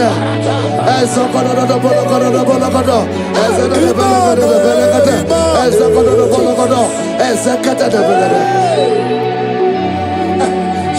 belegade. Ezokodo the bolokodo the bolokodo. Ezekade the belegade the belegade. Ezokodo the bolokodo. Ezekade the belegade.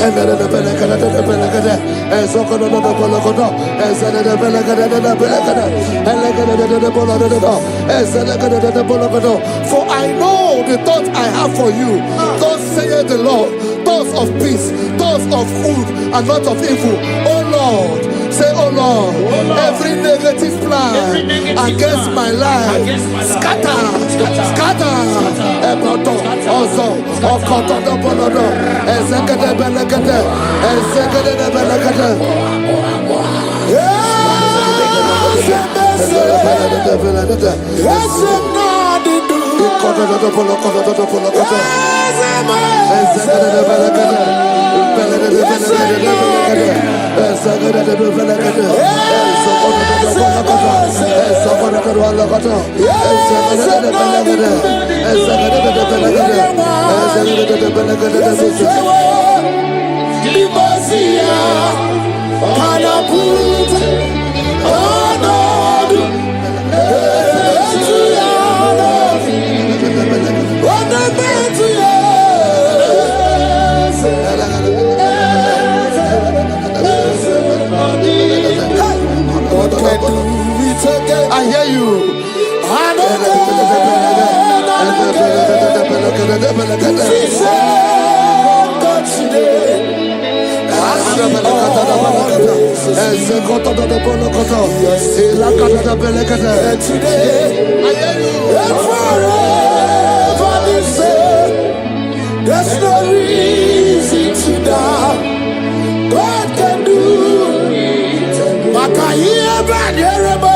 And the belegade the belegade. Ezokodo the bolokodo. Ezekade the belegade the belegade. Elegade the bolokodo. Ezekade the bolokodo. For I know the thoughts I have for you. Thus saith the Lord. Thoughts of peace, thoughts of good and not of evil. Oh Lord, say, oh Lord, every negative plan against my life, scatter. Also, I hear you. There's no reason to doubt God can do it. Makaya Banyerebo.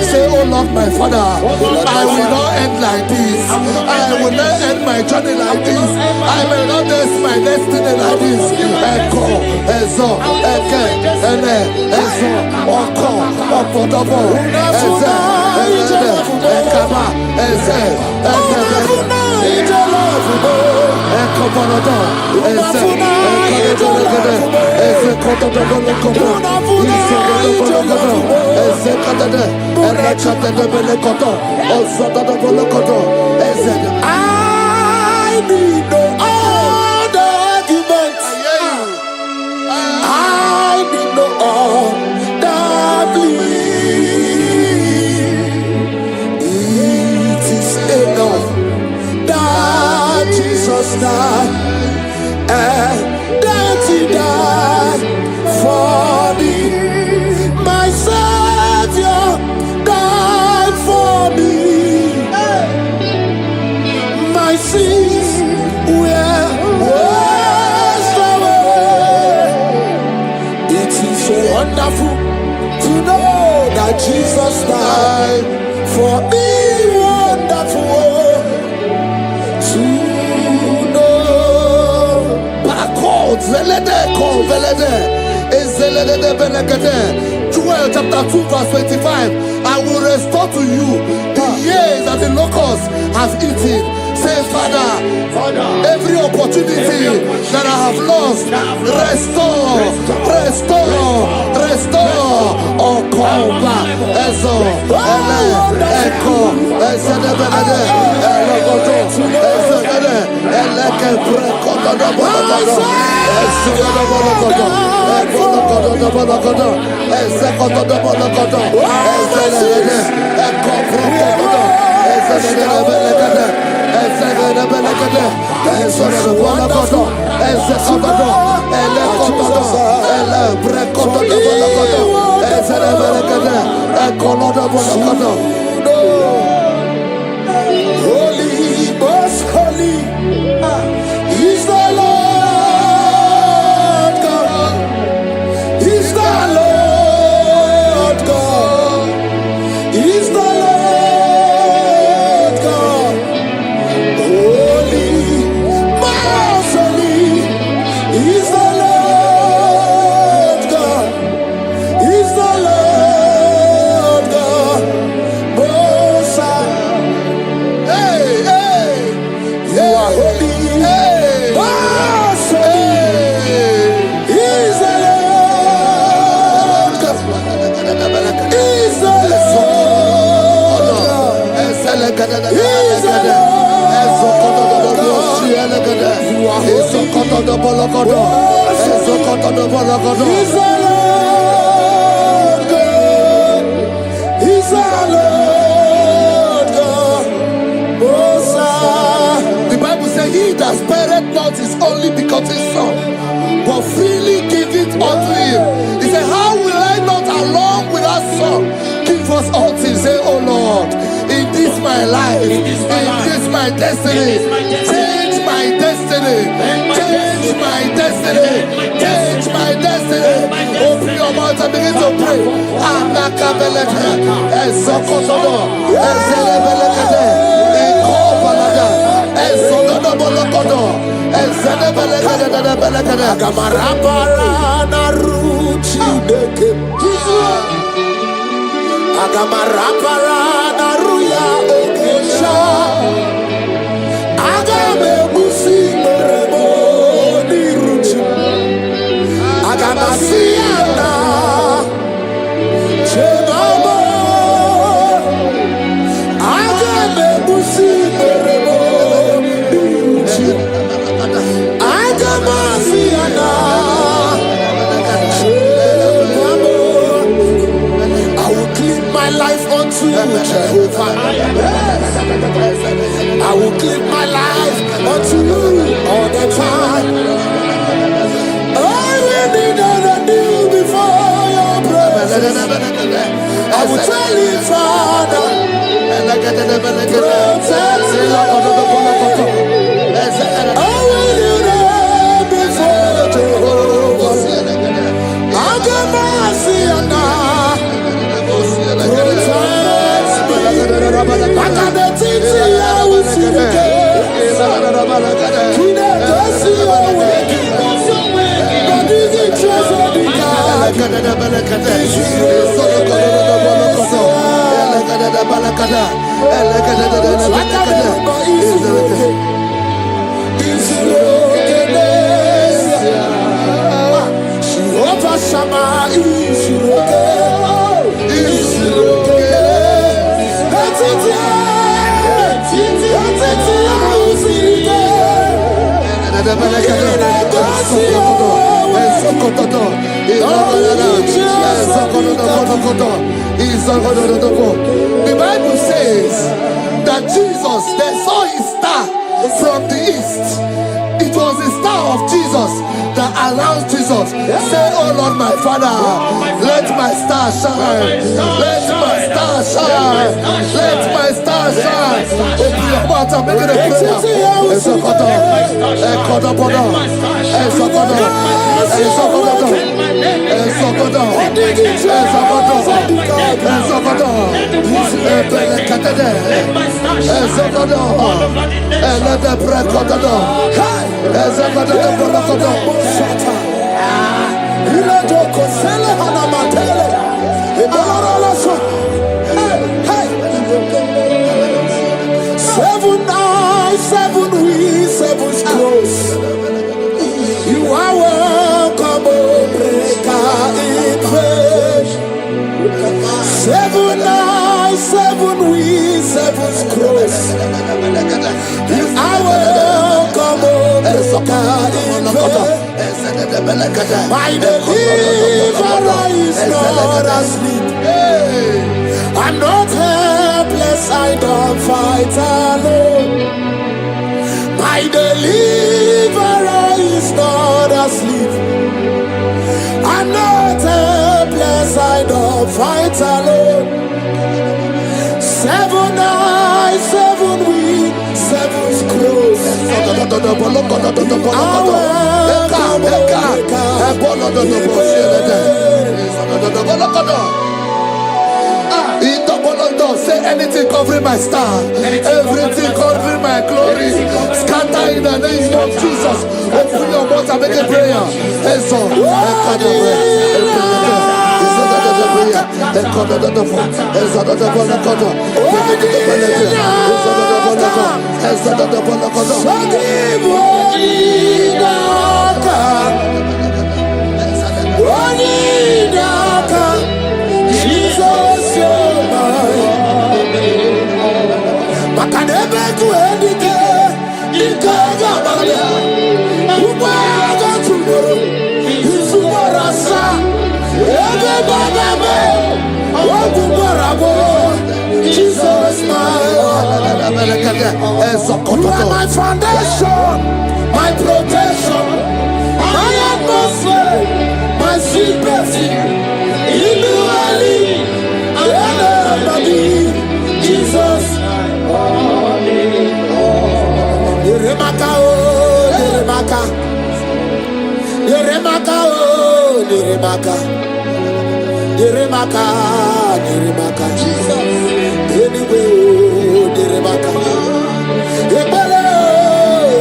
Say, oh Lord, my Father, I will not end like this. I will not end my journey like this. I will not end my destiny like this. Echo, Ezo, Eke, Ene, Ezo, Oko, Opodobo, Eze, Eze, Ekaba, Eze, Ekobonodo, Eze, Ekobonodo, Eze, Kotodobonokobo, Isodobonokodo, Eze, Kadade, Elekadebelekodo, Ozodobolokodo, Eze. I need no other arguments. I need no other plea. It is enough that Jesus died and that He died for me. My Savior died for me. My sins were washed away. It is so wonderful to know that Jesus died for me. Wonderful to know. Joel chapter 2 verse 25. I will restore to you the years that the locusts have eaten. Say, Father, every opportunity that I have lost, restore. Oh, come back. Echo, Holy, most holy is the Lord God. Is the Lord God. Is the Lord God. Holy, most holy is the Lord God. Is the Lord God. Most high. Hey, hey, you are holy. Hey, most holy is the Lord God. Is the Lord God. Is the Lord God. You are holy. Is the Lord God. Is the Lord God. The Bible says, he that spareth not his only begotten son, but freely give it unto him. He said, how will I not along with our son give us all things? Say, oh Lord, in this my life, in this my destiny, change my destiny, change my destiny, change my destiny. Open your mouth and begin to pray. Anakabelete, Ezokotodo, Ezelebelekete, Jehovah. I will give my life unto you all the time. I will be done and you before your presence. I will tell you, Father, protect me. I will do that before Jehovah. I'll get mercy on that. The Bible says that Jesus, they saw his star from the east. It was the star of Jesus that announced Jesus. Say, oh Lord, my Father, let my star shine. Let my star shine. Let my star shine. Open your mouth and make it a prayer. Seven eyes, seven wings, seven scrolls. You are welcome, O breaker in faith. Seven eyes, seven wings, seven scrolls. You are welcome, O breaker in faith. My deliverer is not asleep. I'm not helpless, I don't fight alone. My deliverer is not asleep. I'm not helpless, I don't fight alone. night, 7 weeks, 7 scrolls. Say anything covering my star, everything covering my glory, scatter in the name of Jesus. Open your mouth and make a prayer. Jesus, you're mine. Makanebe kuendike, ikaga bale. Ubaga tumoro, isumarasa. Ebe babame, wakubarabo. Jesus, you are my foundation, my protection, my atmosphere, my secrecy. Jesus, Yeremaka, oh, Yeremaka, Yeremaka, oh, Yeremaka, Yeremaka, Yeremaka, Jesus, anyway, oh, Yeremaka, Yebere,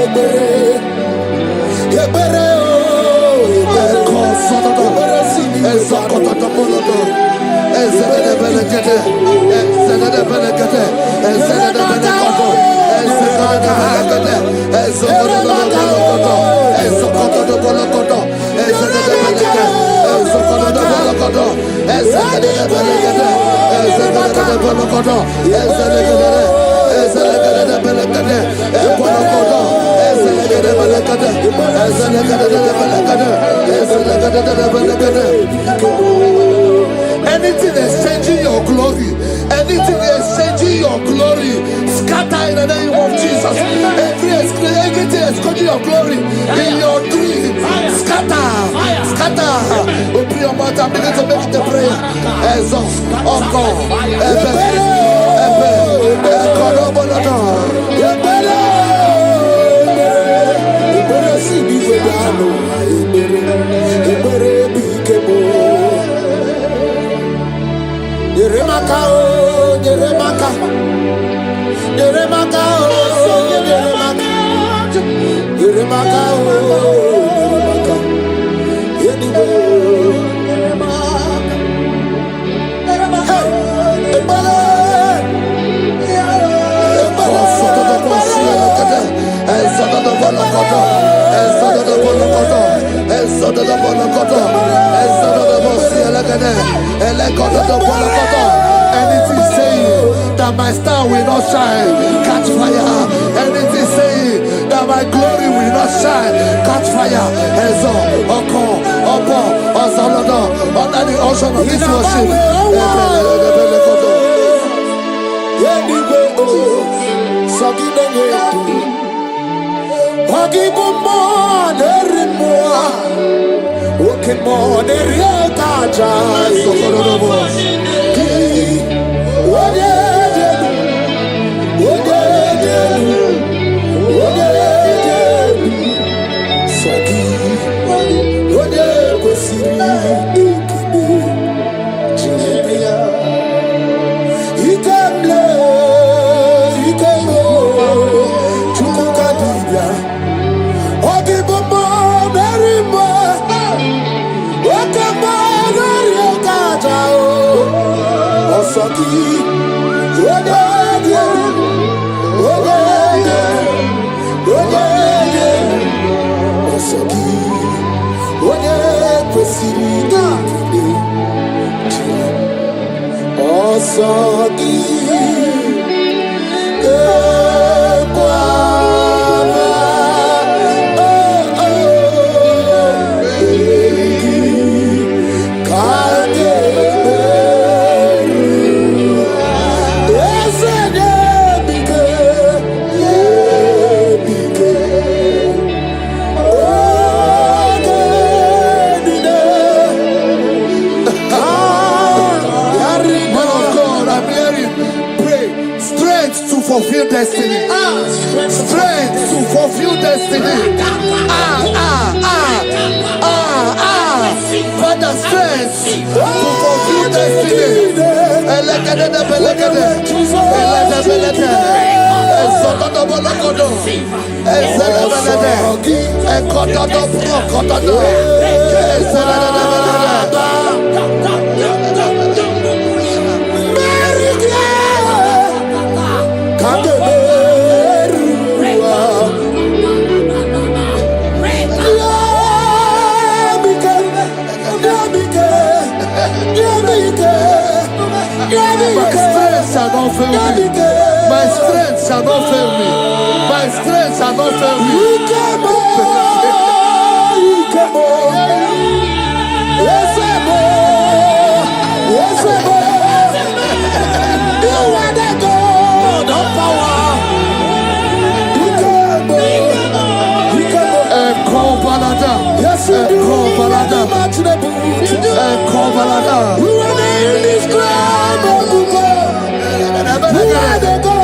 Yebere, Yebere, anything exchanging your glory, anything exchanging your glory, scatter in the name of Jesus. Everything exchanging your glory in your dream, scatter, scatter. Open your mouth and begin to make the prayer. Yeremaka, oh, Yeremaka, Yeremaka, oh, Yeremaka, Yeremaka, oh, Yeremaka, anyway, anything saying that my star will not shine, catch fire. Anything saying that my glory will not shine, catch fire. Under the ocean of this worship. fulfill destiny. Strength to fulfill destiny. Father, strength to fulfill destiny. My strength shall not fail me. My strength shall not fail me. My strength shall not fail me. You are the God of power. Yes, you do. You are the indescribable God. You are the God.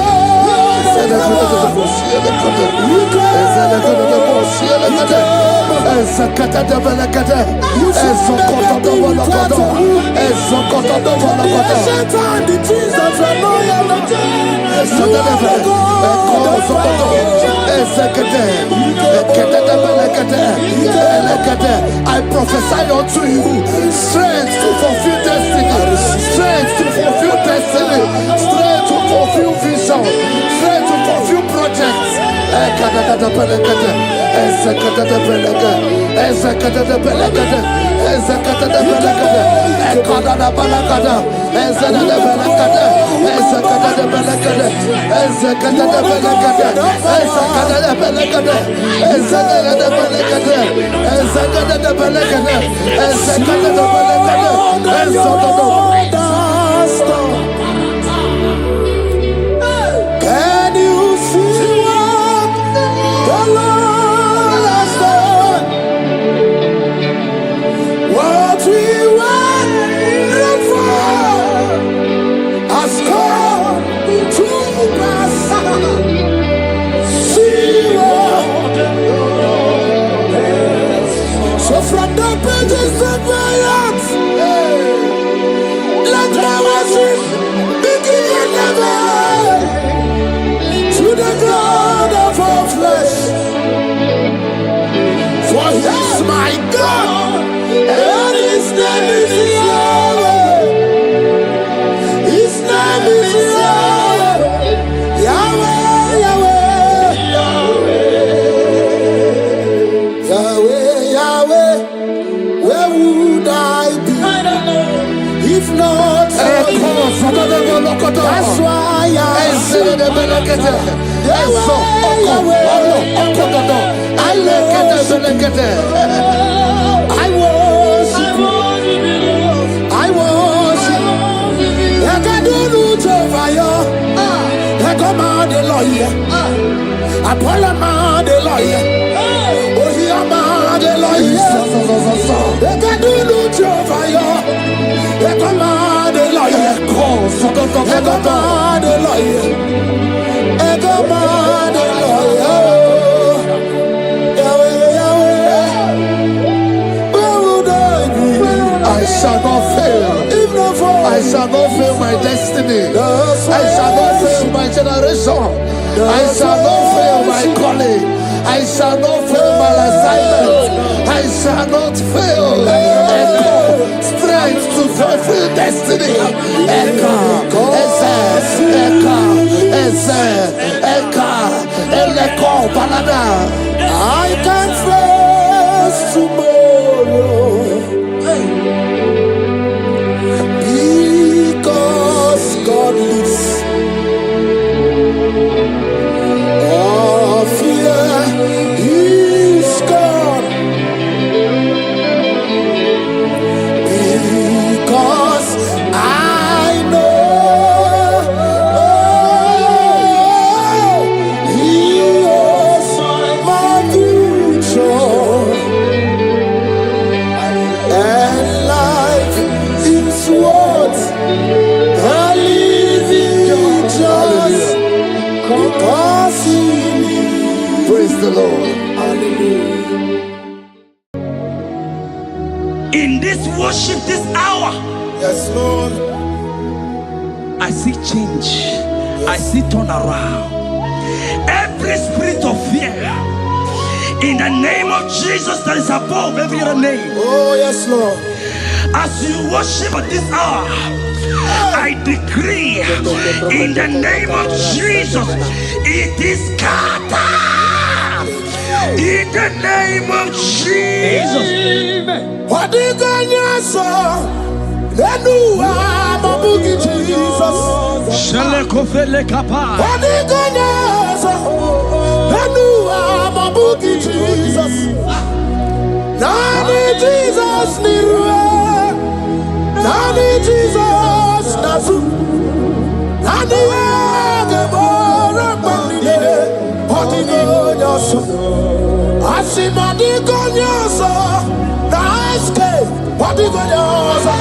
I prophesy unto you strength to fulfill destiny, strength to fulfill destiny, strength to fulfill vision, strength to fulfill projects. Can you see what the Lord has done? What we waited for has come to pass. See what. So from the pages of my heart, let my worship begin and never. To the God of all flesh, for He is my God, and His name is Yahweh. His name is Yahweh, Yahweh, Yahweh, Yahweh, Yahweh. Where would I be if not for You? That's why I sing. I worship. I worship. I can do Jehovah. I come out the lawyer. I pull him out the lawyer. Oh, he am out the lawyer. I can do Jehovah. I come out the lawyer. I come out the lawyer. I shall not fail. I shall not fail my destiny. I shall not fail my generation. I shall not fail my calling. I shall not fail my assignment. I shall not fail. Echo, strength to fulfill destiny. Echo, Echo, Balada. I can face tomorrow because God lives. All fear is gone because I know He is my view. In this worship, this hour, Yes, Lord. I see change. I see turnaround. Every spirit of fear, in the name of Jesus that is above every other name. Oh, yes, Lord. As you worship at this hour, I decree in the name of Jesus, it is scattered. In the name of Jesus. What did God say? Jesus. What did God say? Jesus. Nani Jesus nirwe. Nani Jesus nasu. Nani agebora bandide. Oti gonyoso. Asimadi gonyoso. Naiske. Oti gonyoso.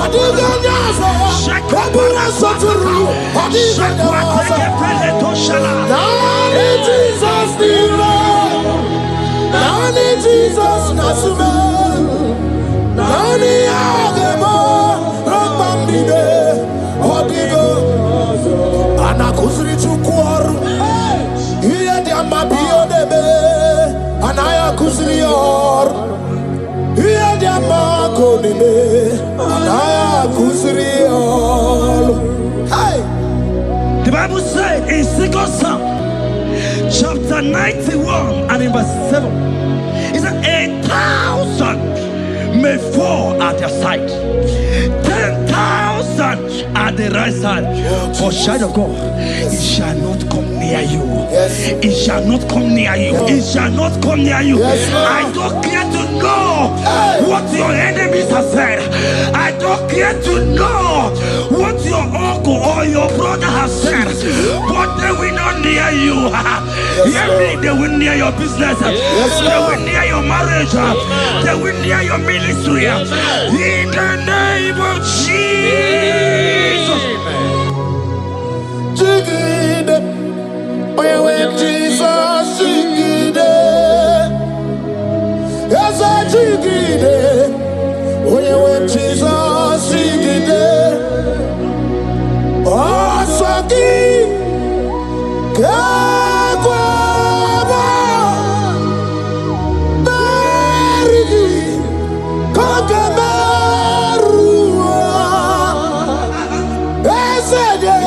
Oti gonyoso. Kabura soturu. Oti gonyoso. Nani Jesus nirwe. Nani Jesus nasume. Nani agemo rombambide. Odigo anakusri chukwaru. Iye diamba biyo debe. Anaya kusri yor. Iye diamba konime. Anaya kusri yor. Hey. The Bible said in 2 Psalm chapter 91 and in verse 7, it said 1,000 may fall at your side, 10,000 at the right side, but child of God, it shall not come near you. It shall not come near you. It shall not come near you. I don't care to know what your enemies have said. I don't care to know what your uncle or your brother has said, but they will not near you. Hear me, they will near your business. They will near your marriage. They will near your ministry. In the name of Jesus. Jigide, we with Jesus, jigide. Yes, I jigide, we with Jesus, jigide. Oh, Saki, Kakwaba, Marigi, Kakabarua, Esede.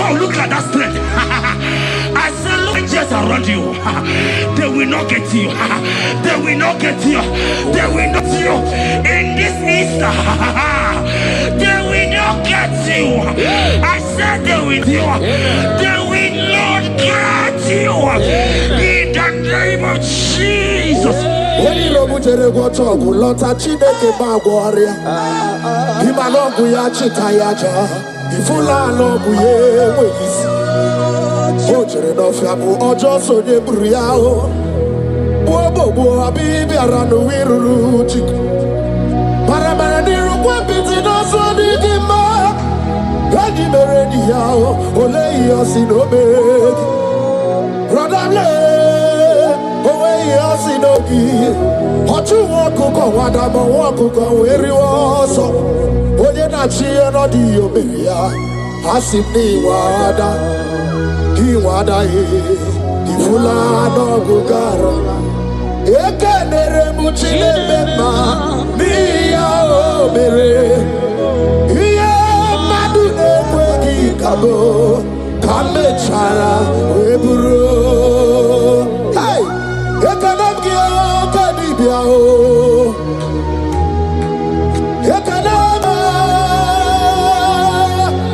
Look at that strength. I said, look just around you. They will not get you. They will not get you. They will not get you. In this Easter, they will not get you. I said they will get you. They will not get you. In the name of Jesus. When you look at the water, lot of Chineke Bagwaria. Imalongu ya chitayaja. Ifula lobu ye wezi. Ojere no fiamu ojo so ye buriao. Bobo abibi aranu wiruru chiku. Paramara niru kwa biti no so digima. Gadi meredi yao ole yosi no begi. Brother le owe yosi no gi. Ochu wakuko wadama wakuko weri woso. Oye na chiye no di obeya. Asini wada. Iwada ifula no gugara. Ekenere muchile bema. Miya o mere. Iye kabo kamechara weburu. Hey, ekanamgia kadibia o. Ekanama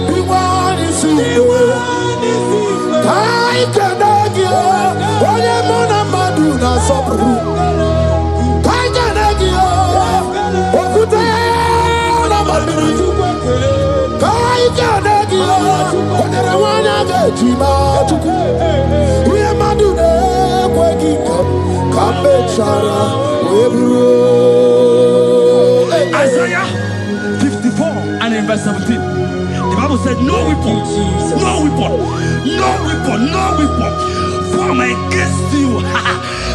biwani siwe. Kai kanagia onye mona madu na sobru. Kai kanagia okute na madu. Kai kanagia onye rewanya gejima tuku. Uye madu ne kwegi kamechara weburu. Isaiah 54 and in verse 17. The Bible said, no weapon, no weapon, no weapon, no weapon formed against you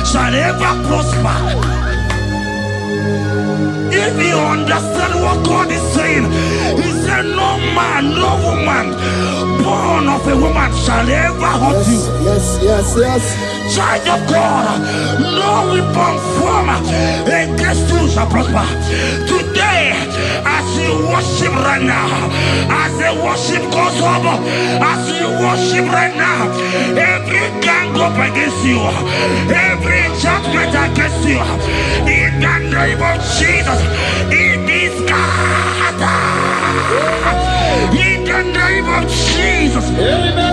shall ever prosper. If you understand what God is saying, He said, no man, no woman born of a woman shall ever hurt you. Yes. Child of God, no weapon formed against you shall prosper. Today, as you worship right now, as the worship goes over, as you worship right now, every gang up against you, every judgment against you, in the name of Jesus, it is scattered. In the name of Jesus. Amen.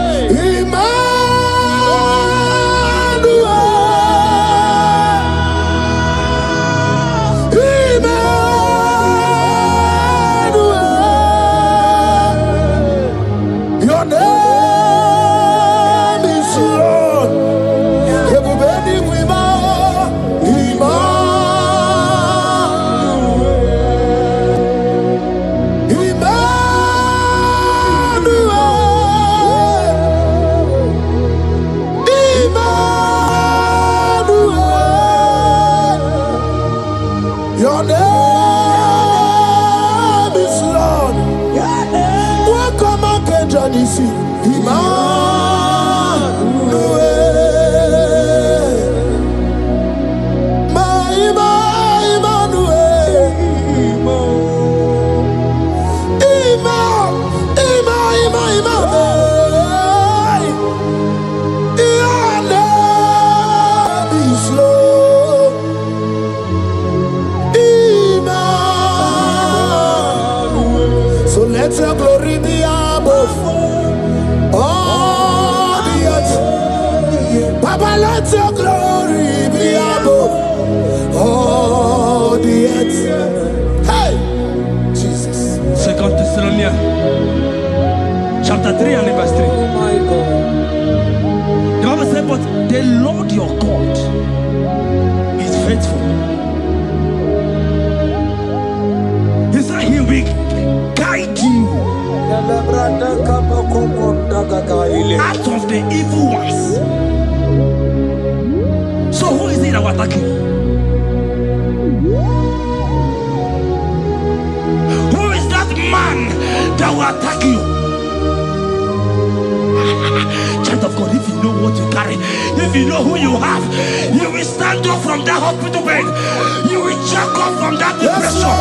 Your name is Lord. Welcome again, Janisi. Emmanuel. Let your glory be above all the earth. Papa, let your glory be above all the earth. Hey, Jesus. 2 Thessalonians chapter 3 and verse 3. Oh my God. The Bible said, but the Lord your God is faithful. He said He will guide you out of the evil ones. So who is it that will attack you? Who is that man that will attack you? Child of God, if you know what you carry, if you know who you have, you will stand up from that hospital bed. You will check up from that depression.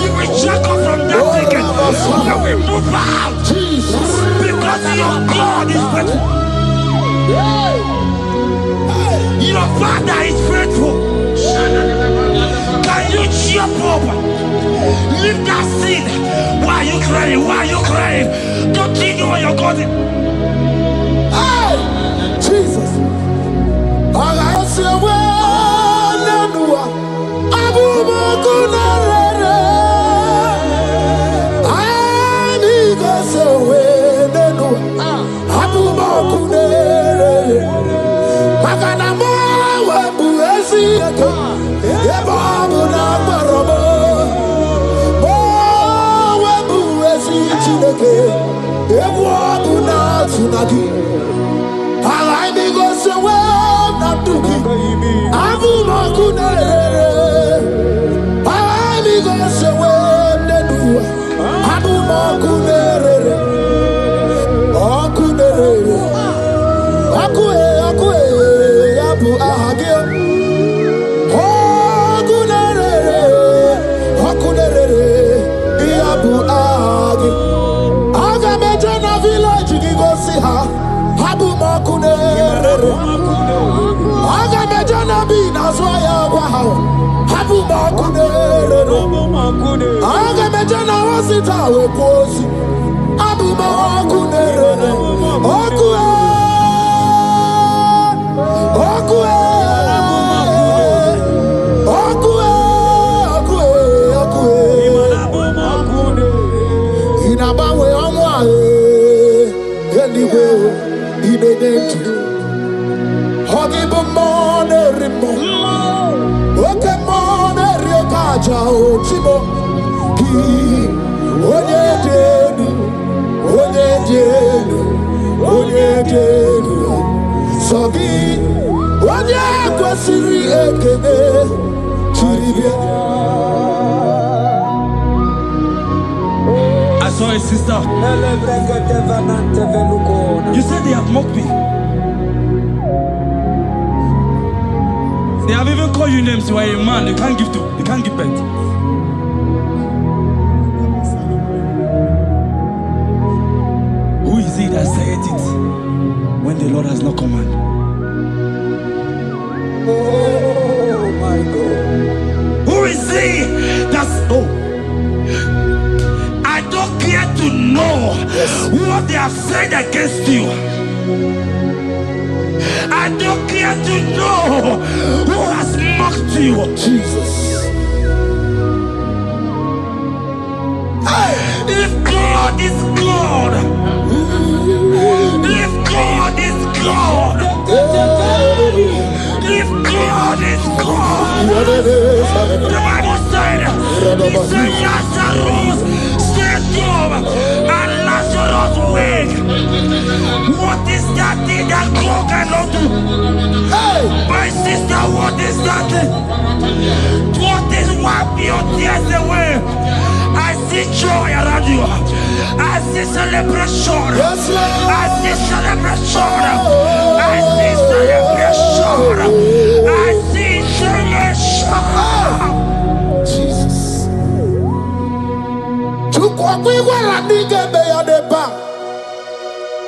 You will check up from that ticket. You will move out. Because your God is faithful. Your Father is faithful. Can you cheer up? Leave that seed. Why are you crying? Why are you crying? Don't you know your God is? Hey, Jesus. All I say, well, Abu Makunare. I need to say, well, Abu Makunare. Makanamo, Wabuesi, Yababu Nabarobo. Oh, Wabuesi, Chineke, Yababu Natsunagi. Abu Makunare, I go say, Abu Makunare, Abu Ahagio, Abu Ahagi, Agamejana village. ha habu makune aga mejana bi na so ya kwa ha habu makune aga mejana wasita we kosi habu makune okue inabawe amwa anyway inedenti hogibo monerimo oke monerio kaja otimo ki onyedenu sogi onye kwesịrị ekele chiribia. I saw a sister. You said they have mocked me. They have even called you names. You are a man. You can't give birth. Who is he that said it when the Lord has not commanded? Oh my God. Who is he that's I don't care to know what they have said against you. I don't care to know who has mocked you. Jesus. If God is God, if God is God, if God is God, the Bible said, he said Lazarus stand up and Lazarus wake. What is that thing that God cannot do? Hey, my sister, what is that thing? What is wipe your tears away? I see joy around you. I see celebration. Yes, Lord. I see celebration. I see celebration. I see celebration. Jesus. Chukwakwiwa nige beya deba.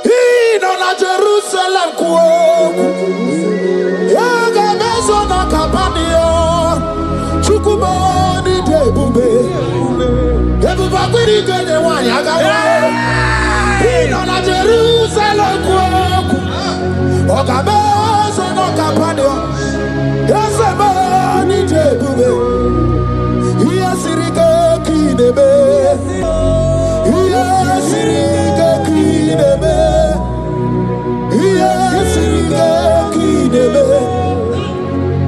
Ino na Jerusalem kuoku. Yaga mezo na kapanio. Chukwumoni debube. Debuba kwiri genye wanyaga wa. Ino na Jerusalem kuoku. Oga mezo na kapanio. Yasemoni debube. Iyasirike kinebe. Iyasirike kinebe. Iyasirike kinebe.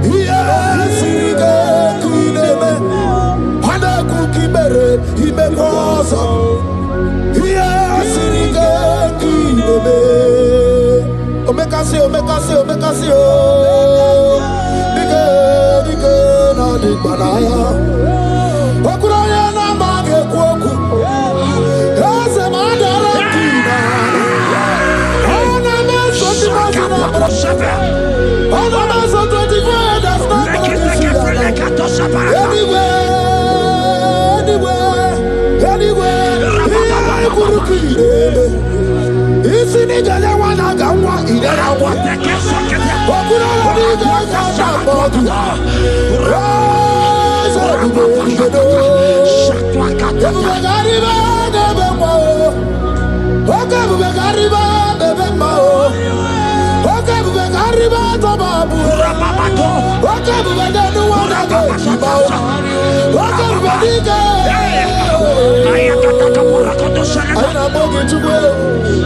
Iyasirike kinebe. Hana kukibere imekosa. Iyasirike kinebe. Omekasi o. Nike na dikbanaya. Okuraya na mage kwoku. Ese madara kina. Ona meso tivazina. Ona meso tivazina. That's not Anyway. Kurukire. Isi ni jale wana gawa idera wa. Okuraya ni gawa bodu.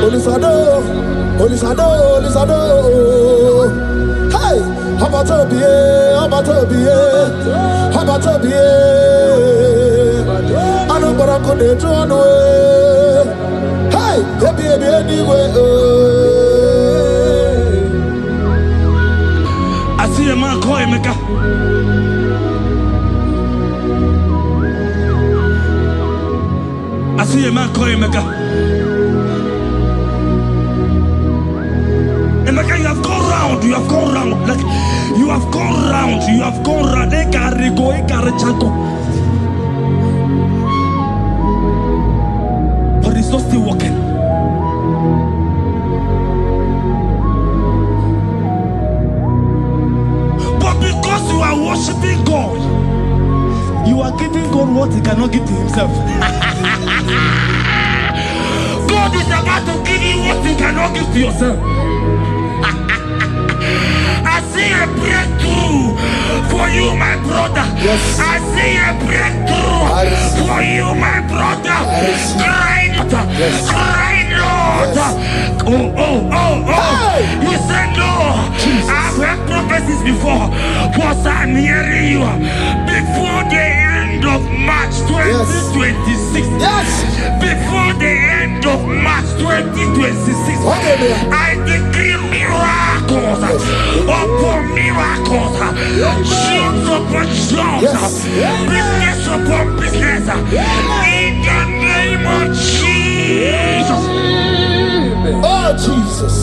Olisado. Hey, Habatobie. I don't go to the throne. Hey, baby, anyway. I see a man call Emeka. I see a man call Emeka. Emeka, you have gone round. Like, you have gone round. But it's not still working. God what he cannot give to himself. God is about to give you what you cannot give to yourself. I see a breakthrough for you, my brother. Yes. I see a breakthrough for you, my brother. Cry not, cry not. Hey. You said no. I've heard prophecies before, but I'm hearing you. Before the end of March 2026. Yes. Before the end of March 2026, I decree miracles upon miracles, jobs upon jobs, business upon business, in the name of Jesus. Oh, Jesus.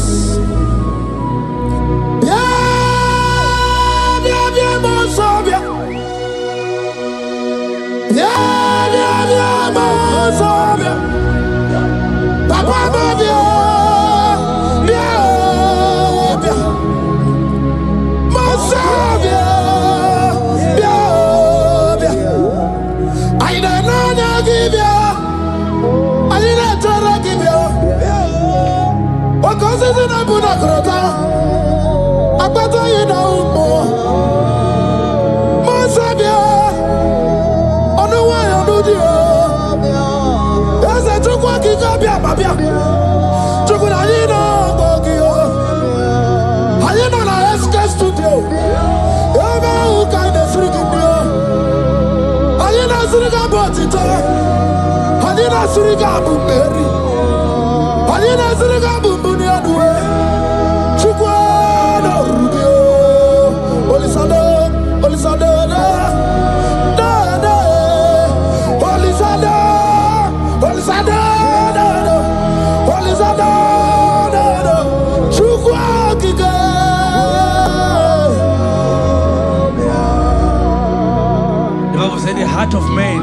The heart of man,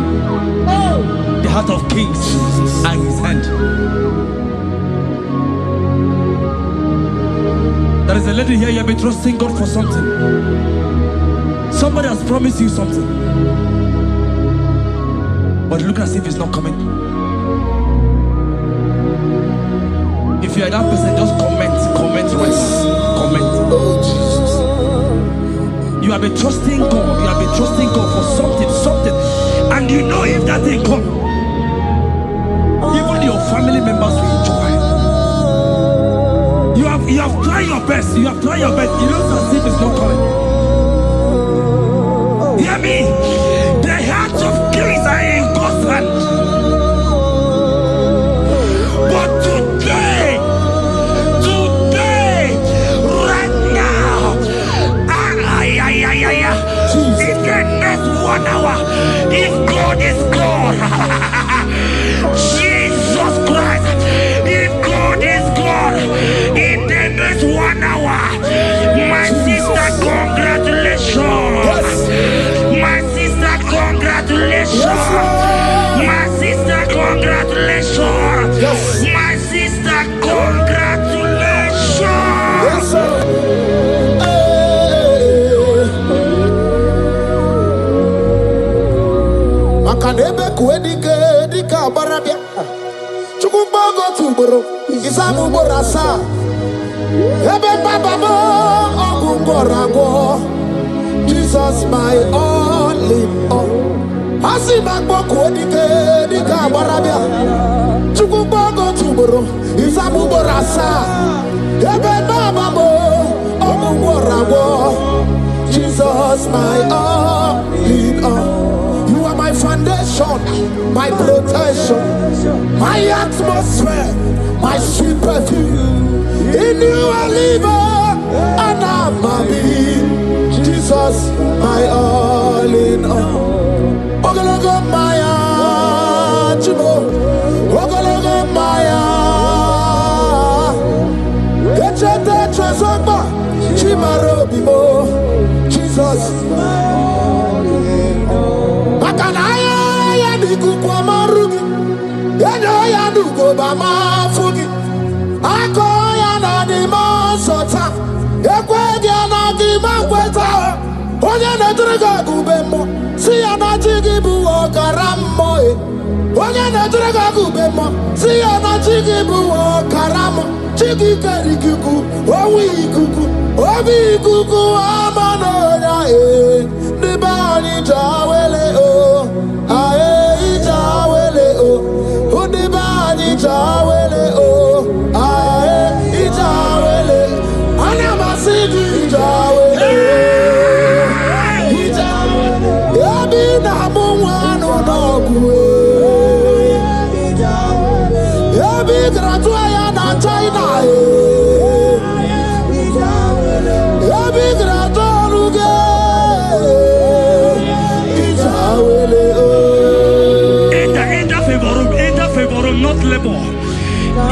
the heart of kings are in his hand. There is a lady here, you have been trusting God for something. Somebody has promised you something, but look as if it's not coming. If you are that person, just comment once. Comment. Oh, Jesus. You have been trusting God. You have been trusting God for something, and you know if that thing come, even your family members will enjoy. You have tried your best. You have tried your best. You know as if it's not coming. Hear me. The hearts of kings are in God's hand. But today, right now, in the next 1 hour, if God is God, Jesus Christ, if God is God, in the next 1 hour, my sister, congratulations. My sister, congratulations. My sister, congratulations. My sister, congratulations. Yes, sir. Makanebe kuedike dika barabia. Chukumbago tuboro. Isamu borasa. Ebe bababo ogungorago. Jesus my all in all. Asimagbo kuedike dika barabia. Chukumbago tuboro. Isamu borasa. Ebe bababo ogungorago. Jesus my all in all. My foundation, my protection, my atmosphere, my sweet perfume. In you I live and I'm happy. Jesus, my all in all. Ogologo Maya, Chibo, Ogologo Maya. Echete Chazogba, Chimaro Bibo, Jesus. See ya na jigi bu okaramo. Onye na jiraga gubemo. See ya na jigi bu okaramo. Jigi karikuku, owi kuku, obi kuku amano ya Ni bani jawele o, ae jawele o. Ni bani jawele o, ae jawele. Ana masigi jawele. Yabi na muwanu no kuwe. Yabi gratua ya na China. Yabi gratua ruge. Enter favor room, not labor.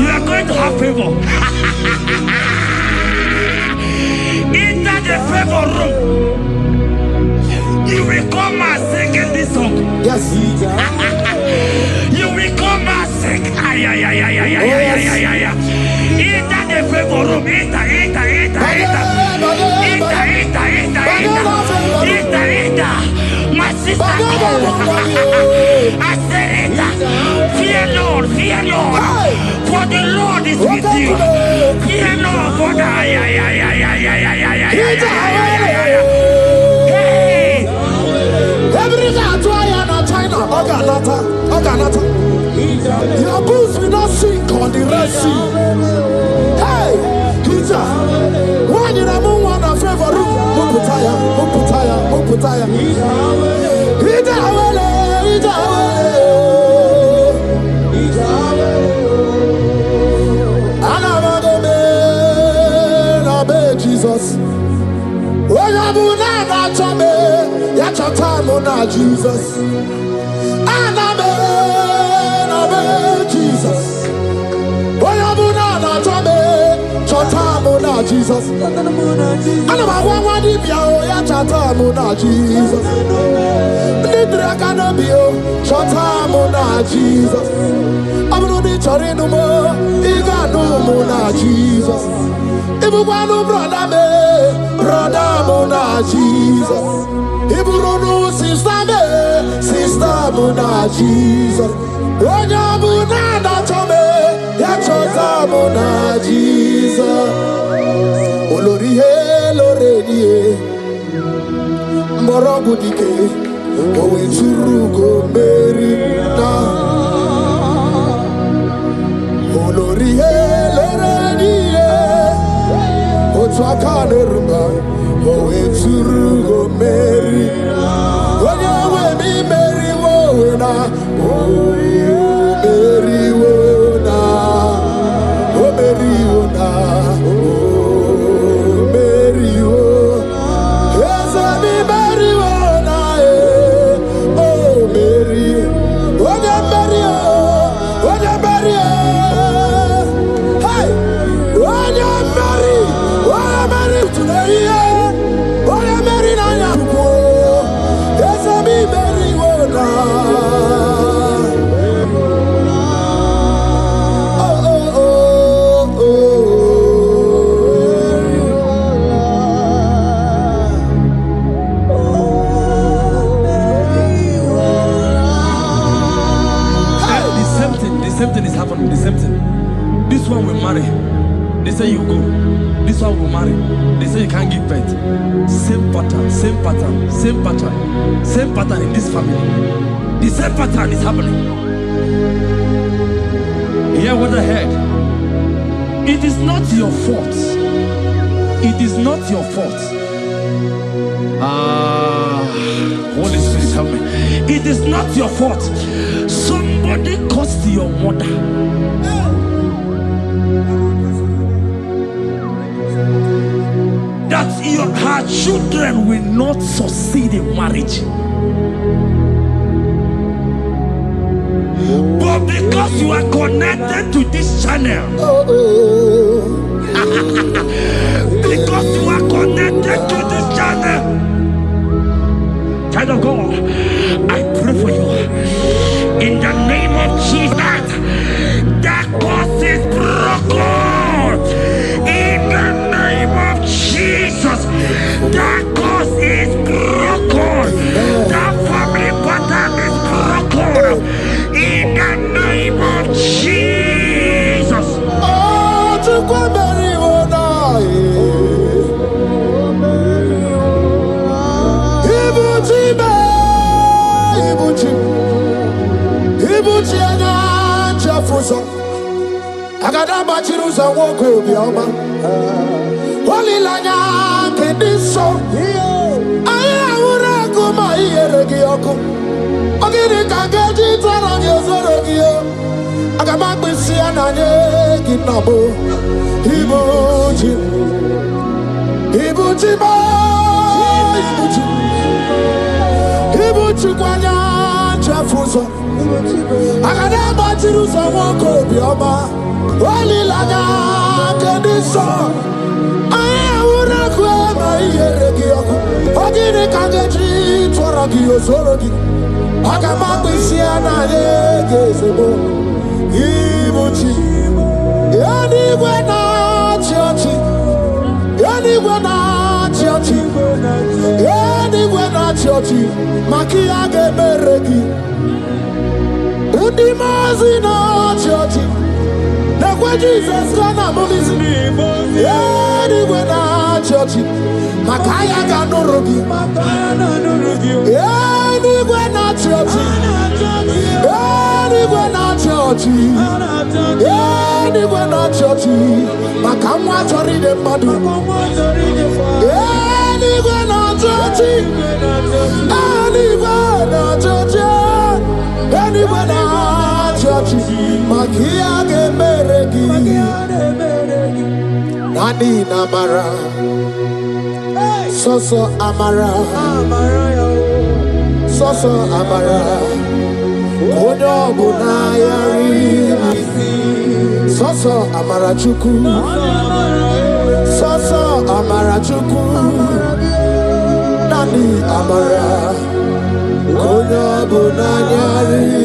You are going to have favor. Enter the favor room. You will come and sing in this song. Yes. You will come and sing. Enter the favor room. Enter. My sister, I said it. Fear Lord. For the Lord is with you. Fear Lord, for the China, Oganata. Your boots will not sink on the Red Sea. Hey, Hija, when you don't want a favor, Muputaya. Jesus. Jesus. Jesus. Jesus. Sister Muna Jesus. Onya Muna na chome, ya chota Muna Jesus. Olori he loreni he, mborogu dike, owe churugo meri na. Olori he loreni he, otwaka nerumba, owe churugo meri na. This one will marry. They say you go. This one will marry. They say you can't give birth. Same pattern in this family. The same pattern is happening. Hear what I heard. It is not your fault. It is not your fault. Holy Spirit, help me. It is not your fault. Somebody caused your mother. That her children will not succeed in marriage. But because you are connected to this channel, because you are connected to this channel, child of God, I pray for you in the name of Jesus. That cause is broken in the name of Jesus. That cause is broken. That agada bachiru za nwoke obiọma olilanya nke dị nsọ anyị ahụrụ ọkụ ma ihere gị ọkụ ọ gịnị ka ga-eji tọrọ gị ezoro gị aga m akpịsị ya na nye gị nnọbụ ibuchi ibuchi ma ibuchi kwanya nchefu ụzọ agada gbachiri ụzọ nwoke obiọma olilanya nke dị nsọ anyị ahụrụ ọkụ ma ihere gị ọkụ ọ gịnị ka ga-eji tọrọ gị ezoro gị aga m akpịsị ya na nye gị ezigbo ibuchi ya n'igwe na-achị ọchị ya n'igwe na-achị ọchị ya n'igwe na-achị ọchị maka ihe a ga-emere gị ndị maazị na-achị ọchị na-ekwe Jizọs ka na-amụghịzi ya n'igwe na-achị ọchị maka ahịa ga-anụrụ gị ya n'igwe na-achị ọchị eluigwe na-achị ọchị eluigwe na-achị ọchị maka nwa chọrọ ide mmadụ eluigwe na-achị ọchị eluigwe na-achị ọchị eluigwe na-achị ọchị maka ihe a ga-emere gị naanị na amara sọsọ amara sọsọ amara onye ọbụla ya riri sọsọ amara Chukwu sọsọ amara Chukwu naanị amara onye ọbụla ya riri.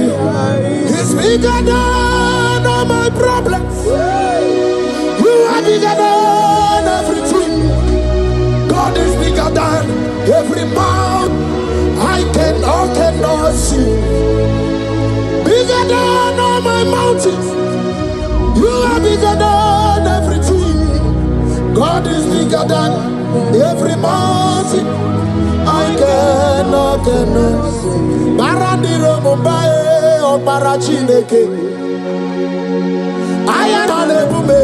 He's bigger than all my problems. You are bigger than everything. God is bigger than every mountain I cannot see. Bigger than all my mountains. You are bigger than everything. God is bigger than every mountain I cannot see. Baradiro Mumbai or Barachineke. I am an ebume.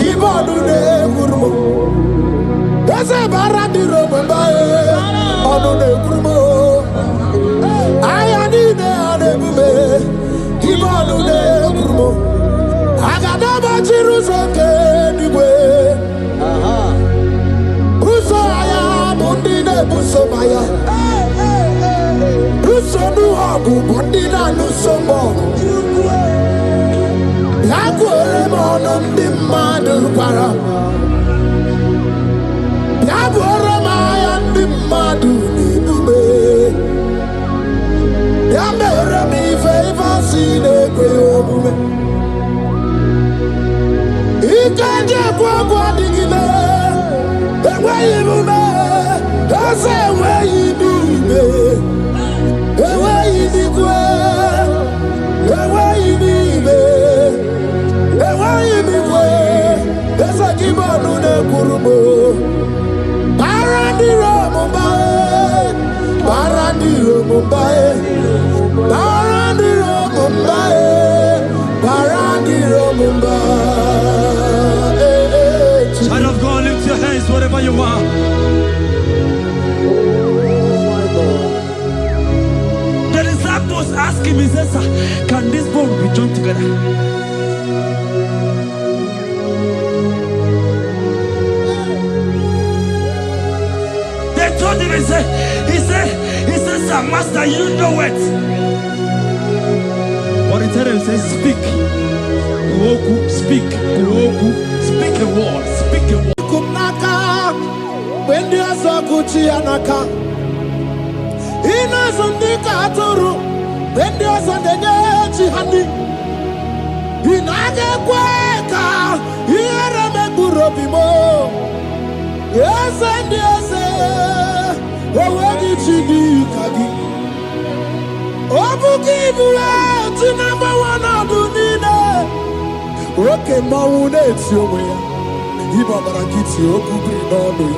Ibodune Gurmo. There's a Baradiro Mumbai or Nune Gurmo. I am in an ebume. Ibodune Gurmo. I got never Jerusalem anyway. Uso aya mundine buso maya. Uso nuagu mundina nusomo. Yakwere mono ndimadu para. Yakwere maya ndimadu nidube. Yamere mi favor sine kwe omume. Ikaje kwa digime. Ewe ibume. Ese ewe ibime. Ewe ibikwe. Ewe ibime. Ewe ibikwe. Ese kibonu ne kurubo. Barandiro mumbae. Barandiro mumbae. Barandiro mumbae. Barandiro mumbae. Child of God, lift your hands wherever you are. The disciples asked him, he says, can this bone be joined together? They told him, he said, sir, master, you know it. But he told him, he said, speak. Kuoku, speak. Kuoku, speak a word. Speak a word. Kumnaka, when there's a Gucci anaka. Inazundika aturu, when there's a Neji Hani. Inage kweka, ireme burobimo. Yes, and yes, already chidi kagi. Obukibuwe, tinamba wana dunine. Oke mawune tiyowe. Iba barakiti okubri nono.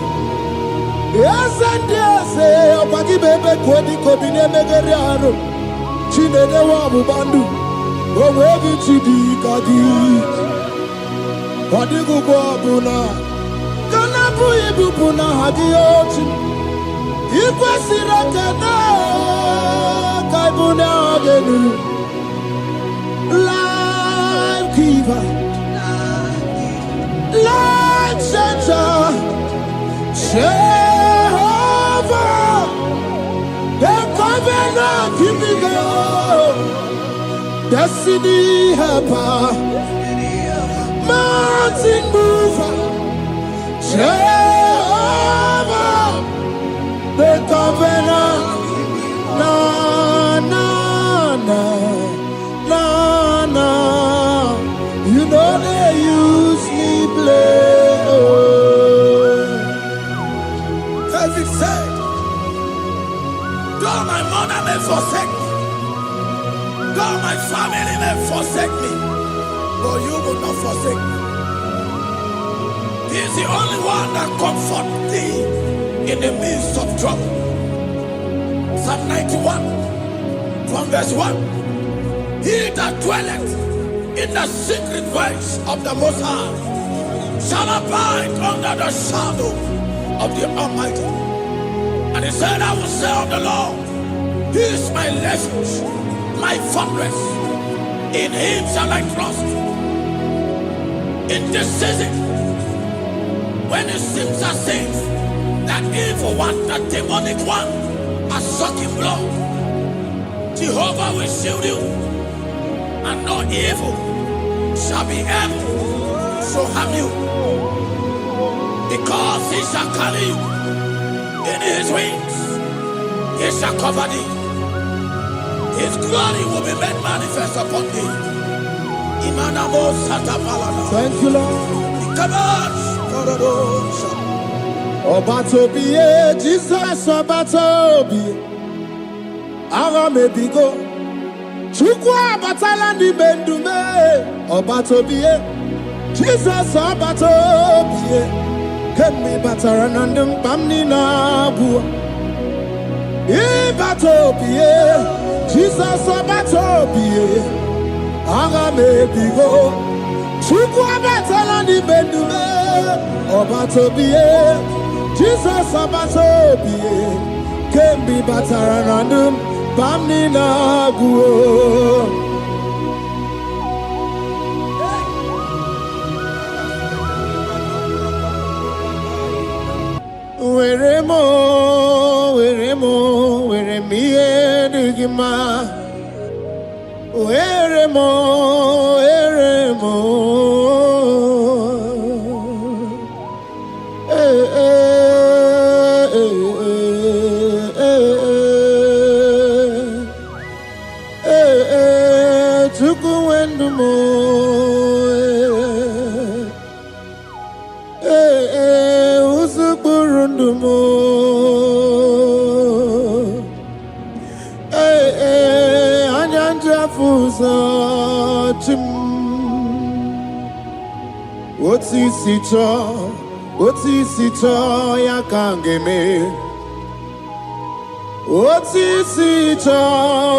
Yes, and yes, Opaki bebe kwedi kobine megeriano. Chinede wa mubandu. Oh, where did you be, Gadi? Wadigu Buna, Kanabu Ibuna Hadioti, Iquasirakana, Kaibuna Genu, Life Giver, Life Center, Jehovah, the covenant keeping God, Destiny Helper. Mountain mover, Jehovah, the covenant, na. You know they use me play. David said, though my mother may forsake me, though my family may forsake me, but you will not forsake me. He is the only one that comforts thee in the midst of trouble. Psalm 91, from verse 1. He that dwelleth in the secret place of the Most High shall abide under the shadow of the Almighty. And he said, I will say of the Lord, He is my refuge, my fortress. In Him shall I trust. In this season, when it seems as if that evil one, that demonic one, are sucking blood, Jehovah will shield you, and no evil shall be able to harm you, because He shall carry you in His wings. He shall cover thee. His glory will be made manifest upon thee. Thank you, Lord. Obatobie, Jesus, Obatobie. Ara mebigo. Chukwa batala ni bendume. Obatobie, Jesus, Obatobie. Kemi bataranandum bamni na bua. Ibatobie, Jesus, Obatobie. Aga me bigo, chukwa batala ni bendume, Obatobie, Jesus Obatobie, kembi bataranandum, bamni na guo. Were miye digima. Eremo. Tukuendumo. Usukurundumo. Anyanja fusa chim. Otisito ya kangeme.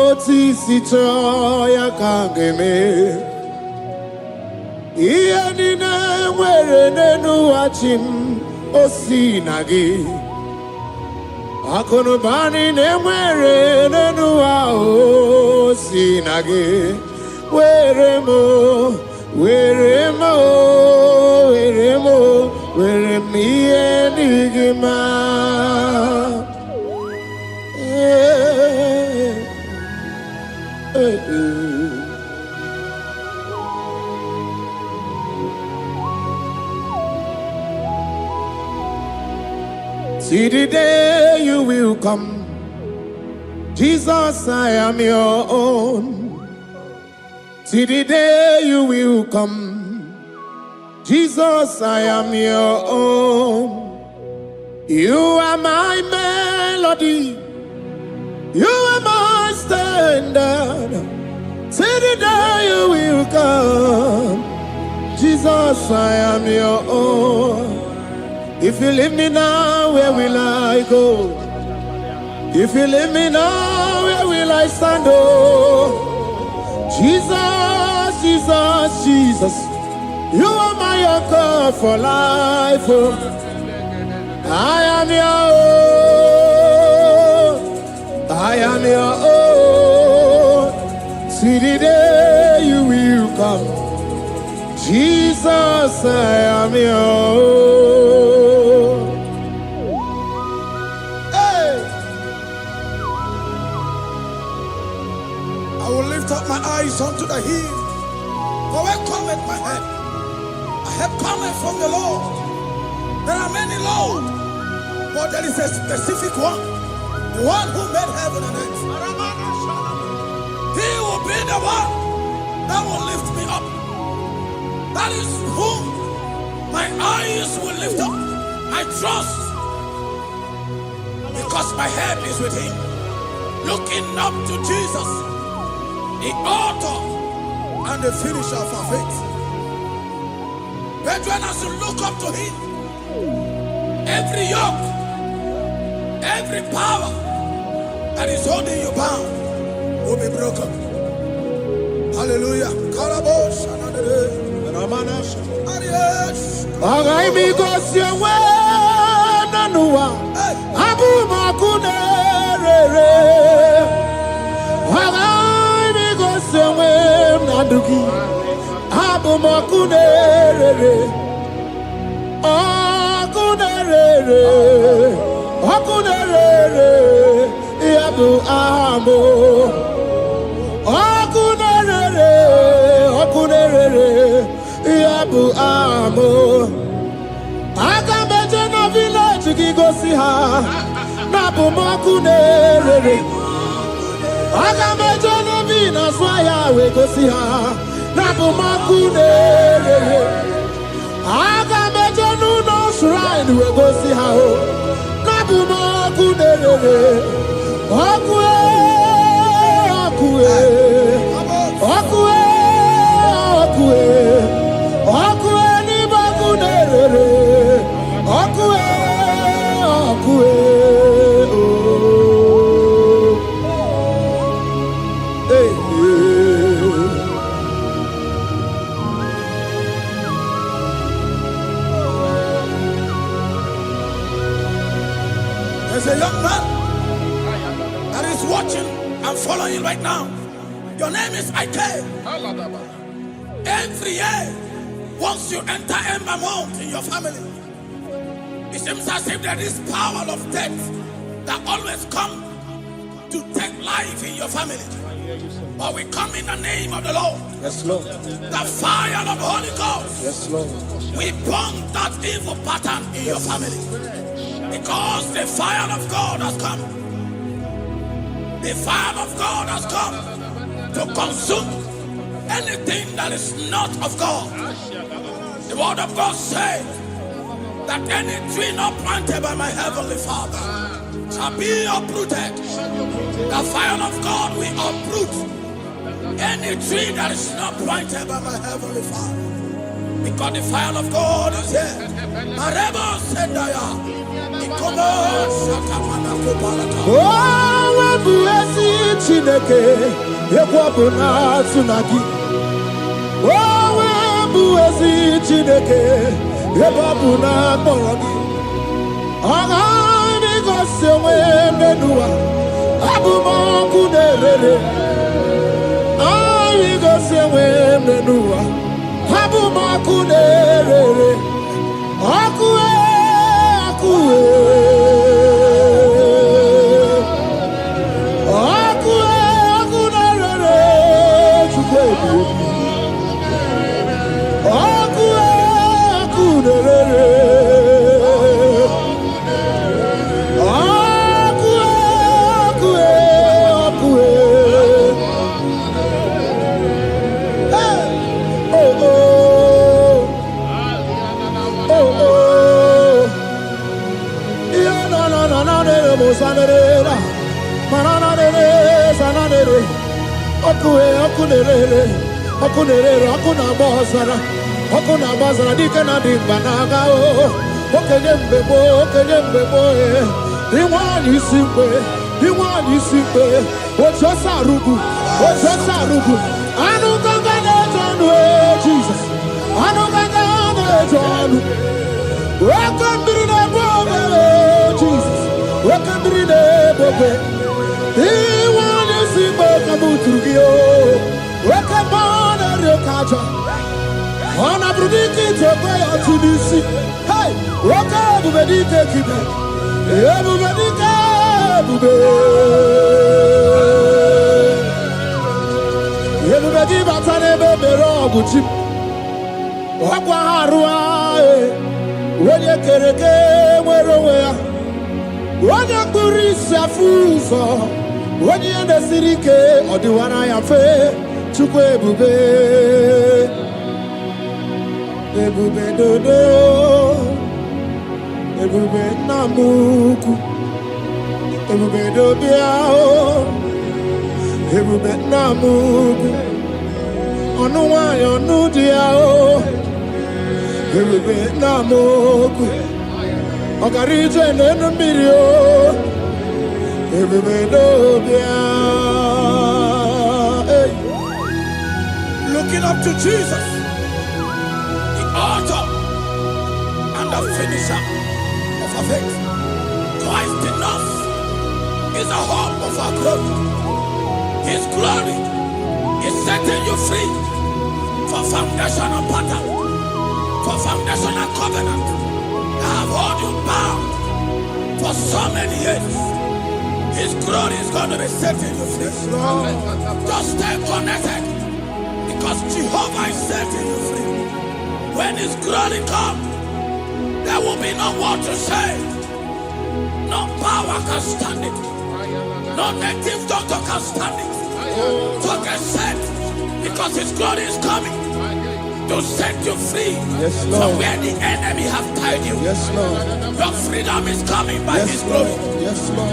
Otisito ya kangeme. Iye nina were nenu achim osinagi. Akonubani ne were nenu osinagi. Were me enigma. See the day you will come, Jesus, I am your own. See the day you will come, Jesus, I am your own. You are my melody, you are my standard. See the day you will come, Jesus, I am your own. If you leave me now, where will I go? If you leave me now, where will I stand? Oh, Jesus. Jesus, Jesus, you are my anchor for life. Oh. I am your own. I am your own. See the day you will come. Jesus, I am your own. Hey! I will lift up my eyes unto the hill. For where cometh my help? My help cometh from the Lord. There are many Lord, but there is a specific one. The one who made heaven and earth. He will be the one that will lift me up. That is whom my eyes will lift up. I trust, because my help is with him. Looking up to Jesus, the author and the finisher of our faith. Brethren, as you look up to him, every yoke, every power that is holding you bound will be broken. Hallelujah. There's a young man that is watching and following right now. Your name is Ike. Every year, once you enter Ember Mount in your family, it seems as if there is power of death that always come to take life in your family. But we come in the name of the Lord. Yes, Lord. The fire of the Holy Ghost. Yes, Lord. We burn that evil pattern in your family. Because the fire of God has come. The fire of God has come to consume anything that is not of God. The word of God says that any tree not planted by my heavenly Father shall be uprooted. The fire of God will uproot any tree that is not planted by my heavenly Father. Because the fire of God is here. Marebo Sendaya. Oh, blessed Chineke, Ekwabuna Tsunagi. Oh, blessed Chineke, Ekwabuna Boragi. Agani Gosewe Menua, Abuma Kuderere. Agani Gosewe Menua, Abuma Kuderere. Akue. Jesus. I know my God, welcome to the Bible, Jesus. Welcome to the Bible. He wants to see welcome to you. Welcome on the culture. On a predict to pray to this. Hey, welcome to the Dickie. Everybody, everybody, but I never be wrong with you. When you get a game, when you police are fools, when you're in the city, or the one I am fair to go, Namuku, everybody Namuku, on the one on Nudiao, everybody Namuku, Ogarita and the video, everybody Looking up to Jesus, the author and the finisher of our faith. Christ in us is the hope of our glory. His glory is setting you free for foundational pattern, for foundational covenant that have held you bound for so many years. His glory is going to be setting you free. Just stay connected, because Jehovah is setting you free. When His glory comes, there will be no word to say. No power can stand it. No native doctor can stand it. So get set, because His glory is coming to set you free from where the enemy have tied you. Yes, Lord. Your freedom is coming by His glory. Yes, Lord.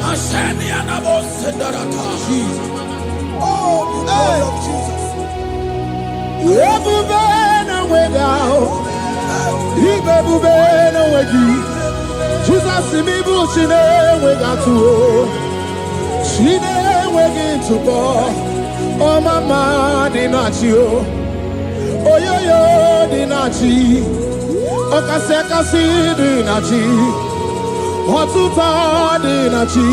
Jesus. Oh, the glory of Jesus. Jesus, me bushine we got to. She never get to go. Oh, mama, dinachi. Oh, yo, dinachi. Oh, kasi, dinachi. What to tell, dinachi.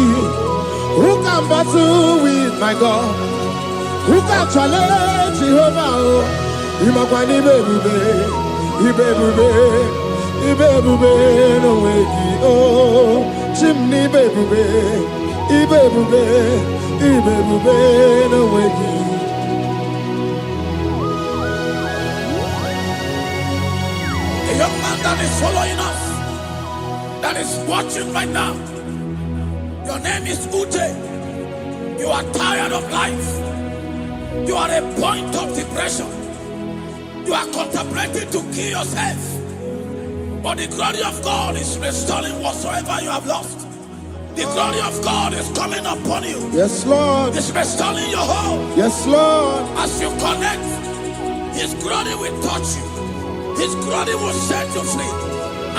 Who can battle with my God? Who can challenge Jehovah? Imakwani baby, Ibebube no wegi oh chimney ibebube no wegi. A young man that is following us, that is watching right now. Your name is Ute. You are tired of life. You are a point of depression. You are contemplating to kill yourself. But the glory of God is restoring whatsoever you have lost. The glory of God is coming upon you. Yes, Lord. It's restoring your home. Yes, Lord. As you connect, His glory will touch you. His glory will set you free.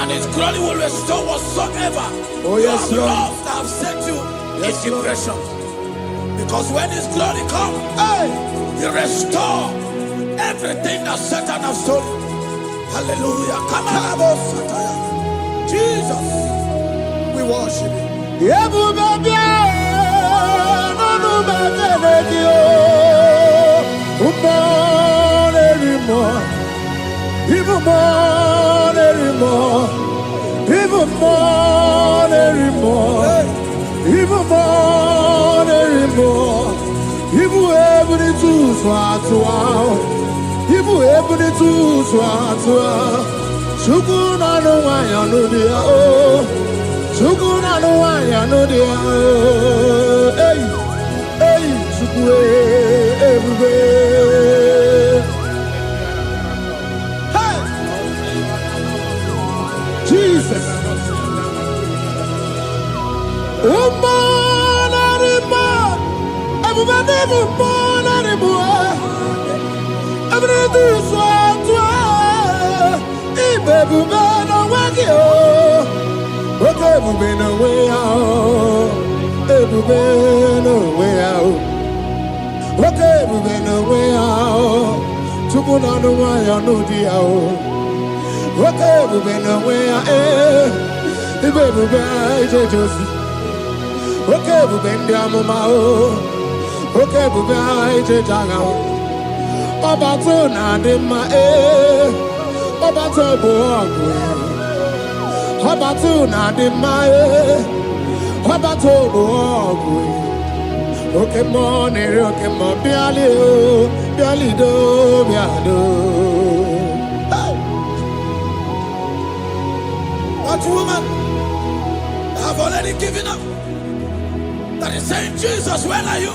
And His glory will restore whatsoever you have lost that have set you in depression. Because when His glory comes, He restores everything that Satan has stolen. Hallelujah. Come on, Jesus, we worship you. Ibu ebuni tu swatwa Sukuna no wanya no dia oh Sukuna no wanya no dia oh Hey sukue ebube Hey Jesus Umana rima Ebube umana rima Ebube swatwa Ibebube no wagio Ebube no way out Ebube no way out Ebube no way out Sumuna no waya no dia o. Okay, we been away eh. The baby be Josie. Okay, we been dia mama o. Okay, we be Jaga o. Oba to na de ma eh. Oba to bo agwe. Oba to na de ma eh. Oba to bo agwe. Okay, morning, okay, morning, biali do. That woman have already given up. That is saying, Jesus, where are you?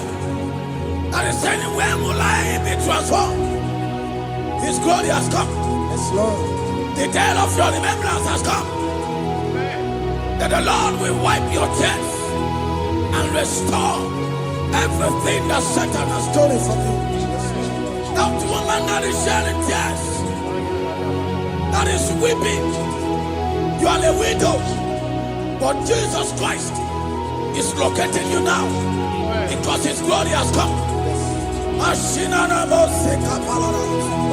That is saying, when will I be transformed? His glory has come. Yes, Lord. The day of your remembrance has come. That the Lord will wipe your tears and restore everything that Satan has stolen from you. That woman that is shedding tears, that is weeping, you are a widow, but Jesus Christ is locating you now because His glory has come.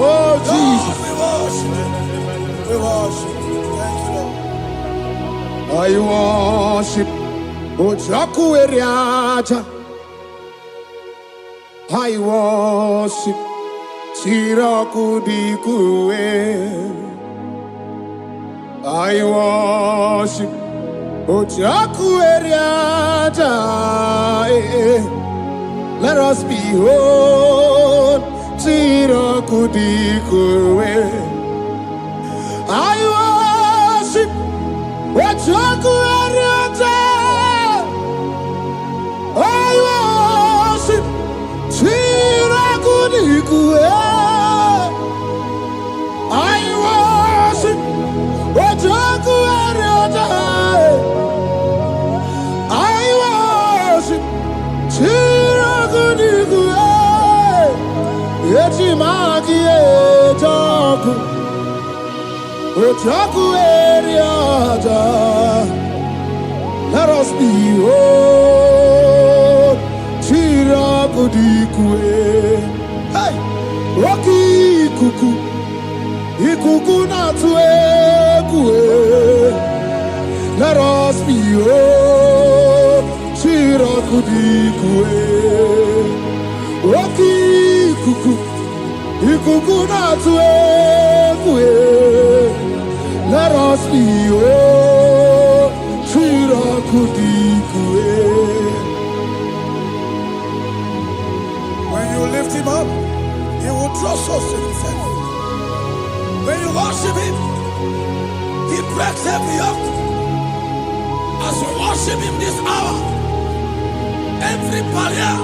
Oh, Jesus. We worship. Thank you, Lord. I worship. Ojaku eriaja. I worship Chiraku dikue. I worship Ojaku eriaja. Let us behold Chiraku dikue. I worship Ojaku eriaja. I worship I worship Ojaku eriaja. I worship Chiraku Eti magi ejaku Ojaku eriaja. Let us behold Chiraku dikue. Hey, Rocky kuku, ikuku na tuekue. Let us behold Chiraku dikue. Rocky kuku, ikuku na tuekue. Let us behold Chiraku dikue. When you lift Him up, He will draw souls to Himself. When you worship Him, He breaks every yoke. As you worship Him this hour, every barrier,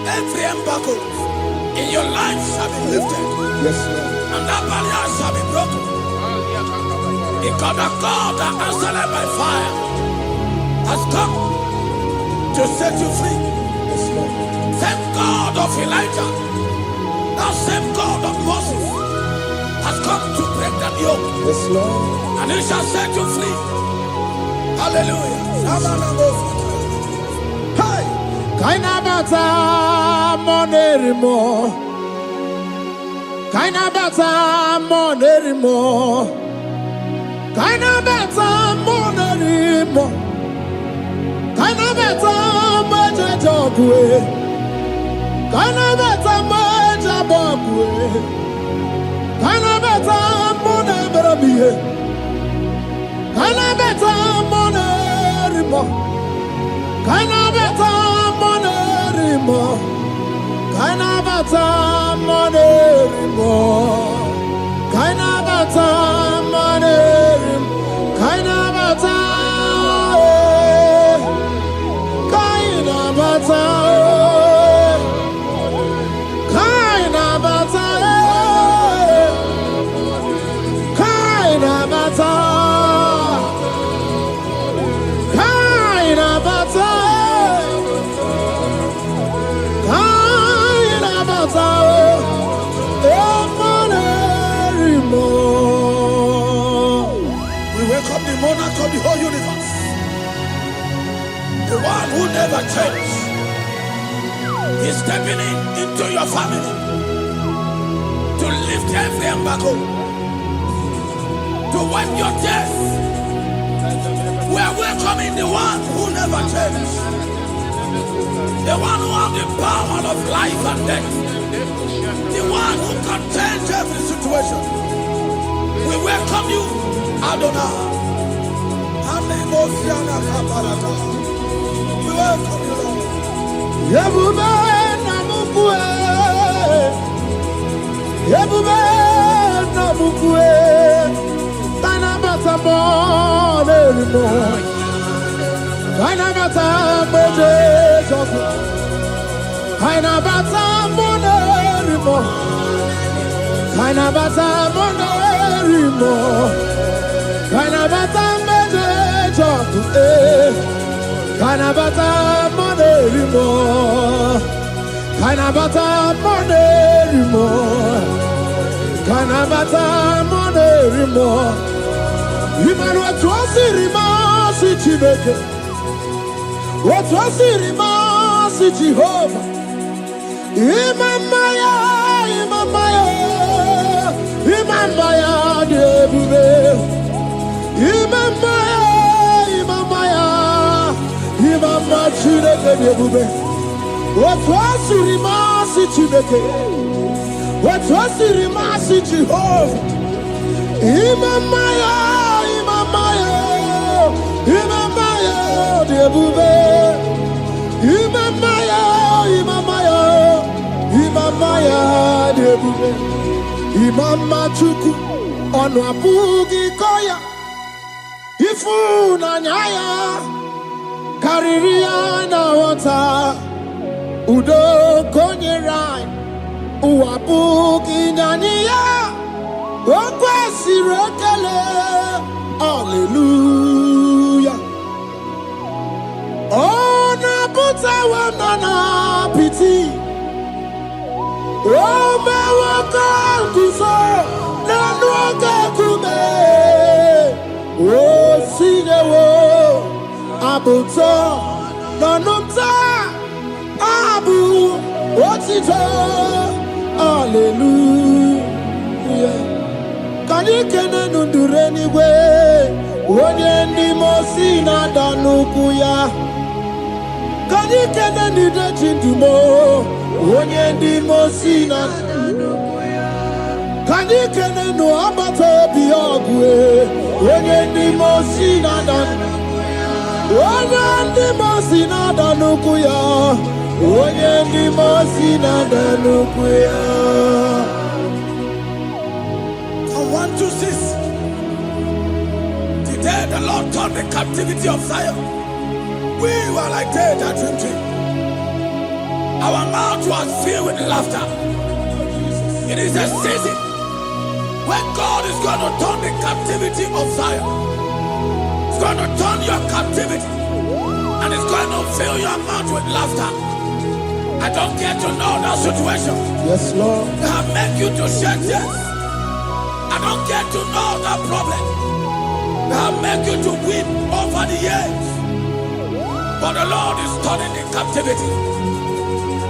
every embargo in your life shall be lifted. Yes, Lord. And that barrier shall be broken. Because the God that answered by fire has come to set you free. Yes, Lord. Same God of Elijah, that same God of Moses, has come to break that yoke. Yes, Lord. And He shall set you free. Hallelujah. Hey! Kainabata monerimo. Kainabata monerimo. Kainabata monerimo. Kainabata majajogwe. Kainabata majabogwe. Kainabata moneberabie. Kainabata monerimo. Kainabata monerimo. Kainabata monerimo. Kainabata monerimo. Kainabata. Kainabata. Kainabata. Kainabata. Kainabata. Kainabata. We welcome the monarch of the whole universe, the one who never changed. He's stepping into your family to lift every embargo, to wipe your tears. We are welcoming the one who never changes, the one who has the power of life and death, the one who can change every situation. We welcome you, Adonai. We welcome you, Lord. Yebube namukwe, Yebube namukwe, Tanabata monerimo, Tanabata monerimo, Tanabata monerimo, Tanabata monerimo, Tanabata monerimo. Kanabata monerimo, Kanabata monerimo, Kanabata monerimo. Imanu atwasirima si Chineke, atwasirima si Jehovah. Imamaya, Imamaya, Imamaya debube, Imamaya, Imamaya. Imama Chineke debube. Atwasirima si Chineke, atwasirima si Jehovah. Imamaya, Imamaya, Imamaya debube. Imamaya, Imamaya, Imamaya debube. Imama Chuku onu abugi koya. Ifu na nyaya. Kariria na wata udo konyerai uwabuki nyaniya okwesi rekele. Hallelujah. Ona buta wanana piti Ome waka kuso nanuoke kume Osinewo Abuto nanumta Abu Otito. Hallelujah. Can you nundure niwe Onye ndi mosi na danukuya. Can you nide chindumo Onye ndi mosi na danukuya. Can you no abato biogwe Onye ndi mosi na danukuya. Onye ndi mosi na danukuya. Onye ndi mosi na danukuya. From 1 to 6. Today the Lord turned the captivity of Zion. We were like they that dream. Our mouth was filled with laughter. It is a season when God is going to turn the captivity of Zion. It's going to turn your captivity, and it's going to fill your mouth with laughter. I don't get to know that situation. Yes, Lord. That make you to shed tears. I don't get to know that problem. That make you to weep over the years. But the Lord is turning the captivity.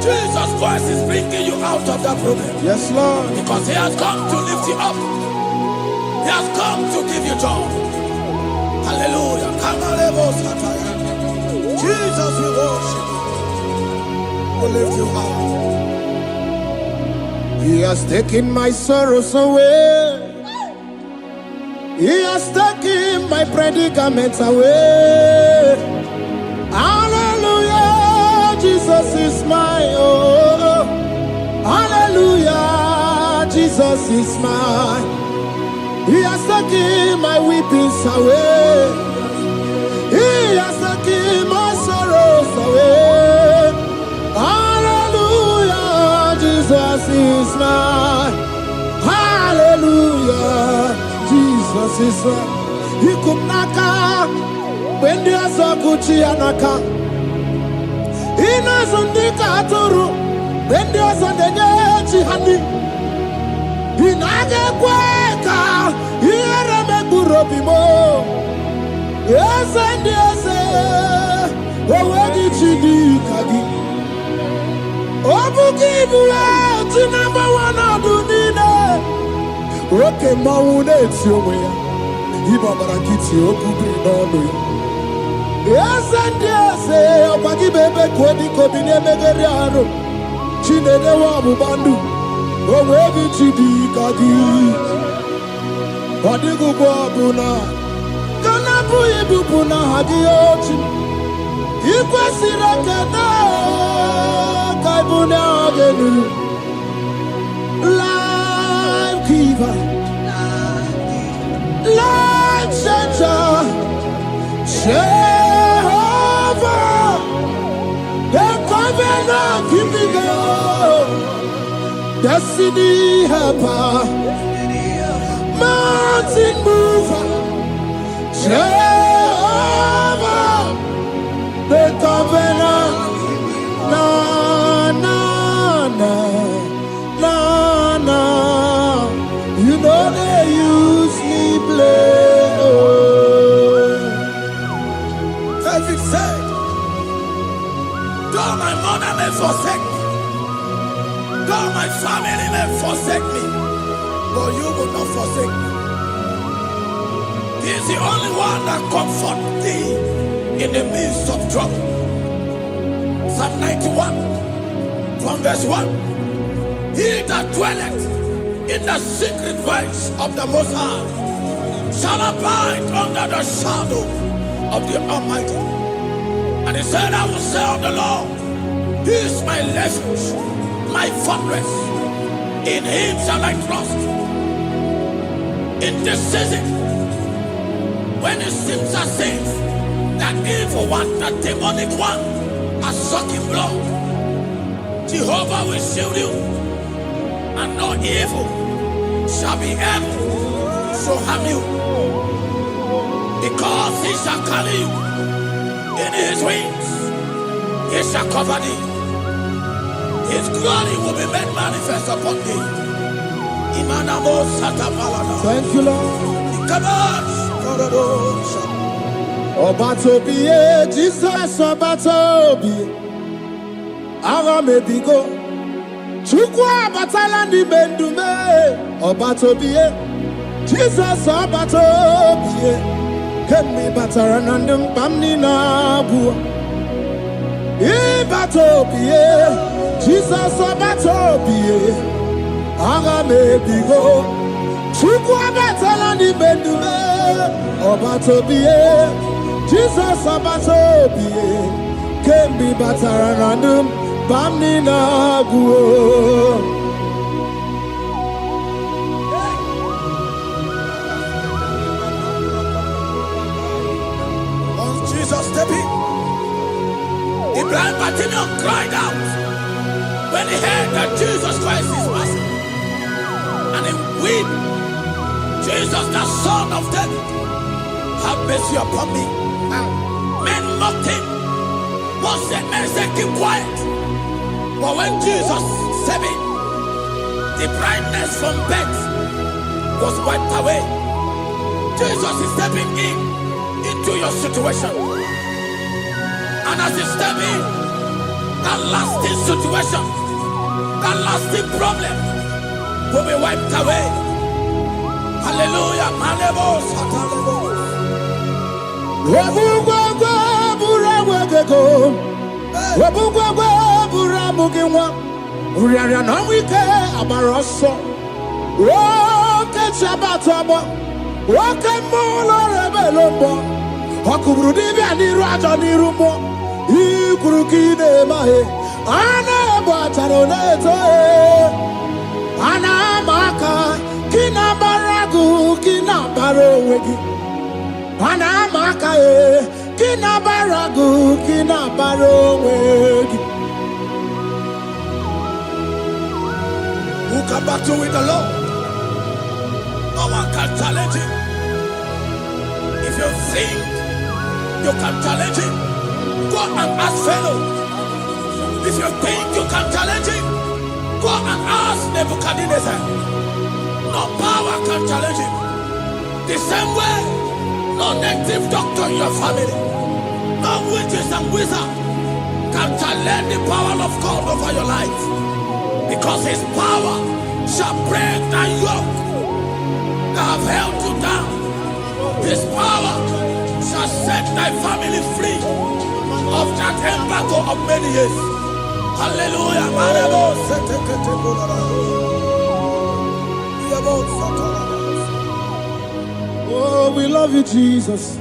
Jesus Christ is bringing you out of that problem. Yes, Lord. Because He has come to lift you up. He has come to give you joy. Hallelujah. Jesus, we worship you. We lift you up. He has taken my sorrows away. He has taken my predicaments away. Hallelujah, Jesus is my oh. Hallelujah, Jesus is mine. He has taken my weepings away. He has taken my sorrows away. Hallelujah, Jesus is mine. Hallelujah, Jesus is mine. He could not come when there's a Gucci anaka. He knows on the Katuru when there's a Nechi honey. He naga kweka. He had a Burobimo. Yes, and yes, where did you do, Kagi? Obukibu to number one of Dunina. Oke mmanwụ na-eti onwe ya. Ibe ọbara nkịtị okwu biri n'ọnụ ya. Eze ndị eze ọkwa gị bụ ebe ka ọ dị ka obi na-emegharị arụ. Chinedewe ọgbụgba ndụ. O nweghị chi dị ka gị. Ọ dịghị ugwu ọbụla ka na-abụghị ibupụ n'aha gị ochi. I kwesịrị ekele ka ịbụ n'aha gị elu. Life giver, life changer, Jehovah, the covenant keeping God, destiny helper, mountain mover, Jehovah, the covenant, na na na na na, you know they use me play. David said, though my mother may forsake me, though my family may forsake me, but you will not forsake me. He is the only one that comforts thee in the midst of trouble. Psalm 91, from verse 1. He that dwelleth in the secret place of the Most High shall abide under the shadow of the Almighty. And he said, I will say of the Lord, He is my refuge, my fortress. In Him shall I trust. In this season, when it seems as if that evil one, that demonic one, are sucking blood, Jehovah will shield you, and no evil shall be able to harm you, because He shall carry you in His wings. He shall cover thee. His glory will be made manifest upon thee. Thank you, Lord. Obatobiye, Jesus Obatobiye. Ara mebigo. Chukwa batala ni mendume. Obatobiye, Jesus Obatobiye. Kemi batara nandum pamni na bua. Ibatobiye, Jesus Obatobiye. Ara mebigo. Chukwa batala ni mendume. Obatobiye, Jesus Obatobiye. Kemi batara nandum pamni na bua. Jesus stepped in. The blind Bartimaeus cried out when he heard that Jesus Christ is passing. And he wept, Jesus, the Son of David, have mercy upon me. Men mocked him. One said, men said, keep quiet. But when Jesus stepped in, the blindness from birth was wiped away. Jesus is stepping into your situation. And as He step in, that lasting situation, that lasting problem will be wiped away. Hallelujah. Okuburu dibia niru ajo niru mo ikuru kide mahe ana bataro neto ana maka kina baragu kina baro wegi ana maka kina baragu kina baro wegi. Who can battle with the Lord? No one can challenge him. If you think you can challenge him, go and ask Pharaoh. If you think you can challenge him, go and ask Nebuchadnezzar. No power can challenge him. The same way, no native doctor in your family, no witches and wizards can challenge the power of God over your life. Because His power shall break the yoke have held you down, His power shall set thy family free of that embargo of many years. Hallelujah. Oh, we love you, Jesus.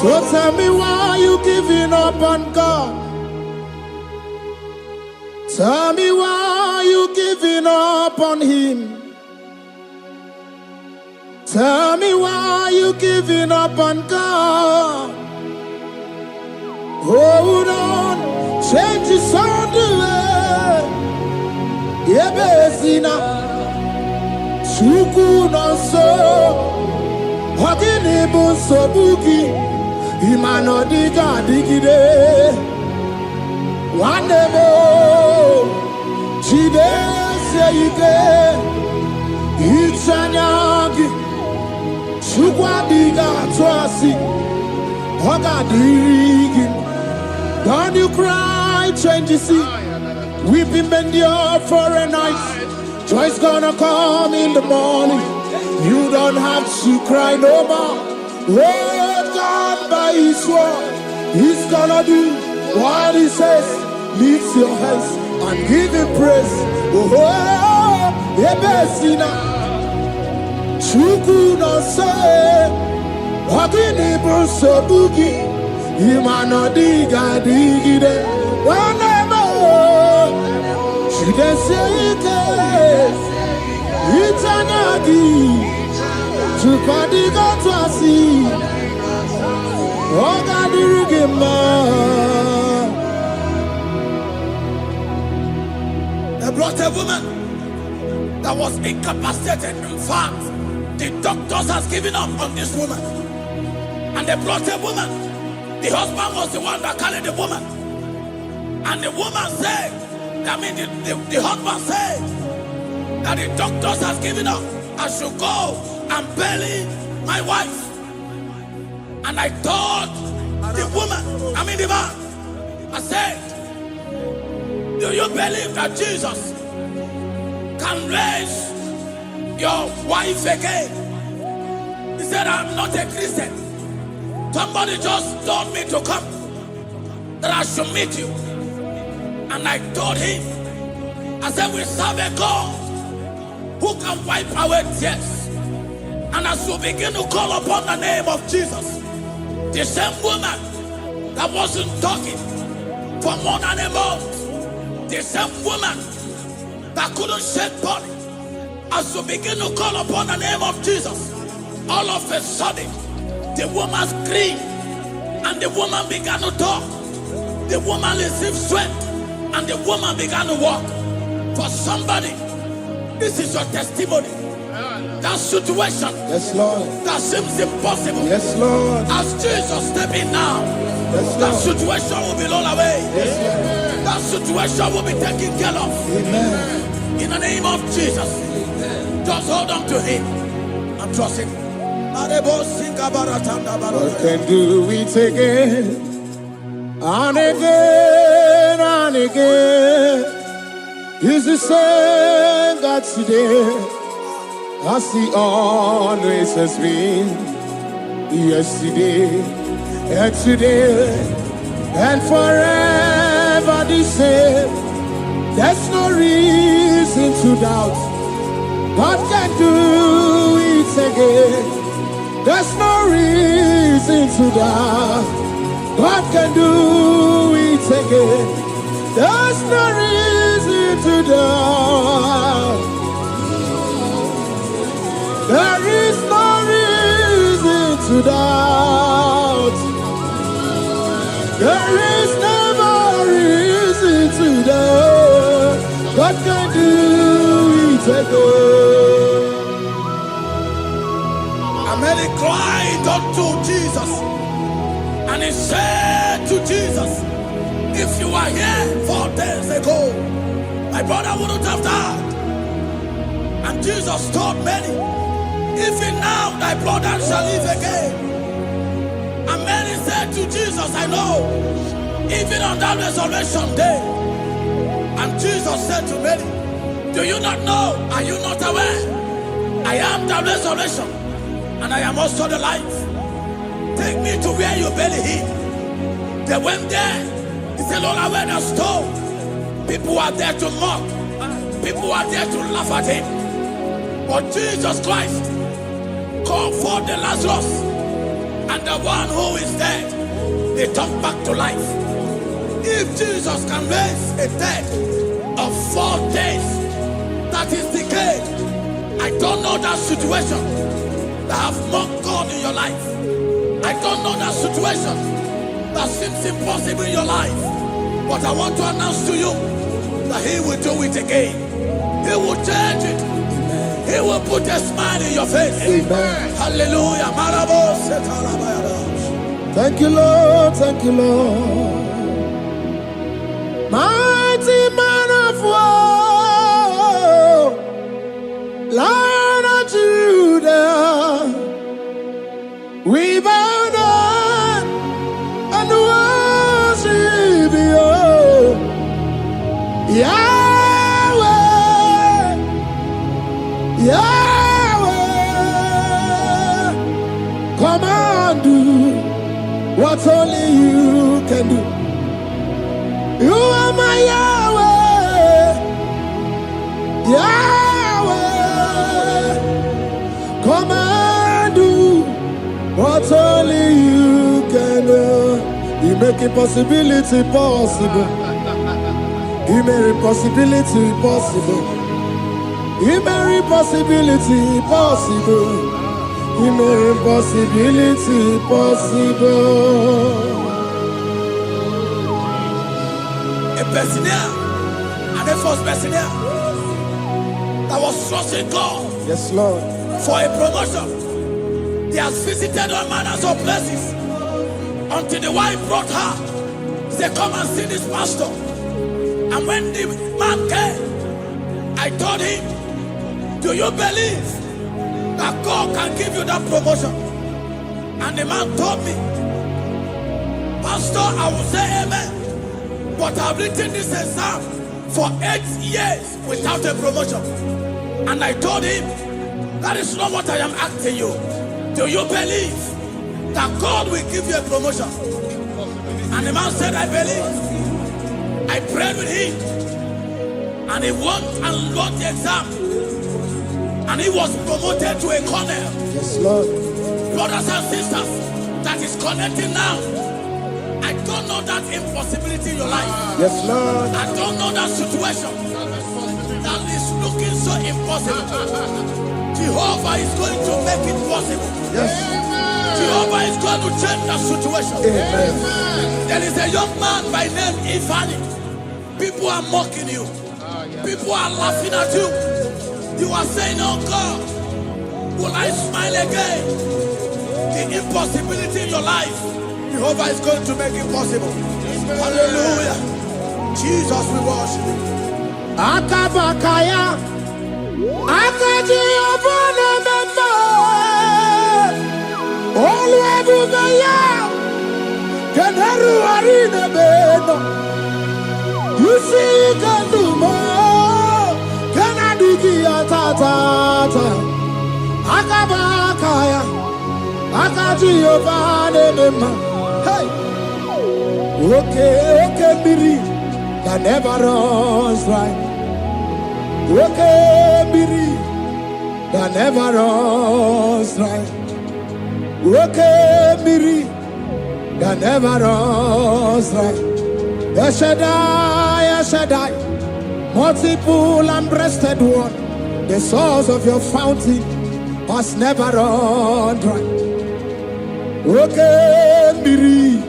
So tell me why you giving up on God. Tell me why you giving up on Him. Tell me why you giving up on God. Hold on, change is on the way. Yebezina, suku no so, hagini bunso buki, imano diga digide. One mo, chide seike, ichanyagi, sukwa diga twasi, haga digi. Don't you cry, change you see. Weeping endure for a night. Joy's gonna come in the morning. You don't have to cry no more. Hold God by His word. He's gonna do what He says. Lift your hands and give Him praise. Oh, Ebesina. Chuku no say. Wagini bruso bugi. Imano diga digide. Wanemo. She can say it. Itanyagi. Chupadiga twasi. Oga dirigima. They brought a woman that was incapacitated. In fact, the doctors has given up on this woman. And they brought a woman. The husband was the one that carried the woman. And the woman said, the husband said that the doctors has given up. I should go and bury my wife. And I told the woman, the man, I said, do you believe that Jesus can raise your wife again? He said, I'm not a Christian. Somebody just told me to come, that I should meet you. And I told him, I said, we serve a God who can wipe away tears. And as we begin to call upon the name of Jesus, the same woman that wasn't talking for more than a month, the same woman that couldn't shed blood, as we begin to call upon the name of Jesus, all of a sudden, the woman screamed and the woman began to talk. The woman received strength and the woman began to walk. For somebody, this is your testimony. That situation, yes, Lord, that seems impossible, yes, Lord, as Jesus step in now, yes, that situation will be rolled away. Yes, that situation will be taken care of. Amen. In the name of Jesus, just hold on to Him and trust Him. God can do it again and again and again. He's the same God today as He always has been. Yesterday and today and forever the same. There's no reason to doubt. God can do it again. There's no reason to doubt. God can do it again. There's no reason to doubt. There is no reason to doubt. There is never reason to doubt. God can do it again. And he cried unto Jesus, and he said to Jesus, if you were here 4 days ago, my brother wouldn't have died. And Jesus told many, even now thy brother shall live again. And many said to Jesus, I know, even on that resurrection day. And Jesus said to many, do you not know? Are you not aware? I am the resurrection, and I am also the life. Take me to where you barely hid. They went there. He said, Lord, I went a stone. People are there to mock. People are there to laugh at him. But Jesus Christ called forth the Lazarus, and the one who is dead, they turned back to life. If Jesus can raise a dead of 4 days that is decayed, I don't know that situation that have mocked God in your life. I don't know that situation that seems impossible in your life. But I want to announce to you that He will do it again. He will change it. He will put a smile in your face. Amen. Hallelujah. Thank you, Lord. Thank you, Lord. Mighty man of war, Lion of Judah, we bow down and worship you, Yahweh, Yahweh. Come and do what only you can do. You are my Yahweh, Yahweh. Come and do what only you can do. You make impossibility possible. You make impossibility possible. You make impossibility possible. You make impossibility possible. A Bethania, and a first Bethania that was trusting God. Yes, Lord. For a promotion. He has visited all manners of places until the wife brought her. He said, come and see this pastor. And when the man came, I told him, do you believe that God can give you that promotion? And the man told me, Pastor, I will say amen. But I've written this exam for 8 years without a promotion. And I told him, that is not what I am asking you. Do you believe that God will give you a promotion? And the man said, I believe. I prayed with him. And he won and wrote the exam. And he was promoted to a colonel. Yes, Lord. Brothers and sisters, that is connecting now. I don't know that impossibility in your life. Yes, Lord. I don't know that situation that is looking so impossible. Jehovah is going to make it possible. Yes. Jehovah is going to change that situation. Amen. There is a young man by name Ifani. People are mocking you. People are laughing at you. You are saying, oh God, will I smile again? The impossibility in your life, Jehovah is going to make it possible. Hallelujah. Jesus, we worship you. Akabakaya, Akaji Abana Mama, Oluwabubaya, Kanaru Arina Beno, you see Kanuma, Kanadiki Atata, Akabakaya, Akaji Abana Mama, hey, okay, Biri. That never runs dry. Okay, Biri, that never runs dry. Okay, Biri, that never runs dry. Shaddai, multiple and breasted one, the source of your fountain must never run dry. Okay, Biri,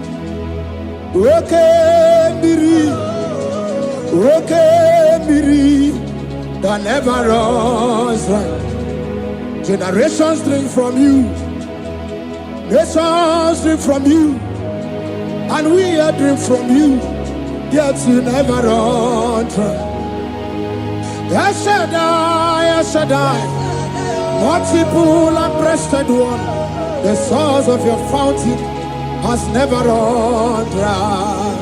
okay, Biri. Okay, Miri, that never runs dry. Generations drink from you, nations drink from you, and we are drink from you, yet you never run dry. Yes, Shaddai, yes, Shaddai. Multiple and breasted one. The source of your fountain has never run dry.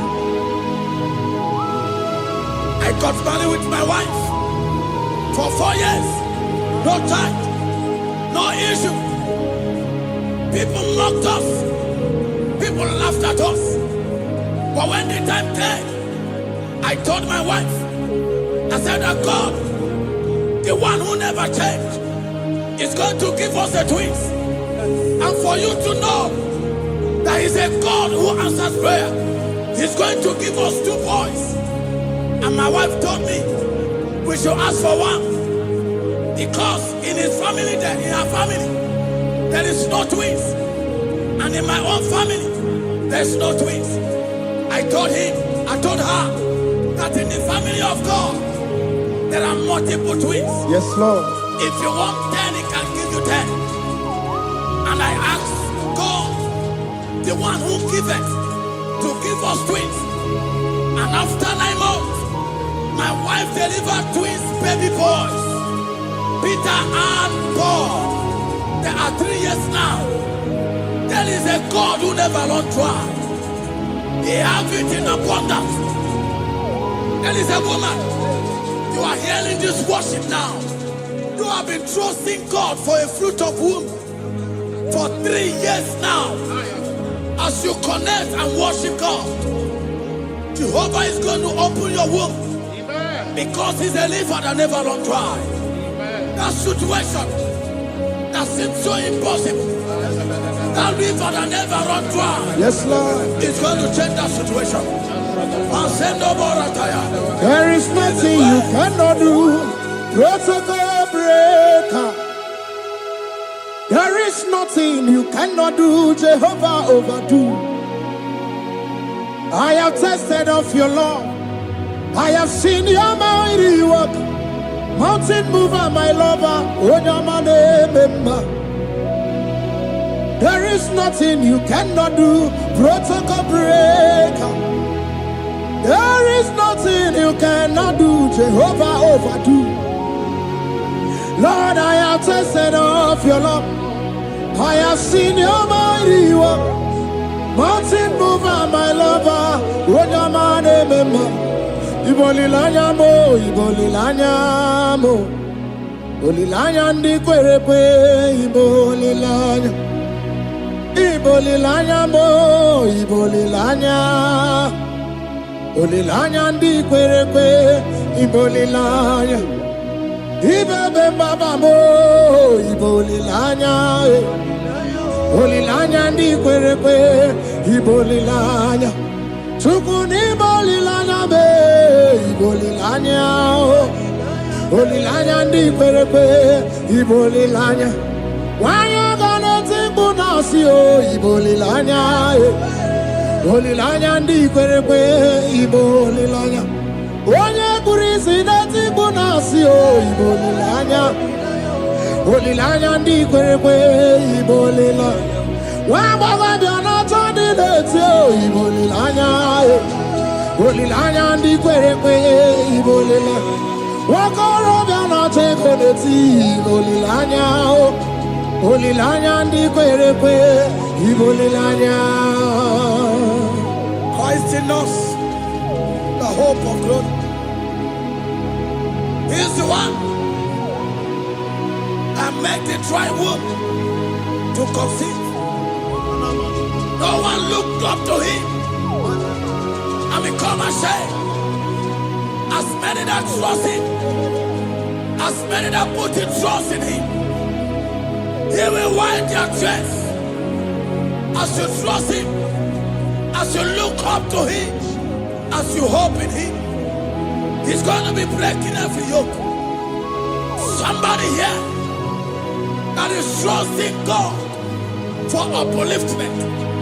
I got married with my wife for 4 years. No time, no issue. People mocked us. People laughed at us. But when the time came, I told my wife, I said that God, the one who never changed, is going to give us the twins. And for you to know that He's a God who answers prayer, He's going to give us 2 boys. And my wife told me we should ask for one, because in his family, in her family, there is no twins, and in my own family, there's no twins. I told her that in the family of God, there are multiple twins. Yes, Lord. If you want 10, He can give you 10. And I asked God, the one who giveth, to give us twins. And after 9 months, my wife delivered twins, baby boys, Peter and Paul. They are 3 years now. There is a God who never runs dry. He has it in abundance. There is a woman. You are hearing this worship now. You have been trusting God for a fruit of womb for 3 years now. As you connect and worship God, Jehovah is going to open your womb. Because He's a river that never runs dry. That situation that seems so impossible, that river that never runs dry, Yes, Lord. is going to change that situation. And send over a tire. There is nothing you cannot do. Protocol breaker. There is nothing you cannot do. Jehovah overdo. I have tasted of your love. I have seen your mighty work. Mountain mover, my lover. Onyamane member. There is nothing you cannot do. Protocol breaker. There is nothing you cannot do. Jehovah overdo. Lord, I have tasted of your love. I have seen your mighty work. Mountain mover, my lover. Onyamane member. Ibolilanya mo, ibolilanya mo. Ibolilanya ndi kwerekwe, ibolilanya. Ibolilanya mo, ibolilanya. Ibolilanya ndi kwerekwe, ibolilanya. Ibebe baba mo, ibolilanya. Ibolilanya ndi kwerekwe, ibolilanya. Tukuni bolilanya be, ibolilanya. Ibolilanya ndi kwerekwe, ibolilanya. Wanya gana timbu nasi o, ibolilanya. Ibolilanya ndi kwerekwe, ibolilanya. Wanya kurisi na timbu nasi o, ibolilanya. Ibolilanya ndi kwerekwe, ibolilanya. Wamba biana tandi leti o, ibolilanya. Ibolilanya ndi kwerekwe, ibolilanya. Wakoro biana teko leti, ibolilanya. Ibolilanya ndi kwerekwe, ibolilanya. Christ in us, the hope of glory. He is the one that made the dry womb to conceive. No one looked up to Him and become ashamed. As many that trust Him, as many that put their trust in Him, He will wipe their tears. As you trust Him, as you look up to Him, as you hope in Him, He's going to be breaking every yoke. Somebody here that is trusting God for upliftment.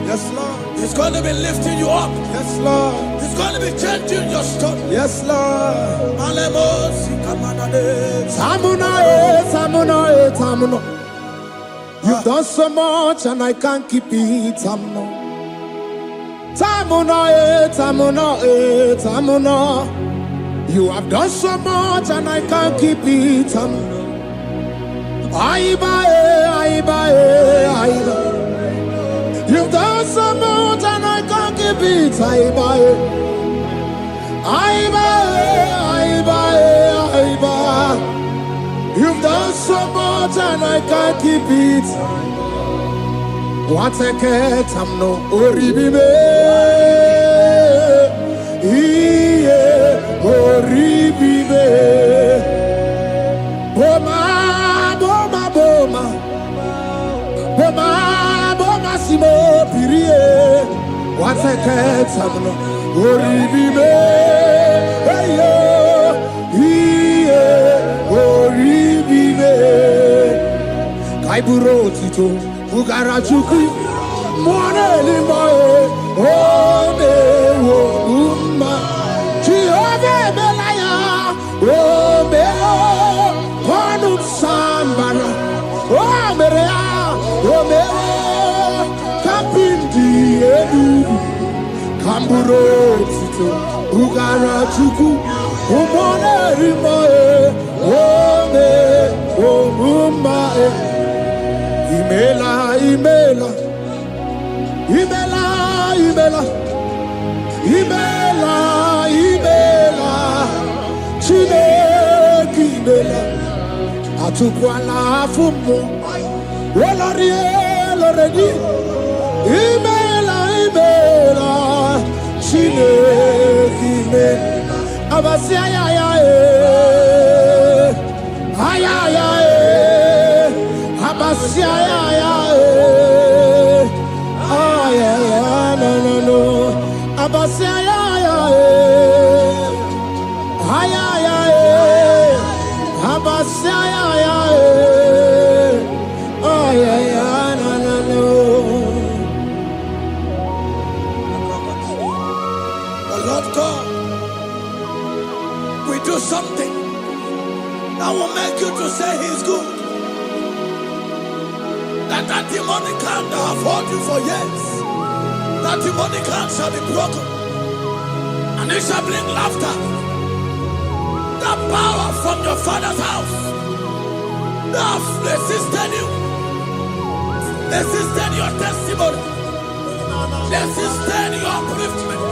Yes, Lord. He's going to be lifting you up. Yes, Lord. He's going to be changing your story. Yes, Lord. Malemosi Tamuna, Tamuna, Tamuna. You've done so much and I can't keep it. Tamuna, Tamuna, Tamuna, Tamuna. You have done so much and I can't keep it. You've done so much and I can't keep it. You've done so much and I can't keep it. What a cat, I'm no oribibe. Oribibe. Boma, boma, boma. Boma, boma, simo, pirie. What a cat, I'm no oribibe. Oribibe. Kaiburo tito. Ugarachuku, Moneli Moe, Ode, Umma, Jehovah Belaya, Omeo, Ponum Sambana, Omerea, Omeo, Kapindi Edu, Kamburo Tito, Ugarachuku, Moneli Moe, Ode, Umma. Imela, Imela, Imela, Imela, Imela, Imela, Chineke Imela, Atukwala Fumo, Olori, Oloredi, Imela, Imela, Chineke Imela, Abasia, Ayaya, Abasia, no. Abasia, Abasia, no. The Lord God will do something that will make you to say He's good. That demonic hand that have held you for years, that demonic hand shall be broken, and it shall bring laughter. That power from your father's house that have resisted you, resisted your testimony, resisted your upliftment.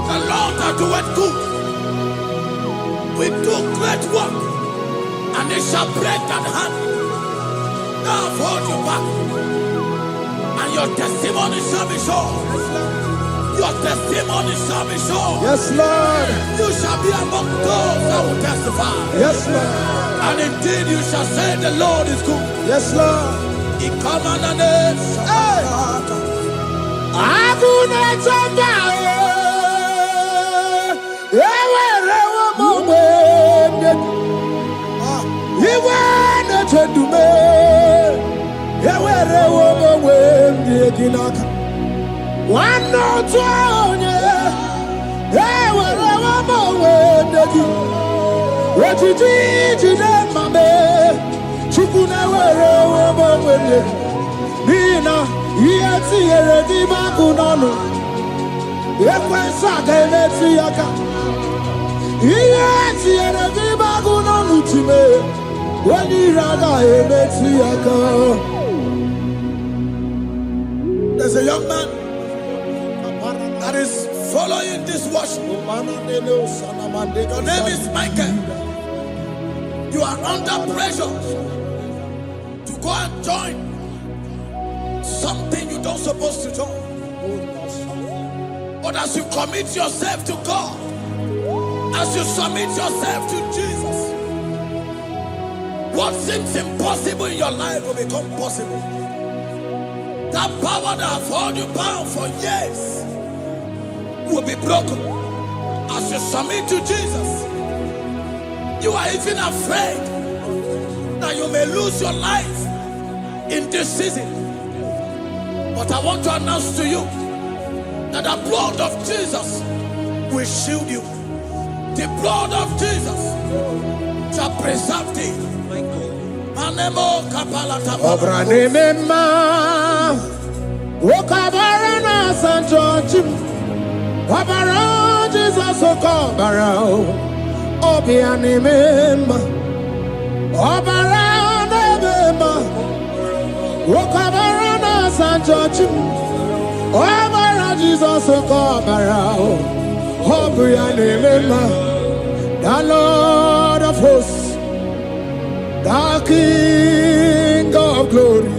The Lord that doeth good will do great work, and it shall break that hand. Now hold you back, and your testimony shall be shown. Your testimony shall be shown. Yes, Lord. You shall be among those that will testify. Yes, Lord. And indeed you shall say the Lord is good. Yes, Lord. He come on the name. One no twenty, what you did, you did, my man. Chukuna, Nina, yes, here, the Bakunano. If I saw the Yaka, yes, here, the Bakunano to me. When you rather, Yaka. There's a young man that is following this worship. Your name is Michael. You are under pressure to go and join something you don't supposed to join. But as you commit yourself to God, as you submit yourself to Jesus, what seems impossible in your life will become possible. That power that have held you bound for years will be broken as you submit to Jesus. You are even afraid that you may lose your life in this season. But I want to announce to you that the blood of Jesus will shield you. The blood of Jesus shall preserve thee. Manemo kapala tapala. Wokabarana Santo Jim, Wabaran Jesus will come around. Obi animema. Obaround emema. Wokabaround us and judge. Obaround Jesus will come around. Obi animema. The Lord of hosts, the King of glory,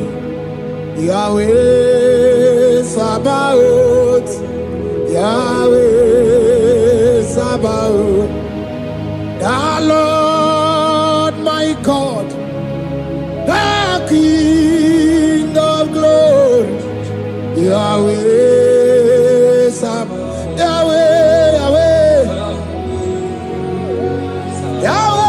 Yahweh Sabaoth, Yahweh Sabaoth, the Lord my God, the King of glory, Yahweh Sabaoth, Yahweh, Yahweh.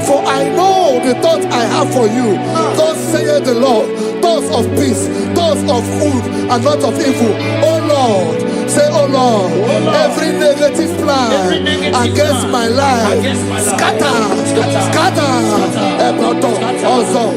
For I know the thoughts I have for you, thus saith the Lord, thoughts of peace, thoughts of good and not of evil. Oh Lord, say, oh Lord, every negative plan against my life, scatter. Also,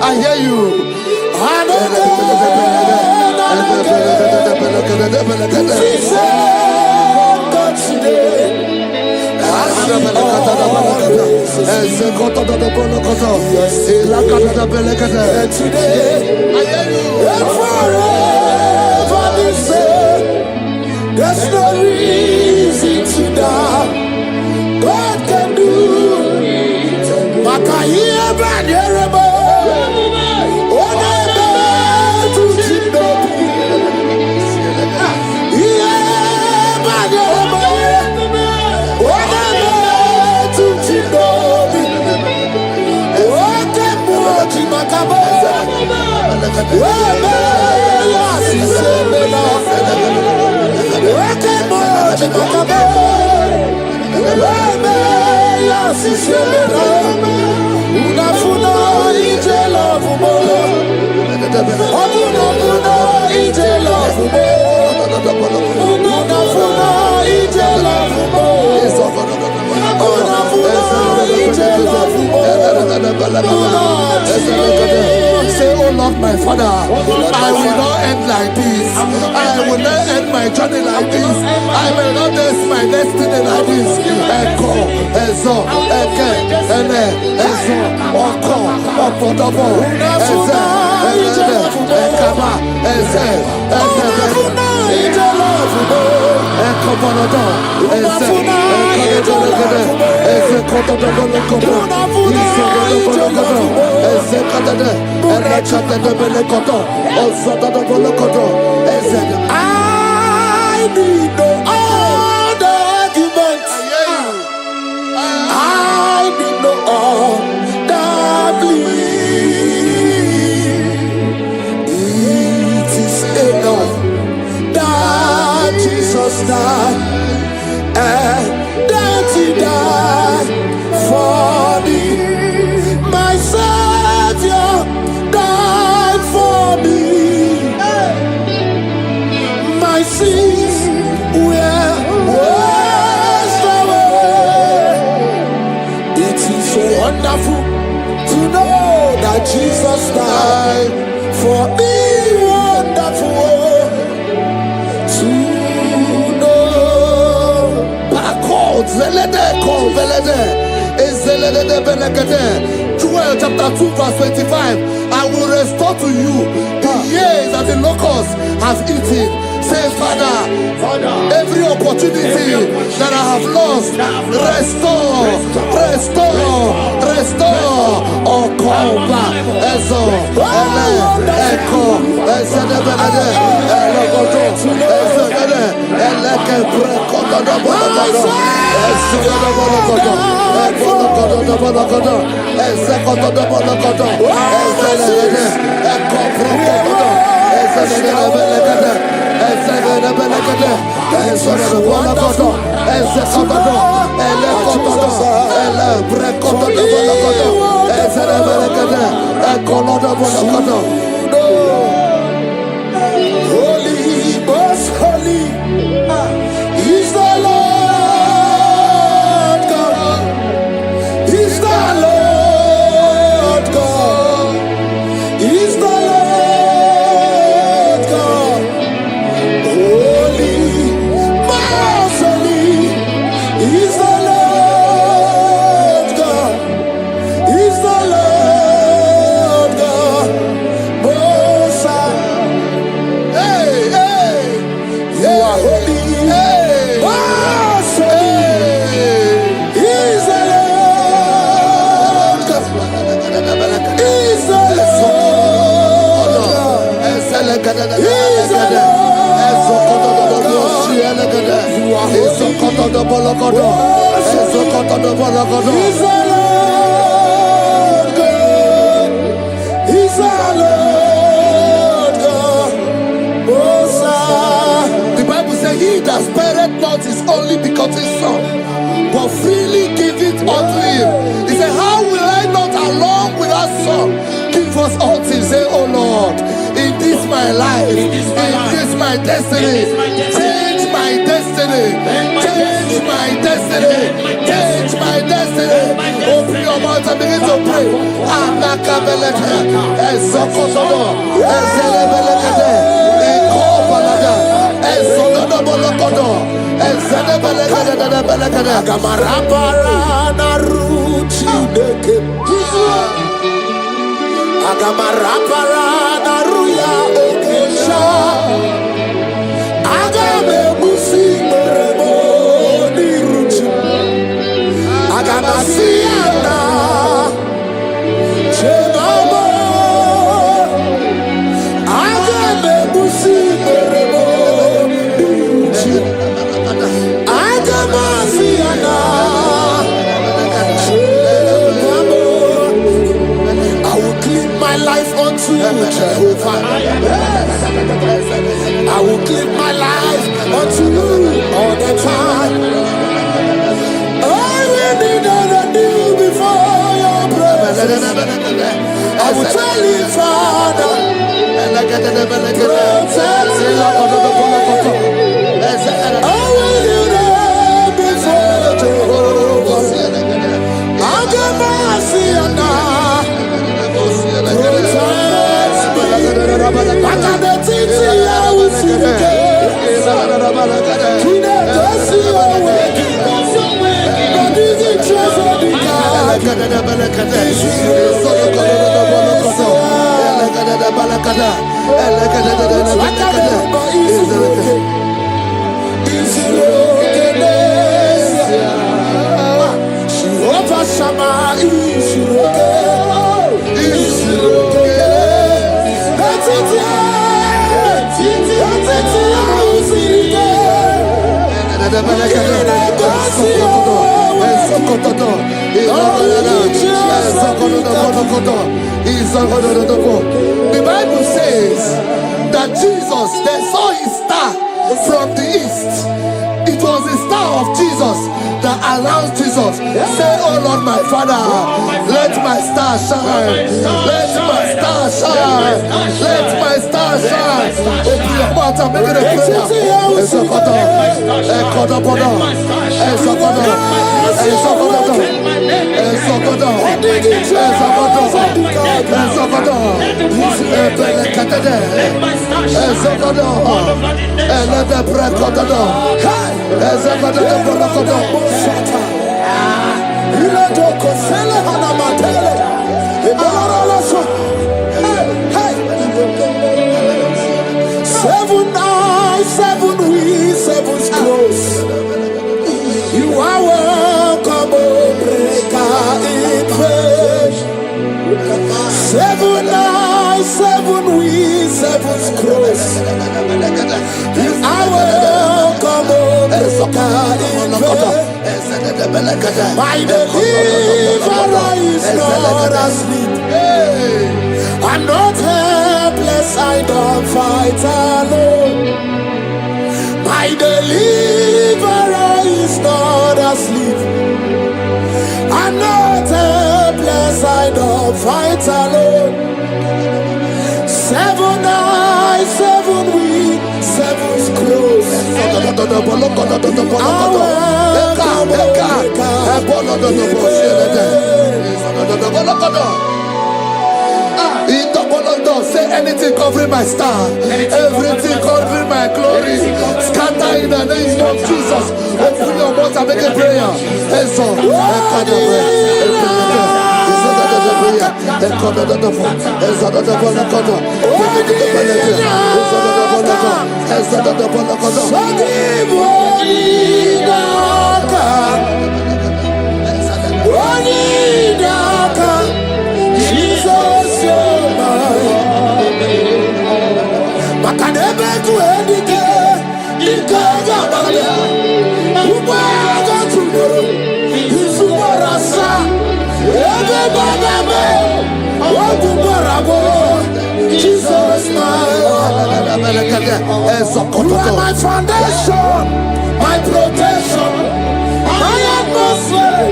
I hear you. There's no reason to doubt. God can do. Makahia Baderebo. Onebe to Chinobi. Yeah, Baderebo. Onebe to Chinobi. Oke Mochi Makabo. Webe Yasisebe. Say, oh Lord, my Father, I will not end like this. I will not end my journey like this. I will not end my destiny like this. Echo, Ezo, Eke, Ene, Ezo, Oko, Opodobo, Eze, Eze, Ekaba, Eze, Ekobonodo, Eze, Ekobonodo, Eze, Kotodobo, Eze, Kadade, I need no other argument. I need no other plea. It is enough that Jesus died and that He died for me. My Savior died for me. My sins were washed away. It is so wonderful to know that Jesus died for me. Wonderful to know. Joel chapter 2 verse 25. I will restore to you the years that the locusts have eaten. Say, Father, every opportunity that I have lost, restore. Oh, come back. Echo, Holy, most holy is the Lord God. Is the Lord God. Is the Lord God. Holy, most holy is the Lord God. Is the Lord God. Most high. Hey, hey, you are holy. Hey, most holy is the Lord God. Is the Lord God. Is the Lord God. You are holy. Is the Lord God. Is the Lord God. Most high. The Bible says, he that spareth not his only begotten son, but freely give it unto him. He said, how will I not along with that son give us all things? Say, oh Lord, in this my life, in this my destiny, change my destiny, change my destiny, change my destiny. Open your mouth and begin to pray. Jehovah, I will live my life unto you all the time. I will be done and do before your presence. I will tell you, Father, protect me. I will be there before Jehovah. I'll get mercy and the Bible says that Jesus, they saw his star from the east. It was the star of Jesus that announced Jesus. Say, oh Lord, my Father, let my star shine. Let my star shine. Let my star shine. Open your mouth and make it a prayer. Seven eyes, seven wings, seven scrolls. You are welcome, O breaker in faith. Seven eyes, seven wings, seven scrolls. You are welcome, O breaker in faith. My deliverer is not asleep. I'm not helpless, I don't fight alone. My deliverer is not asleep. I'm not helpless, I don't fight alone. Seven eyes, seven wings, seven scrolls. Say anything covering my star, everything covering my glory, scatter in the name of Jesus. Open your mouth and make a prayer. Jesus, you are my foundation, my protection, my atmosphere,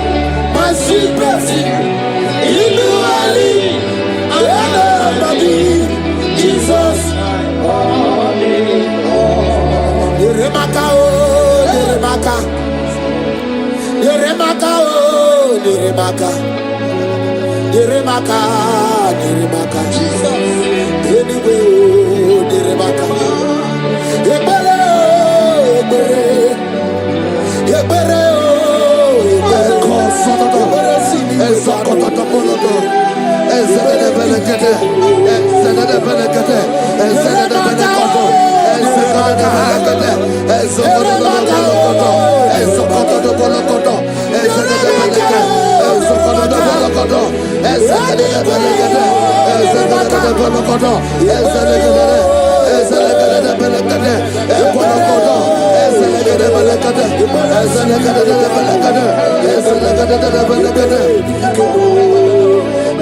my secret. In the valley, Jesus. Yeremaka, oh, Yeremaka. Yeremaka, oh, Yeremaka. Yeremaka, Yeremaka. Jesus. Anyway, oh, Yeremaka. Yebere, Yebere. Yebere, oh, Yebere. Yebere, Sini. Ezakota, Poloto. Ezekede, Belekede. Ezekede, Belekede. Ezekede, Belekede.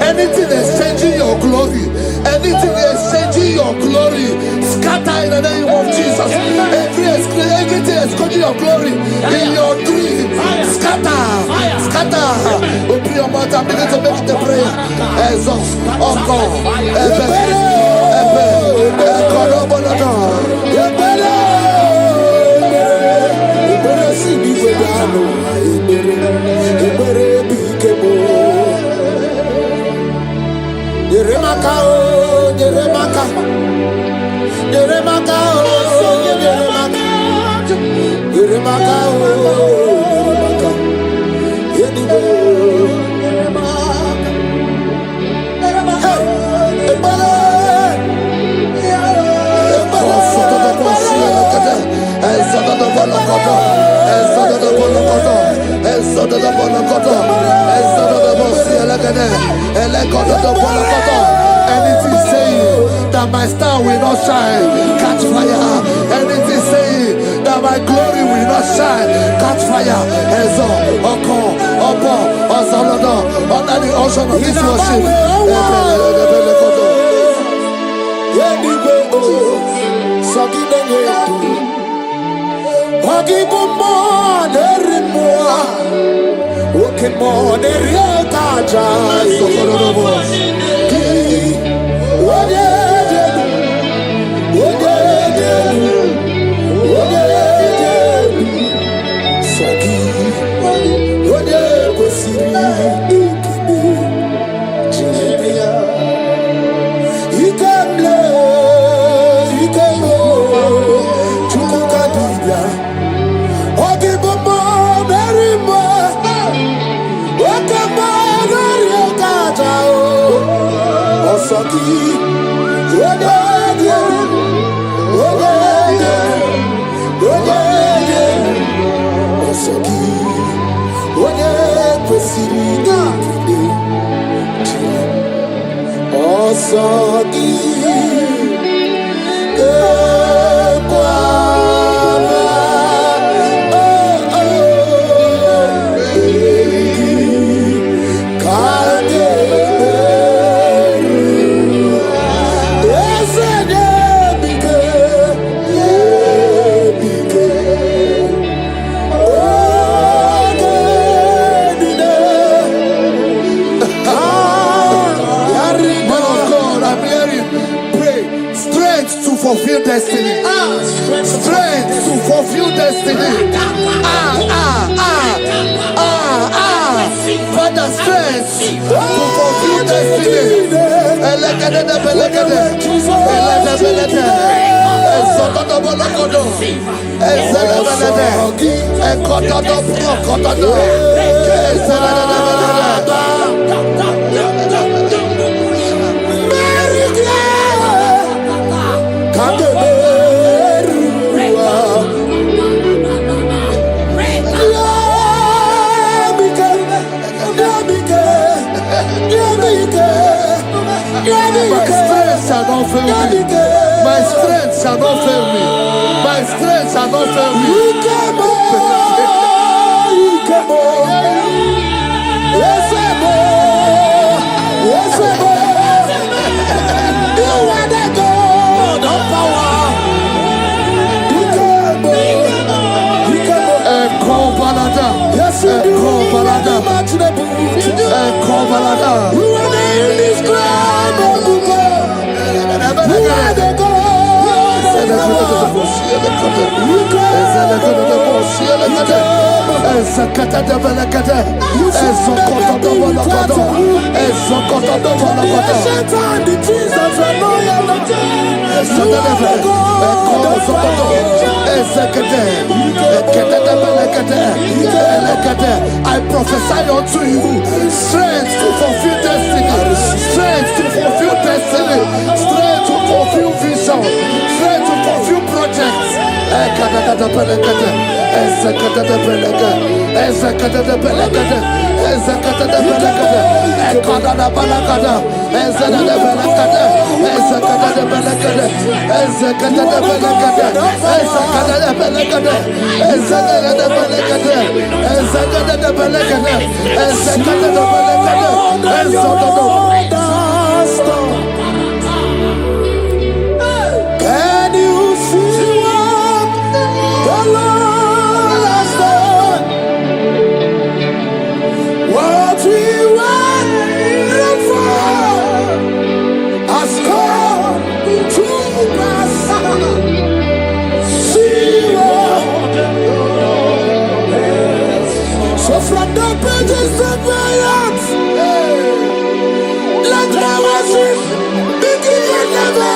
Anything exchanging your glory, anything exchanging your glory, scatter the name of Jesus. Everything escaping your glory in your dream. Scatter. Open your mouth and begin to make the prayer. Exhaust. Oh God. Anything saying that my star will not shine, catch fire. Anything saying that my glory will not shine, catch fire. Under the ocean of this worship. Fulfill destiny. Strength to fulfill destiny. Father, strength to fulfill destiny. My strength shall not fail me. My strength shall not fail me. My strength shall not fail me. I prophesy unto you strength to fulfill destiny, strength to fulfill destiny, strength to fulfill vision, strength to fulfill projects. Can you giants. Let my worship be given never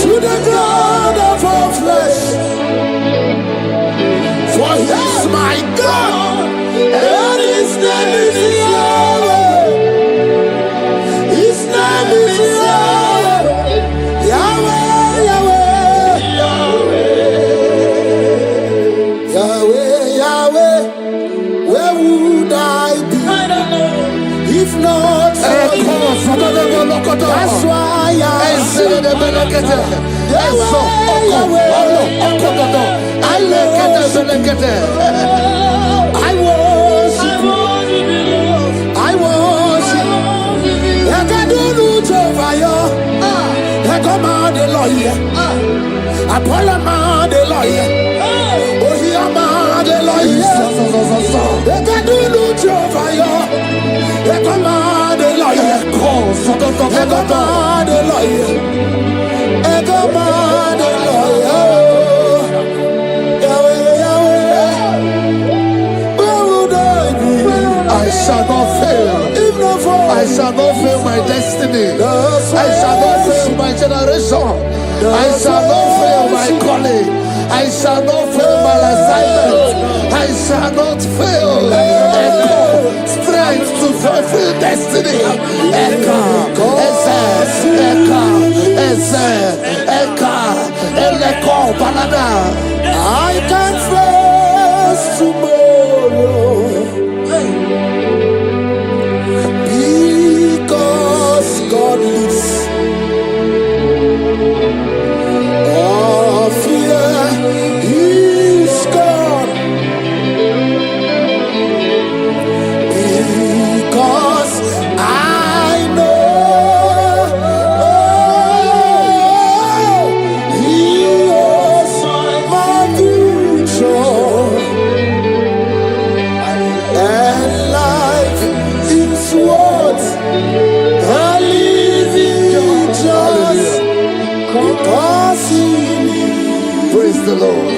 to the God of all flesh. For he is my God, and his name is Yahweh. His name is Yahweh. Yahweh, Yahweh. Yahweh, Yahweh. Where would I be? I don't know. If not for you. That's why I sing. I worship. I worship. I can do no fire. I come out the lawyer. I pull a man the lawyer. Oh, he a man the lawyer. I can do no fire. I come out the lawyer. I come out the lawyer. I come out the lawyer. I shall not fail. I shall not fail my destiny. I shall not fail my generation. I shall not fail my calling. I shall not fail my assignment. I shall not fail. Echo, strength to fulfill destiny. Echo, Eleko, Balada. I can face tomorrow because God lives. All fear is gone because I know He is my future, and life is what I live in just because He lives. Praise the Lord.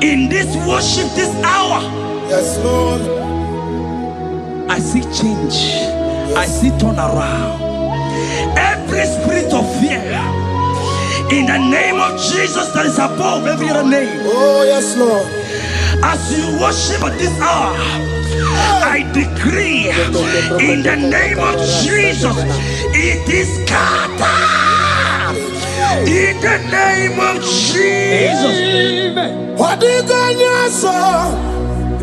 In this worship, this hour, Yes, Lord. I see change. I see turnaround. Every spirit of fear, in the name of Jesus that is above every other name, Oh, yes, Lord. as you worship at this hour, I decree in the name of Jesus, it is scattered. In the name of Jesus. What you gonna say?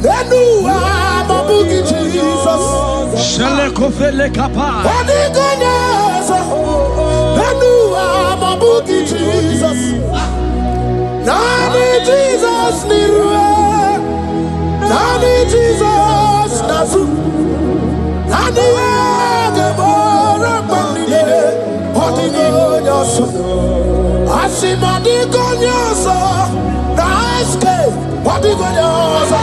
Then you are my boogie, Jesus. Shalekofele kapa. What you gonna say? Then you are my boogie, Jesus. Nani Jesus niruwe, Nani Jesus nasu, Nani agebora bandile. What you gonna say? Asimadi gonna say, Naiske. What you gonna say?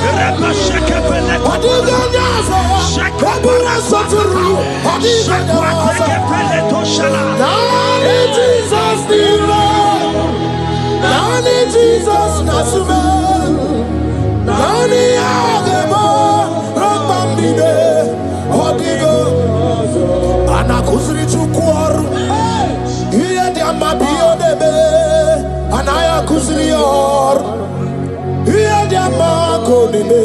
What you gonna say? Kabura Saturu. What you gonna say? Nani Jesus niruwe, Nani Jesus nasume, Nani agemo rapambide. Odigo anakusri chukwaru, iye diamabio debe, anaya kusri or, iye diamako debe,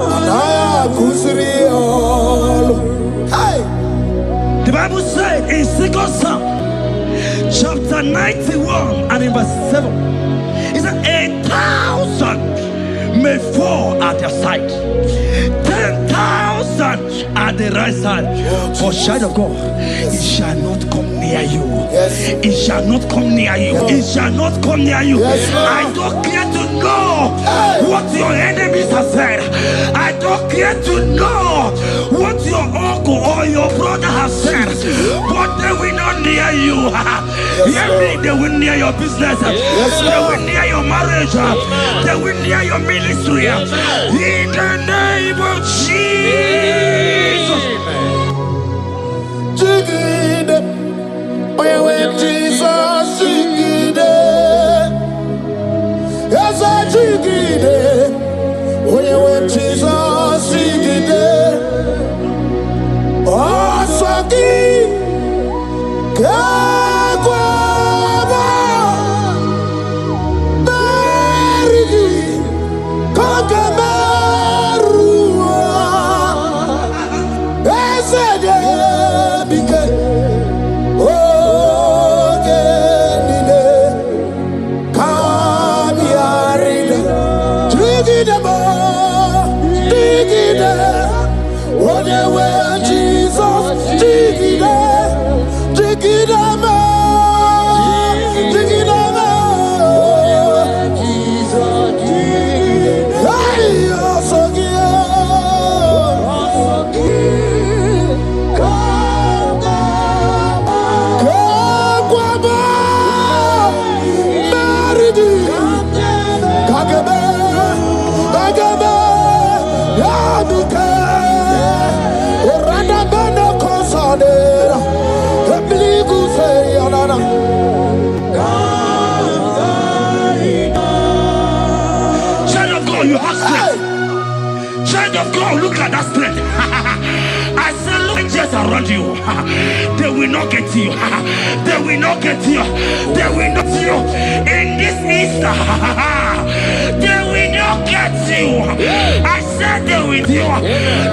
anaya kusri or. Hey, The Bible says in 2 Psalm chapter 91 and in verse 7, it says 1,000 may fall at your side, 10,000 at the right side, but child of God, it shall not come near you. It shall not come near you. It shall not come near you. I don't care to know what your enemies have said. I don't care to know what your uncle or your brother has said, but they will not near you. They will near your business. They will near your marriage. They will near your ministry. In the name of Jesus. Jigide, when Jesus jigide, yes I jigide. dig it there. On your way, Jesus, dig it there. Dig it there, dig it there. Hey, also you have strength. Child of God, look at that strength. I said, look just around you. They will not get you. They will not get you. They will not get you. In this Easter, they will not get you. I said they will get you.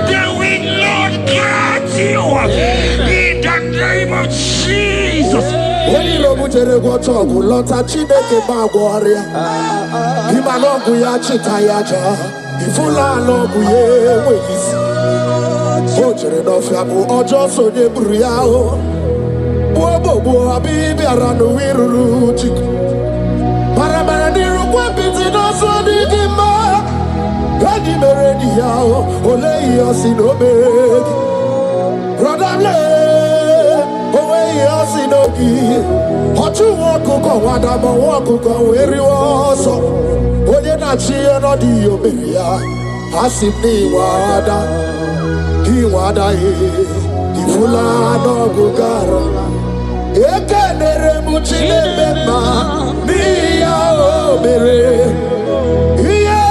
They will not get you. In the name of Jesus. When you know what you're going to talk, lot of Chineke Maguaria. Imanogu ya chitayaja. Ifula logu ye wezi. Ojere no fiabu ojo so de buriao. Bobo abibi aranu wiruru chik. Parabara niru kwa biti no so di gima. Gadi meredi yao. Ole yosinobegi. Brother le. Yasinogi, Hotu Wakuko, Wadama Wakuko, where you also. Oye Nachi and Odi Oberia, Asipni Wada, Kiwada, Ifula no Gugara, Ekanere Muchile Bema, Mia Obere, Ia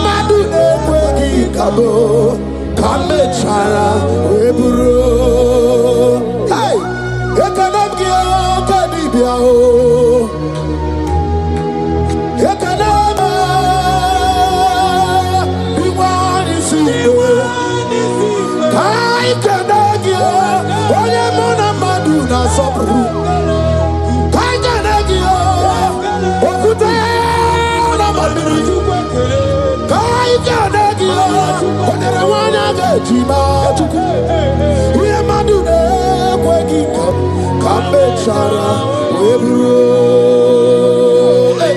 Madune Kwegi Kabo, Kame Chara, Weburu.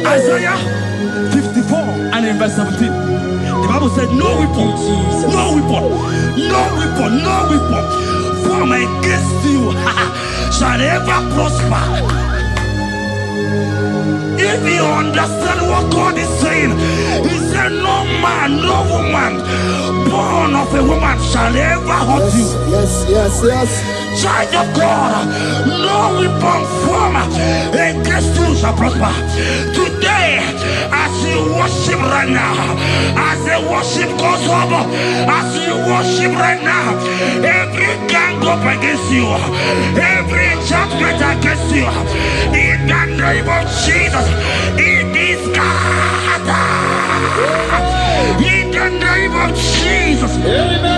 Isaiah 54 and in verse 17, the Bible said, no weapon, no weapon, no weapon, no weapon formed against you shall ever prosper. If you understand what God is saying, He said, no man, no woman born of a woman shall ever hurt you. Yes. Child of God, no weapon formed against you shall prosper. Today, as you worship right now, as the worship goes over, as you worship right now, every gang up against you, every judgment against you, in the name of Jesus, it is God. In the name of Jesus. Amen.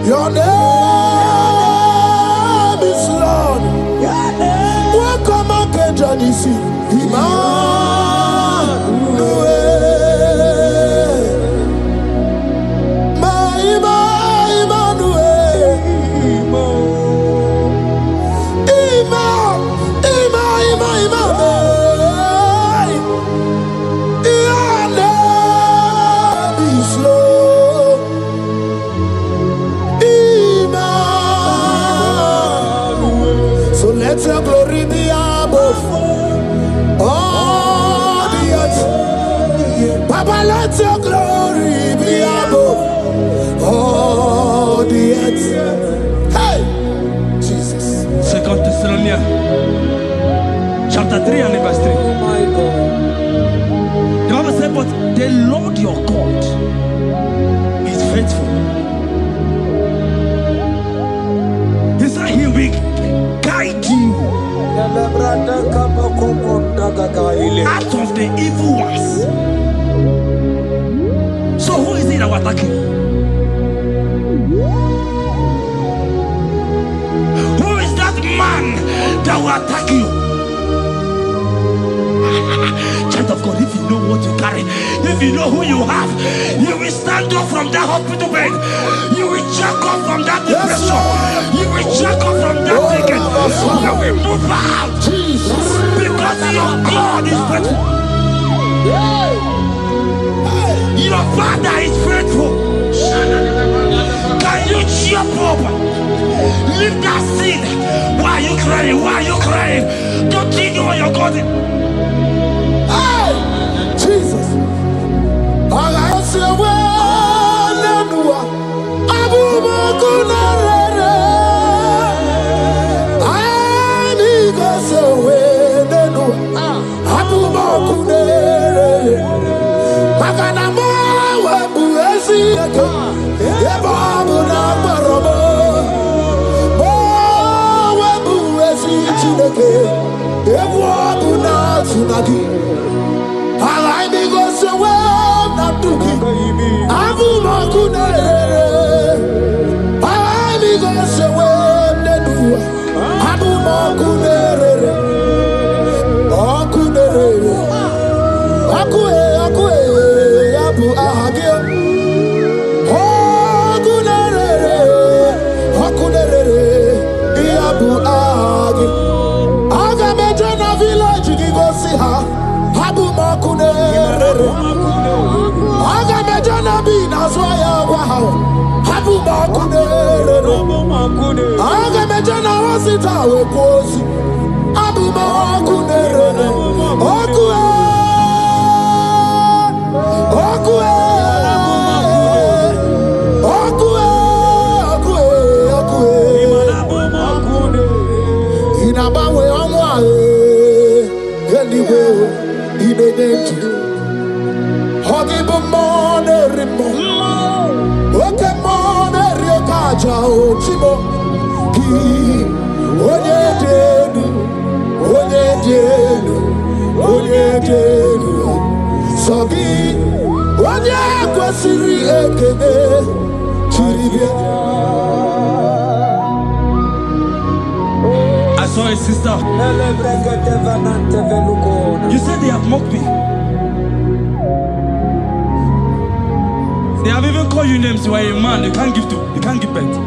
Your name is Lord. Welcome again, Janisi. Let your glory be above all the earth. Papa, let your glory be above all the earth. Hey, Jesus. 2 Thessalonians chapter 3 and verse 3. Oh my God. The Bible said, but the Lord your God is faithful. He said he will guide you out of the evil ones. So who is it that will attack you? Who is that man that will attack you? Child of God, if you know what you carry, if you know who you have, you will stand up from that hospital bed. You will check up from that depression. You will check up from that ticket. You will move out. Because your God is faithful. Your Father is faithful. Can you jump up? Leave that seed. Why are you crying? Why are you crying? Don't you know your God? Jesus. I say, I saw a sister. You said they have mocked me. They have even called you names. You are a man. You can't give birth.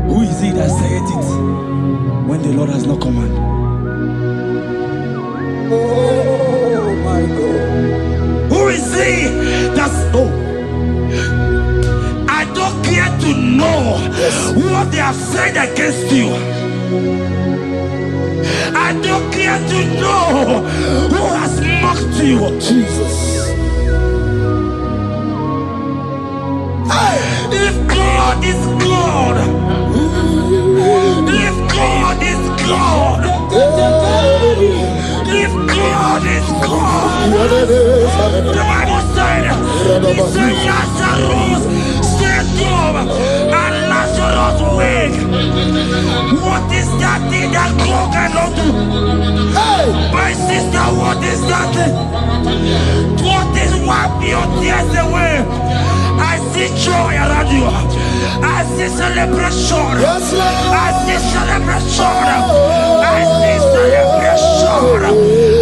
Who is it that said it when the Lord has not commanded? oh my God. Who is he that's I don't care to know what they have said against you. I don't care to know who has mocked you. Jesus. If God is God, if God is God, if God is God, the Bible said, he said Lazarus stayed up and Lazarus wake. What is that thing that God cannot do? My sister, what is that thing? What is wipe your tears away? I see joy around you. I see celebration. Yes, Lord. I see celebration. I see celebration.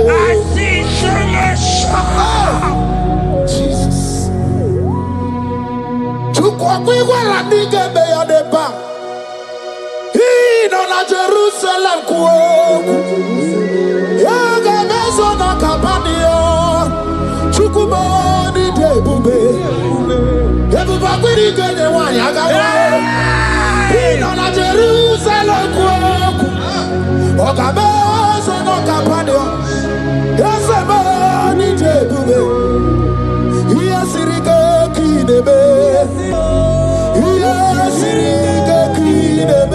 I see celebration. Jesus. Tukwakwiwala nigebe ya deba. Hino na Jerusalem kuoku. Yaga mezo na kapanio. Chukumoni debube. Debuba kwiri gene wanyaga wa. Hino na Jerusalem kuoku. Oga mezo na kapanio. Yasemani debube. Yasirike kinebe. Yasirike kinebe.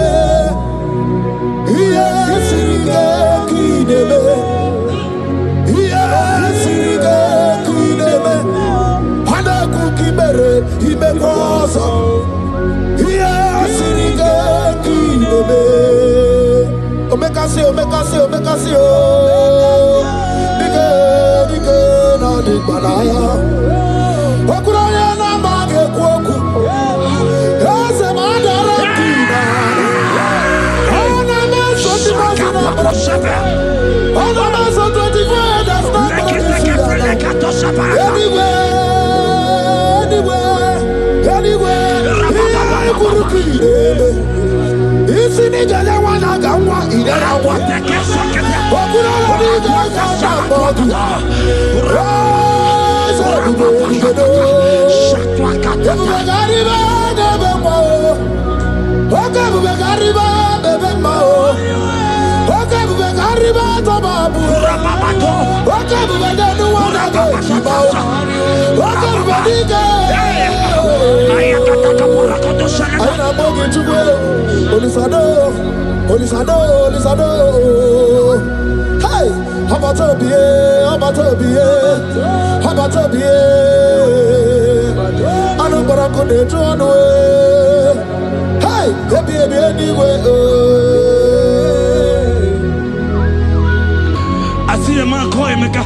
I see a man call Emeka.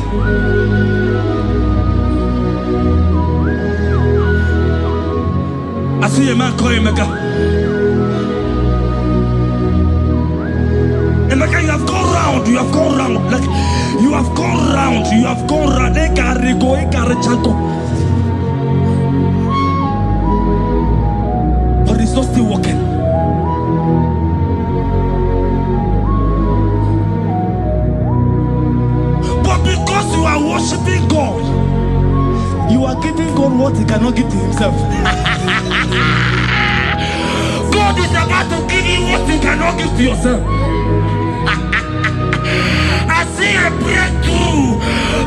I see a man call Emeka. Emeka, you have gone round. You have gone round. Like you have gone round. You have gone round. But it's not still working. But because you are worshiping God, you are giving God what He cannot give to Himself. God is about to give you what you cannot give to yourself. I see a breakthrough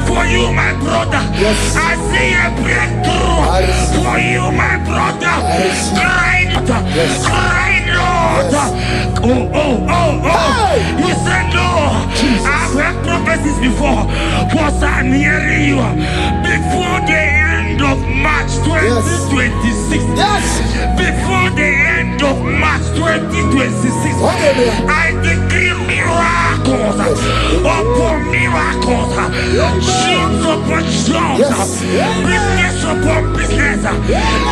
for you, my brother. Yes. I see a breakthrough for you, my brother. Cry, Yes. cry, Lord. Yes. Oh. You said no. I've heard prophecies before, but I'm hearing you. Before the end of March 2026. Yes. Before the end of March 2026. I decree miracles upon miracles. Shields upon shields. Business upon business.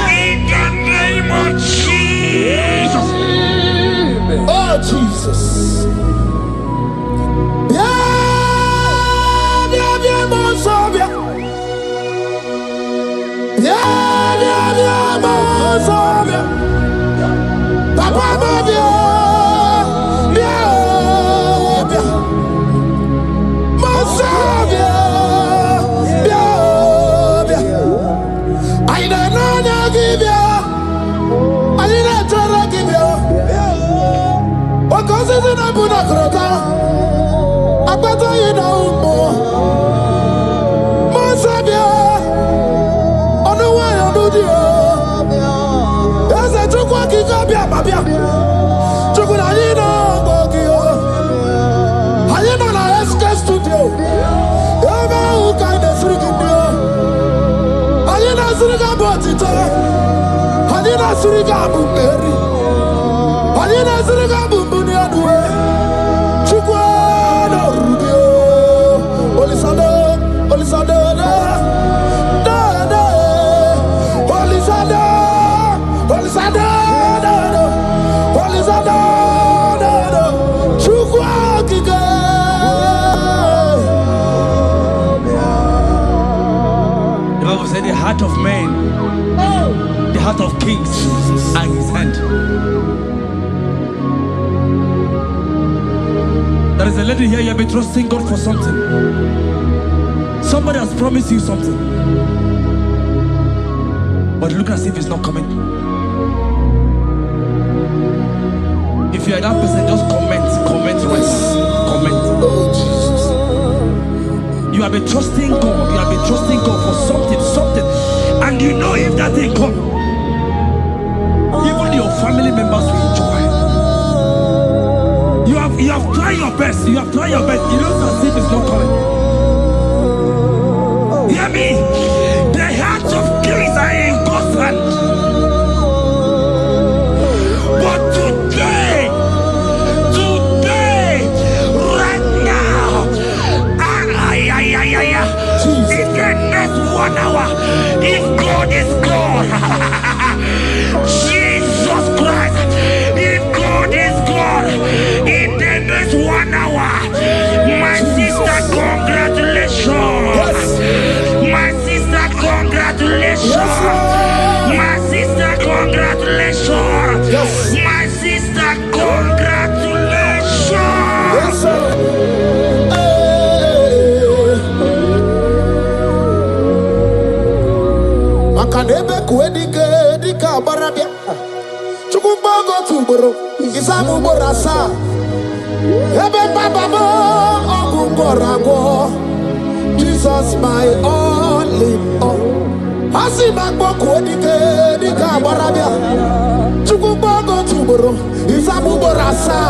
In the name of Jesus. Oh, Jesus. The heart of man, the heart of kings are in His hand. There is a lady here, you have been trusting God for something. Somebody has promised you something, but look as if it's not coming. If you are that person, just comment, rest, comment. Oh, Jesus. You have been trusting God. You have been trusting God for something, and you know if that thing come, even your family members will enjoy. You have tried your best. You have tried your best. You know as if it's not coming. Hear me. The hearts of kings are in God's hand. But today, Isamu borasa. Ebe baba mo ogungorago. Jesus my all in all. Asi magboku dike dika barabia. Chukwubogo tuboro. Isamu borasa.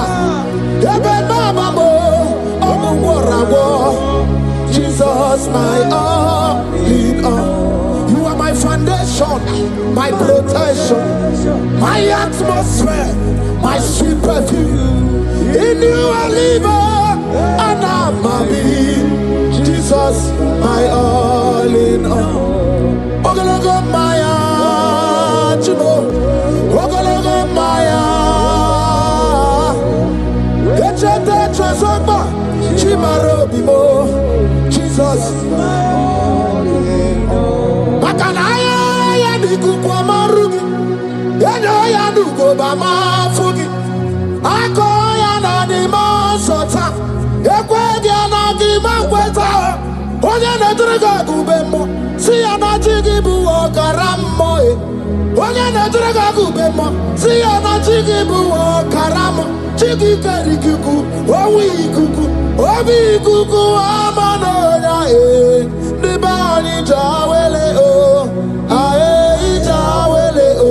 Ebe baba mo ogungorago. Jesus my all in all. You are my foundation, my protection, my atmosphere, my sweet perfume. In you I live and I'm a being. Jesus, my all in all. Ogologo Maya, Chubo, Ogologo Maya. Echete Trasoba, Chimaro Bimo, Jesus. Makanaya ya niku kwa marugi, yano ya nuko ba mafugi. Ako ya na di masota, ekwe ya na di makweta. Onye na driga gubemo, si ya na jigi buo karamo. Onye na driga gubemo, si ya na jigi buo karamo. Jigi kari kuku, owi kuku, obi kuku amano ya Nibani jawele o, ae jawele o.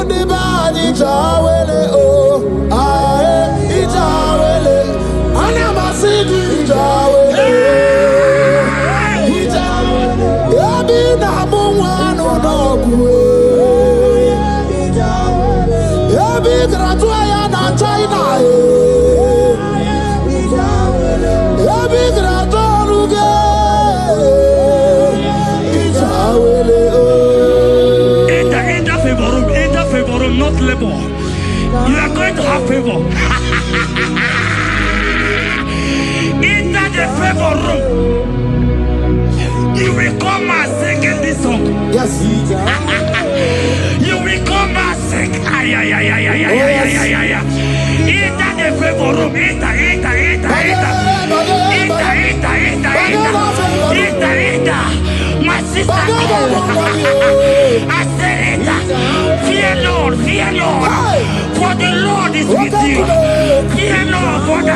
Nibani jawele o, ae jawele. Anamasidi jawele. Yabi na muwanu nogwe. Yabi gratua ya na China. Yabi gratua ruge. Enter favor room, not labor. You are going to have favor. Enter the favor room. You will come and sing this song. Yes. You will come and sing. Enter the favor room. Enter. My sister, I said it. Fear Lord. For the Lord is with you. Fear Lord, for the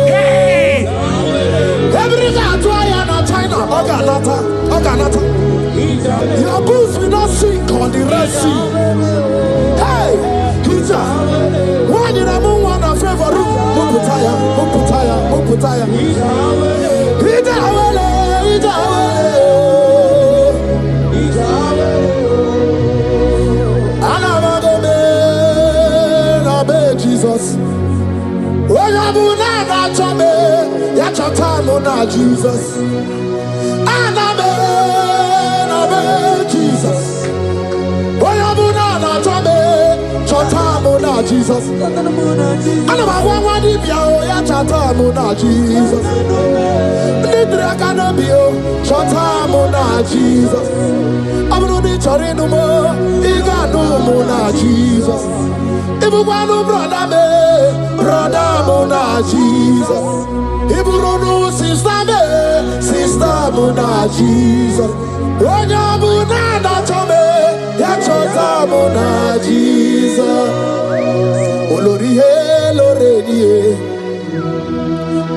hey. Every China, Oganata. Your boots will not sink on the Red Sea. Hey, Hija, why did I move on a favor room? Muputaya. Jesus. Oyabuna na chame, ya chatamu na Jesus. Anabe Jesus. Oyabuna na chame, chatamu na Jesus. Anabagwa dibia ya chatamu na Jesus. Nidra kanabio, chatamu na Jesus. Abunudi chorinu mo, iganu na Jesus. Ibukwanu brother muna Jesus. Iburunu sister muna Jesus. Onya muna na chome, ya chota muna Jesus. Olori he loredi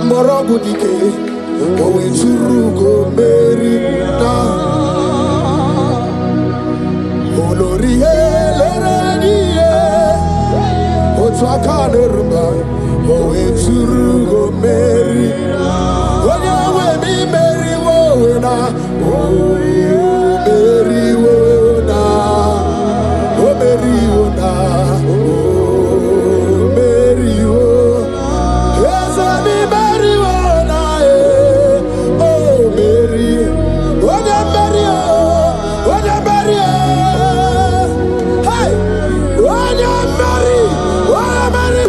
morogu dike, owe churugo meri na. Olori he loredi. Twakanerba, owe turugo meri. Onya we mi meri wo na, o meri wo na, o meri wo na, o meri wo. Yes, mi meri wo na, o meri. Onya meri o, onya meri o. Hey, onya meri.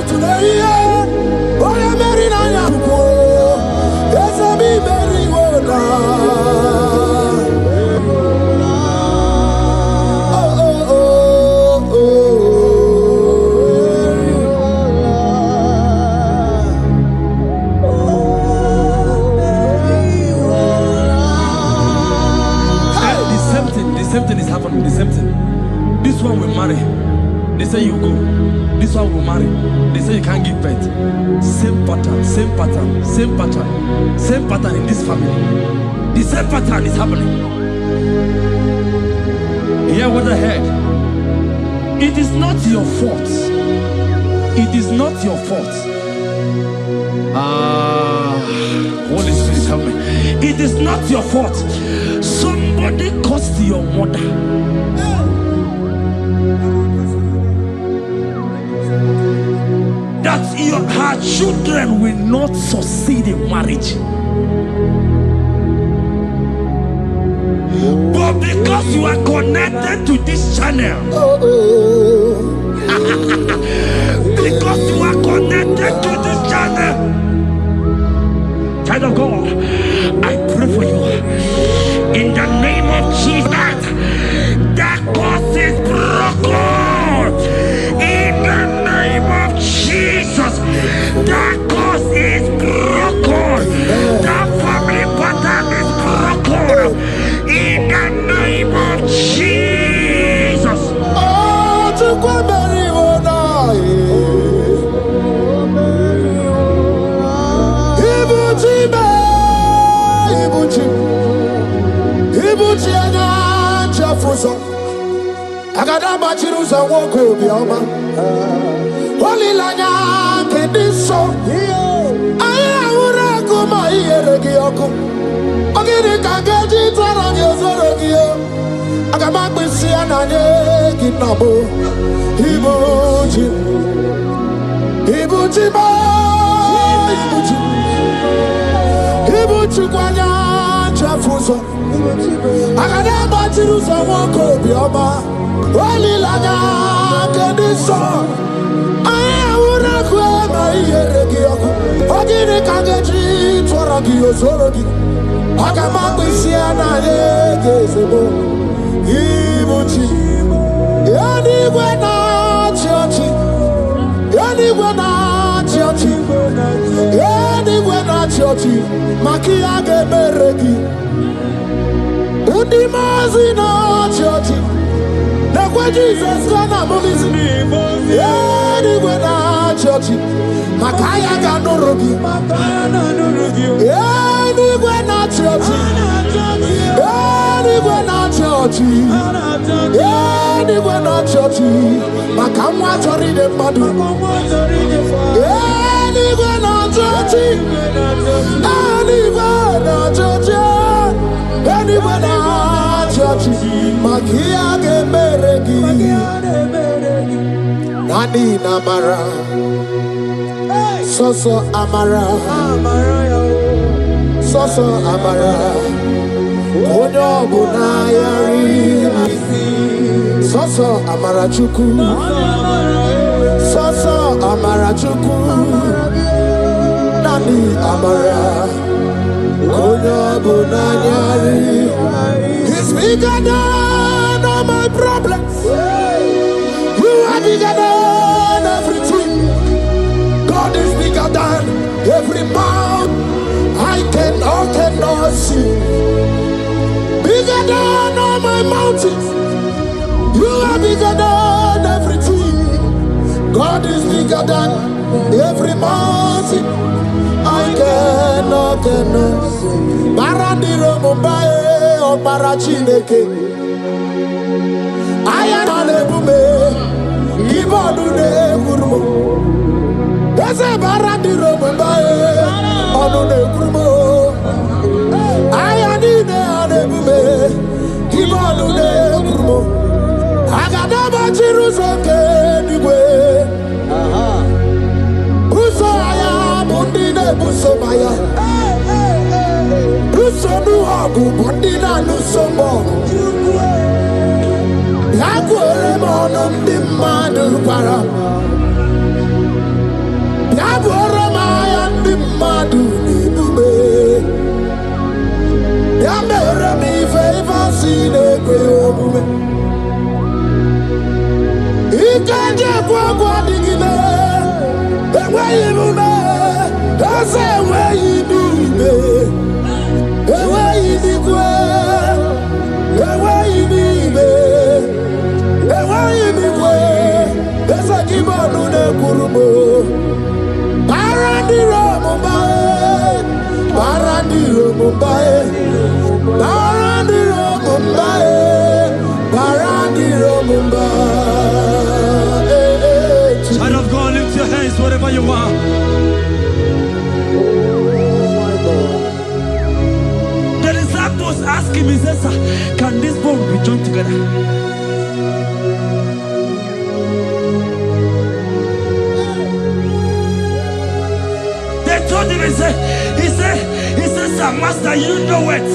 Today, oh, I'm married. will marry. They say you go. This one will marry. They say you can't give birth. Same pattern, same pattern, same pattern, same pattern in this family. The same pattern is happening. Hear what I heard. It is not your fault. It is not your fault. Holy Spirit, help me. It is not your fault. Somebody caused your mother. That her children will not succeed in marriage. But because you are connected to this channel, because you are connected to this channel, child of God, I pray for you in the name of Jesus. That curse is broken in the name of Jesus. That curse is broken. That family pattern is broken in the name of Jesus. Oh, to Ibuchi anya chafuso agada bachirusa woko bioma olilanya kediso aya ura kuma iyeregi oku ogiri kangeji twarangi ozorogi agama kwisi ananye kinabo Ibuchi ba Ibuchi kwanya chafuso agada bachirusa woko bioma olilanya kediso aya ura kuma iyeregi oku ogiri kangeji twarangi ozorogi agama kwisi ananye kezebo Ibuchi yanigwe na chiochi yanigwe na chiochi yanigwe na chiochi makia gemeregi undimazi na chiochi nekwe Jesus kana mugizi yanigwe na chiochi makaya ganorogi yanigwe na chiochi yanigwe na chiochi yanigwe na chiochi makamwa chori de madu yanigwe na chiochi yanigwe na chiochi yanigwe na chiochi makia gemeregi nani namara soso amara soso amara onyo buna yari soso amara chuku soso amara chuku nani amara onyo buna yari. He's bigger than all my problems. You are bigger than everything. God is bigger than every mountain I cannot see. Bigger than all my mountains. You are bigger than everything. God is bigger than every mountain I cannot see. Barandiro Mumbai or Barachineke. I am on a bume. Give on to the Gurmo. There's a Barandiro Mumbai on the Gurmo. I am in the bume. Give on to the Gurmo. I got never Jerusalem anyway. Busaya, Bundine, Busomaya. Busonu Hagu, Bundina, Lusomo. Yaguere Monum, the Madu Para. Yaguere Mayan, the Madu, Nibube. Yamere mi favor, see the Gwe. Ikaje kwa digime, ewe ibume, ese ewe ibime, ewe ibikwe, ewe ibime, ewe ibime. wherever you are. The disciples asked him, he says, can this bone be joined together? They told him, he said, sir, master, you know it.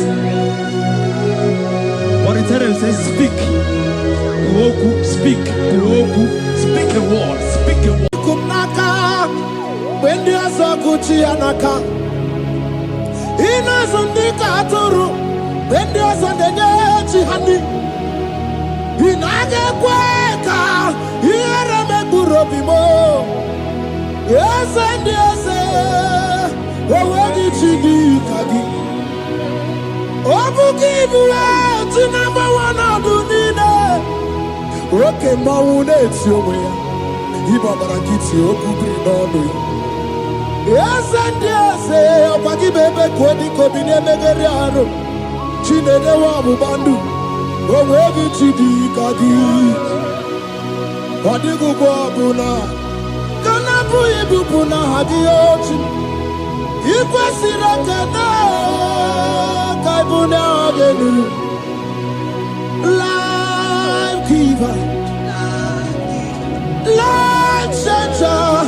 But he told him, he said, speak. Speak. Speak a word. Speak a word. Kumnaka, when there's a Gucci anaka. Ina Sundika Turu, when there's a Nechi Hani. Inage Kweka, here a Burobimo. Yes, and yes, where did you do, Kagi? Obukibu, to number one of Dunina. Okay, Maune, it's your way. Ibabarakiti, Okubri, Nono. Yes, and yes, Opaki Bebe, Kwedi, Kobine, Megariano. Chine, the Wabu Bandu. Oh, where did you do, Kagi? Wadigu Buna. Kanabu Ibuna, Hadiochi. Ikwasirakana, Kaibuna, Genu. Life giver. Light changer,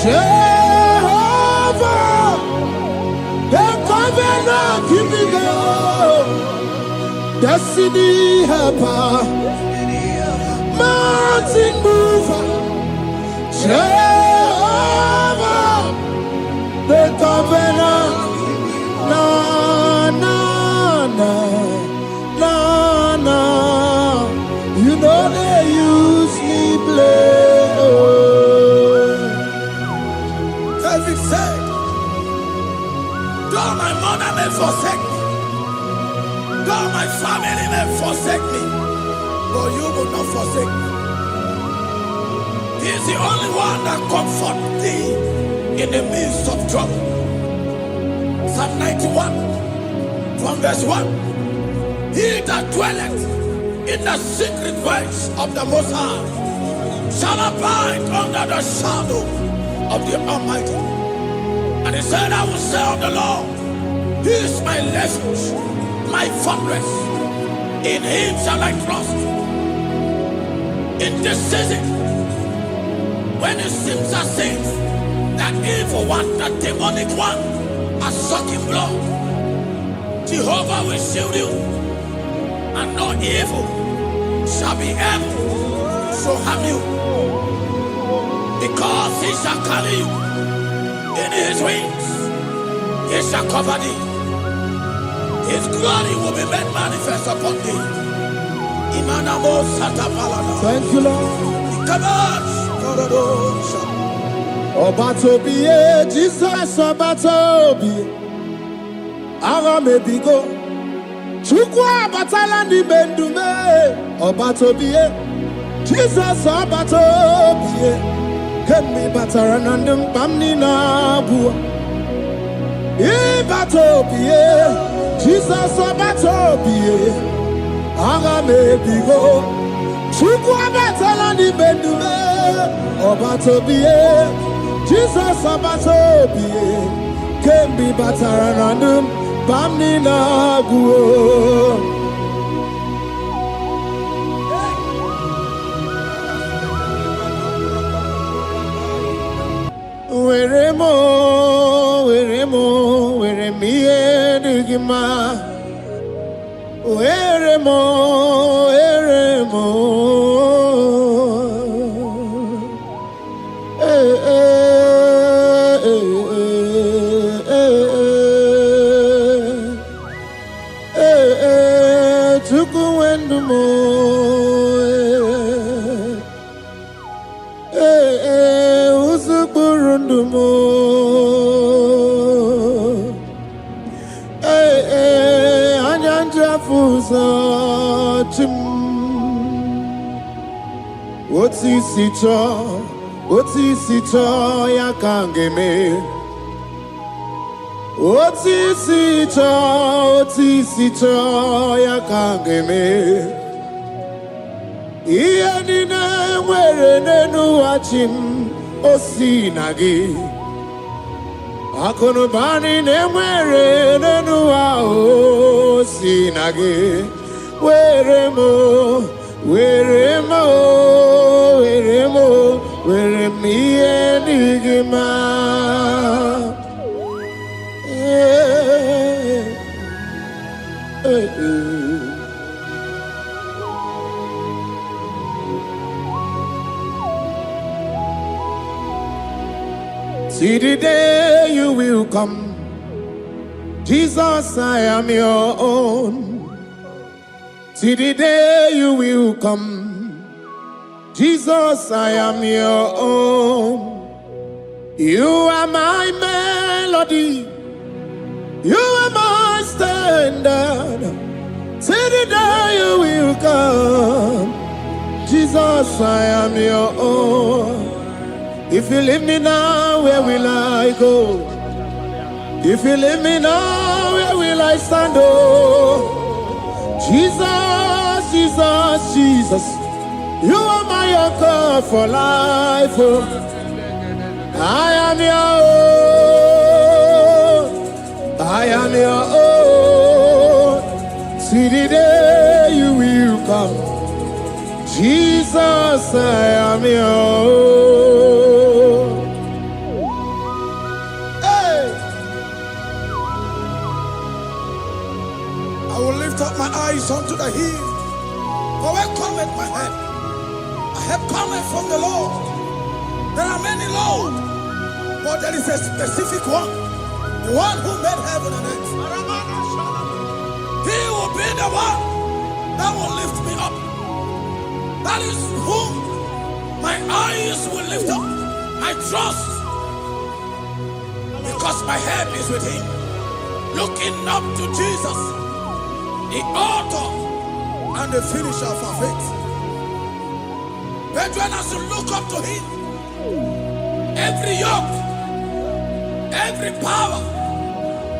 Jehovah, the covenant keeping God, destiny helper, mountain mover, Jehovah, the covenant, na. You know they use me play. David said, though my mother may forsake me, though my family may forsake me, but you will not forsake me. He is the only one that comforts thee in the midst of trouble. Psalm 91, from verse 1. He that dwelleth in the secret place of the Most High shall abide under the shadow of the Almighty. And he said, I will say of the Lord, He is my refuge, my fortress. In Him shall I trust. In this season, when it seems as if that evil one, that demonic one, are sucking blood, Jehovah will shield you, and no evil shall be able to harm you, because He shall carry you in His wings. He shall cover thee. His glory will be made manifest upon thee. Thank you, Lord. Obatobiye, Jesus Obatobiye. Aramebigo. Chukwa batala ni bendume. Obatobiye, Jesus Obatobiye. Kemi bataranandum pamni na bua. Ibatobiye, Jesus Obatobiye. Aramebigo. Chukwa batala ni bendume. Obatobiye, Jesus Obatobiye. Kemi bataranandum pamni na bua. Where me edugima. Where mo. Tukuendumo. Usukurundumo. Anyanjafuza chim. Otisito yakangeme. Otisito yakangeme. Iyanina mwere nenu achim. osinagi akonubani nemwere nenua osinagi weremo enigma See the day you will come, Jesus, I am your own. See the day you will come, Jesus, I am your own. You are my melody, you are my standard. See the day you will come, Jesus, I am your own. If you leave me now, where will I go? If you leave me now, where will I stand? Oh, Jesus, Jesus, Jesus, you are my anchor for life. Oh, I am your own. I am your own. See the day you will come, Jesus, I am your own. Up my eyes unto the hill, for where cometh my help? My help cometh from the Lord. There are many Lord, but there is a specific one, the one who made heaven and earth. He will be the one that will lift me up. That is whom my eyes will lift up. I trust, because my help is with him. Looking up to Jesus, the author and the finisher of our faith. Brethren, as you look up to him, every yoke, every power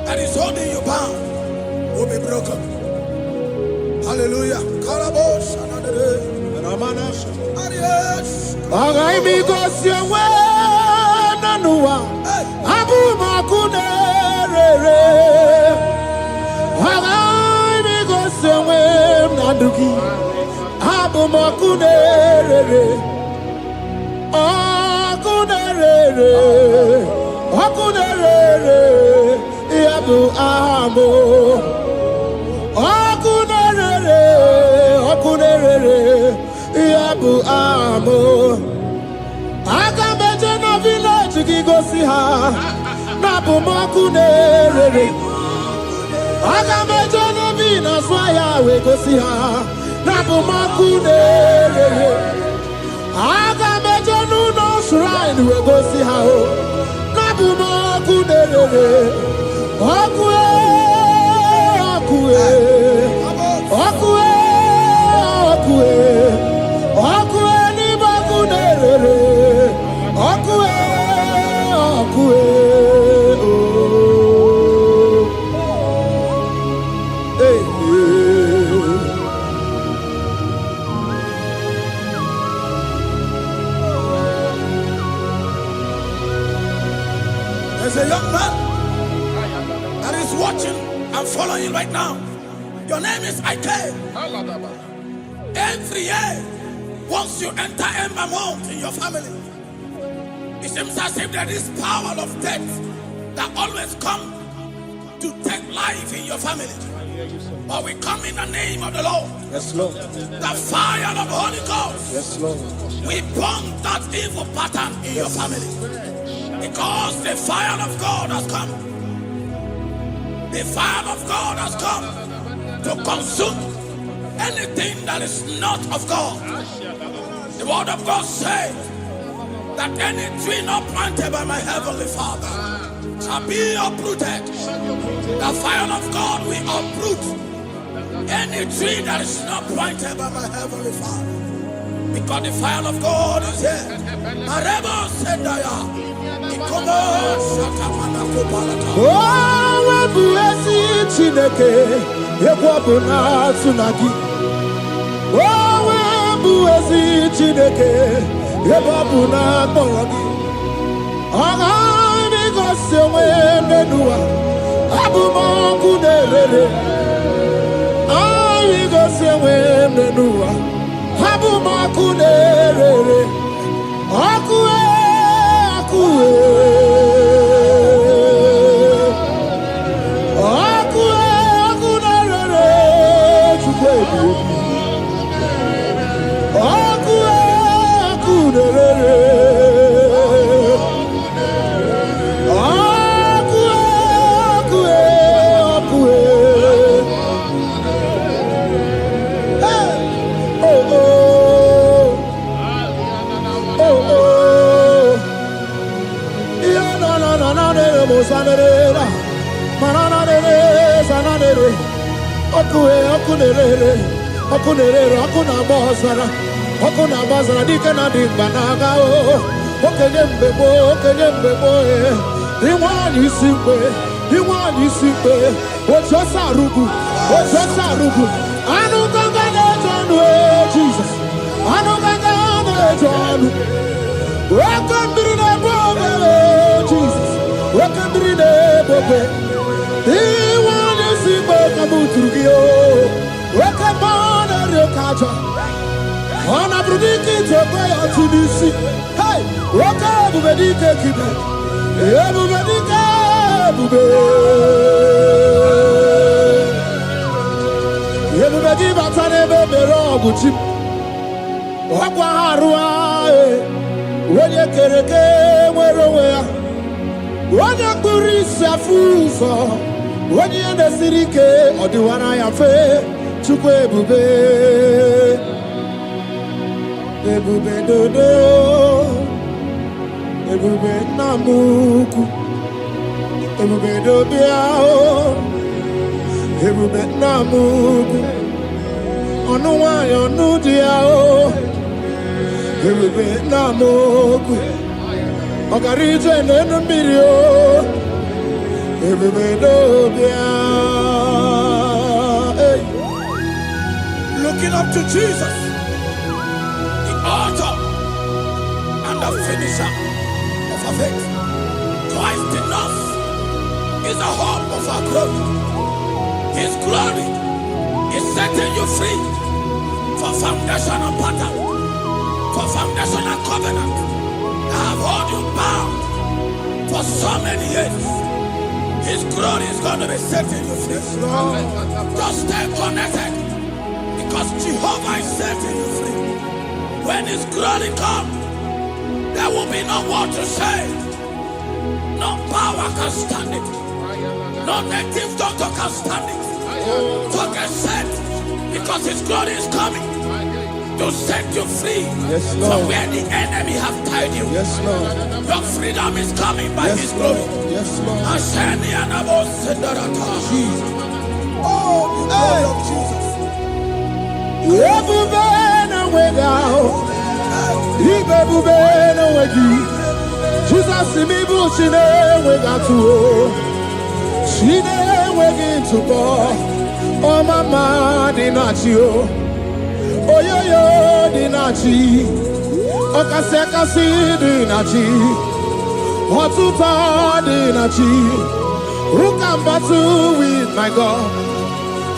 that is holding you bound will be broken. Hallelujah. Naduki Abu Makunerere Akunerere Yabu Amo Akunerere Yabu Amo Akameje na village gigosi ha Nabu Makunerere Akameje na swaya we go see her. Nabu Makunerere. Akameje no shrine we go see her. Nabu Makunerere. Okue, okue, okue, okue, okue ni Makunerere. Okue, okue. There's a young man that is watching and following right now. Your name is Ike. Every year, once you enter Ember Mount in your family, it seems as if there is power of death that always come to take life in your family. But we come in the name of the Lord. Yes, Lord. The fire of the Holy Ghost. Yes, Lord. We burn that evil pattern in your family. Because the fire of God has come. The fire of God has come to consume anything that is not of God. The word of God says that any tree not planted by my heavenly Father shall be uprooted. The fire of God will uproot any tree that is not planted by my heavenly Father. Because the fire of God is here. Marebo Sendaya. Oh, Buesi Chineke, Ekwabuna Tsunagi. Oh, Buesi Chineke, Ekwabuna Boragi. Agami goswe menua. Abumaku nerere. Agami goswe menua. Abumaku nerere. Akue, akue. Akue, aku nerere. Chukwe. Akue, aku nerere. Sanere, mananere, sanere, okunere, okuna bozara, dikana dibanaga o, okenyembebo, iwani simbe, ojosarugu, anu ganga jonu, Jesus, anu ganga jonu, welcome na bobe, Jesus. Welcome to the bobe. He wanna see Bokabuturgio. Welcome on the Kaja. On a predicted to pay out to this. Hey, welcome to the Dika. Everybody, everybody, but I never be wrong with you. Wakwarua, when you get a game, where Wanya kurisa fuso, wanya nesirike, odiwana ya fe, chukwe bube, ebube dodo, ebube namuku, ebube dobiao, ebube namuku, onuwanya onudiao, ebube namuku. Ogarije nenu mirio, everybody looking up to Jesus, the author and the finisher of our faith. Christ in us is the hope of our glory. His glory is setting you free for foundational pattern, for foundational covenant. I have held you bound for so many years. His glory is going to be setting you free. Just stay connected, because Jehovah is setting you free. When His glory comes, there will be no more to say. No power can stand it. No native doctor can stand it. So get set, because His glory is coming to set you free, yes, from where the enemy have tied you. Yes, Lord. Your freedom is coming by His glory. Yes, Lord. Asheni anabo sendarata. Jesus. Oh, the glory of Jesus. Ebubena wegao, ibebubena wegi. Jesus imibu shine wegatu, shine wegi tubo. Oh mama dinachio. Oyoyo dinachi, okasekasi dinachi, otuta dinachi. Who can battle with my God?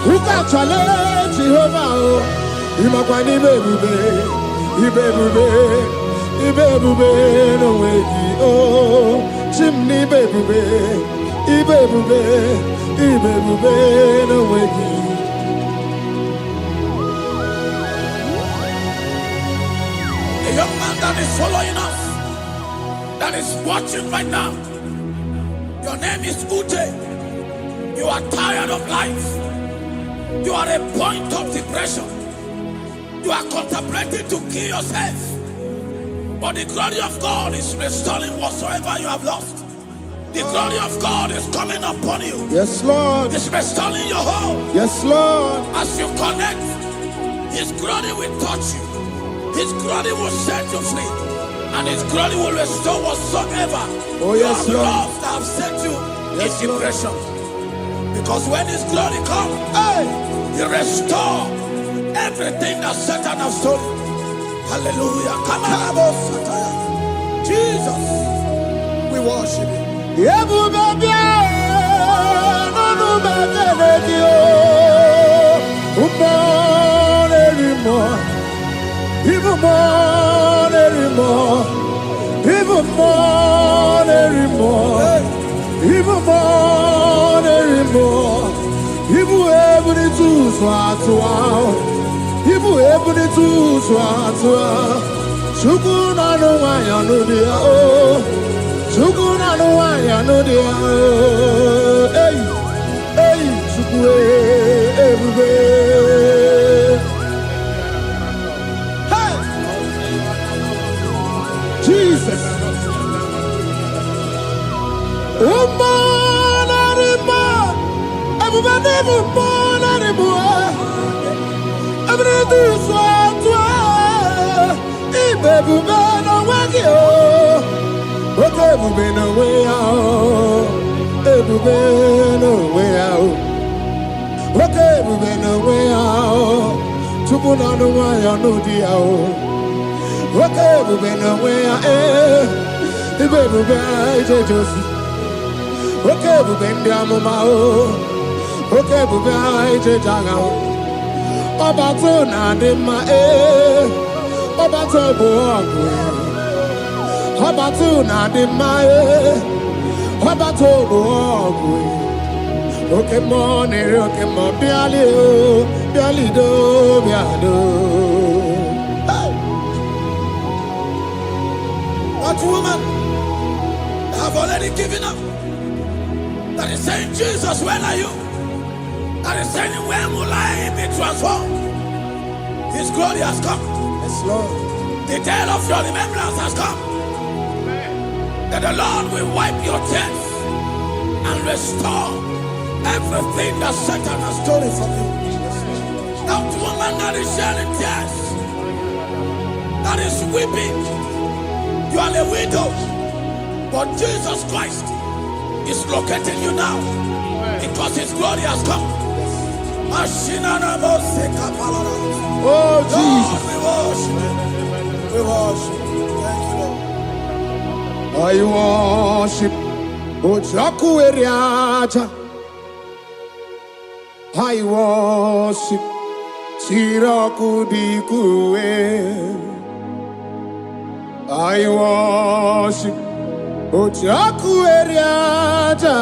Who can challenge Jehovah? Imakwani bebube, ibebube no wegi oh, chimney bebube, ibebube no wegi. A young man that is following us, that is watching right now. Your name is Ute. You are tired of life. You are a point of depression. You are contemplating to kill yourself. But the glory of God is restoring whatsoever you have lost. The glory of God is coming upon you. Yes, Lord. It's restoring your home. Yes, Lord. As you connect, His glory will touch you. His glory will set you free. And His glory will restore whatsoever yes, you have Lord. lost that have set you Yes, in depression. Because when His glory comes, He restore everything that Satan has stolen. Hallelujah. Come on, Jesus. worship you. Even more anymore. Even more anymore. Even more anymore. Even able to swat wow. Even able to swat wow. Shukuna no why I know dear. Oh, Shukuna no why I know dear. Hey, hey, Shukwe everywhere. Jesus. Okay, we been away, the baby bear, Josie. Okay, we been down, Mama. Okay, we been Jaga. Obatona de ma Obato Obatona de ma Obato okay, morning, okay, more Biali do, Biado. That woman have already given up. That is saying, Jesus, where are you? That is saying, when will I be transformed? His glory has come. Yes, Lord. The day of your remembrance has come. That the Lord will wipe your tears and restore everything that Satan has stolen from you. That woman that is shedding tears, that is weeping. You are a widow, but Jesus Christ is locating you now because His glory has come. Oh, Jesus. Lord, we worship. Thank you, Lord. I worship Ojaku Eriaja. I worship Siraku Dikue. I worship Ojaku Eriaja.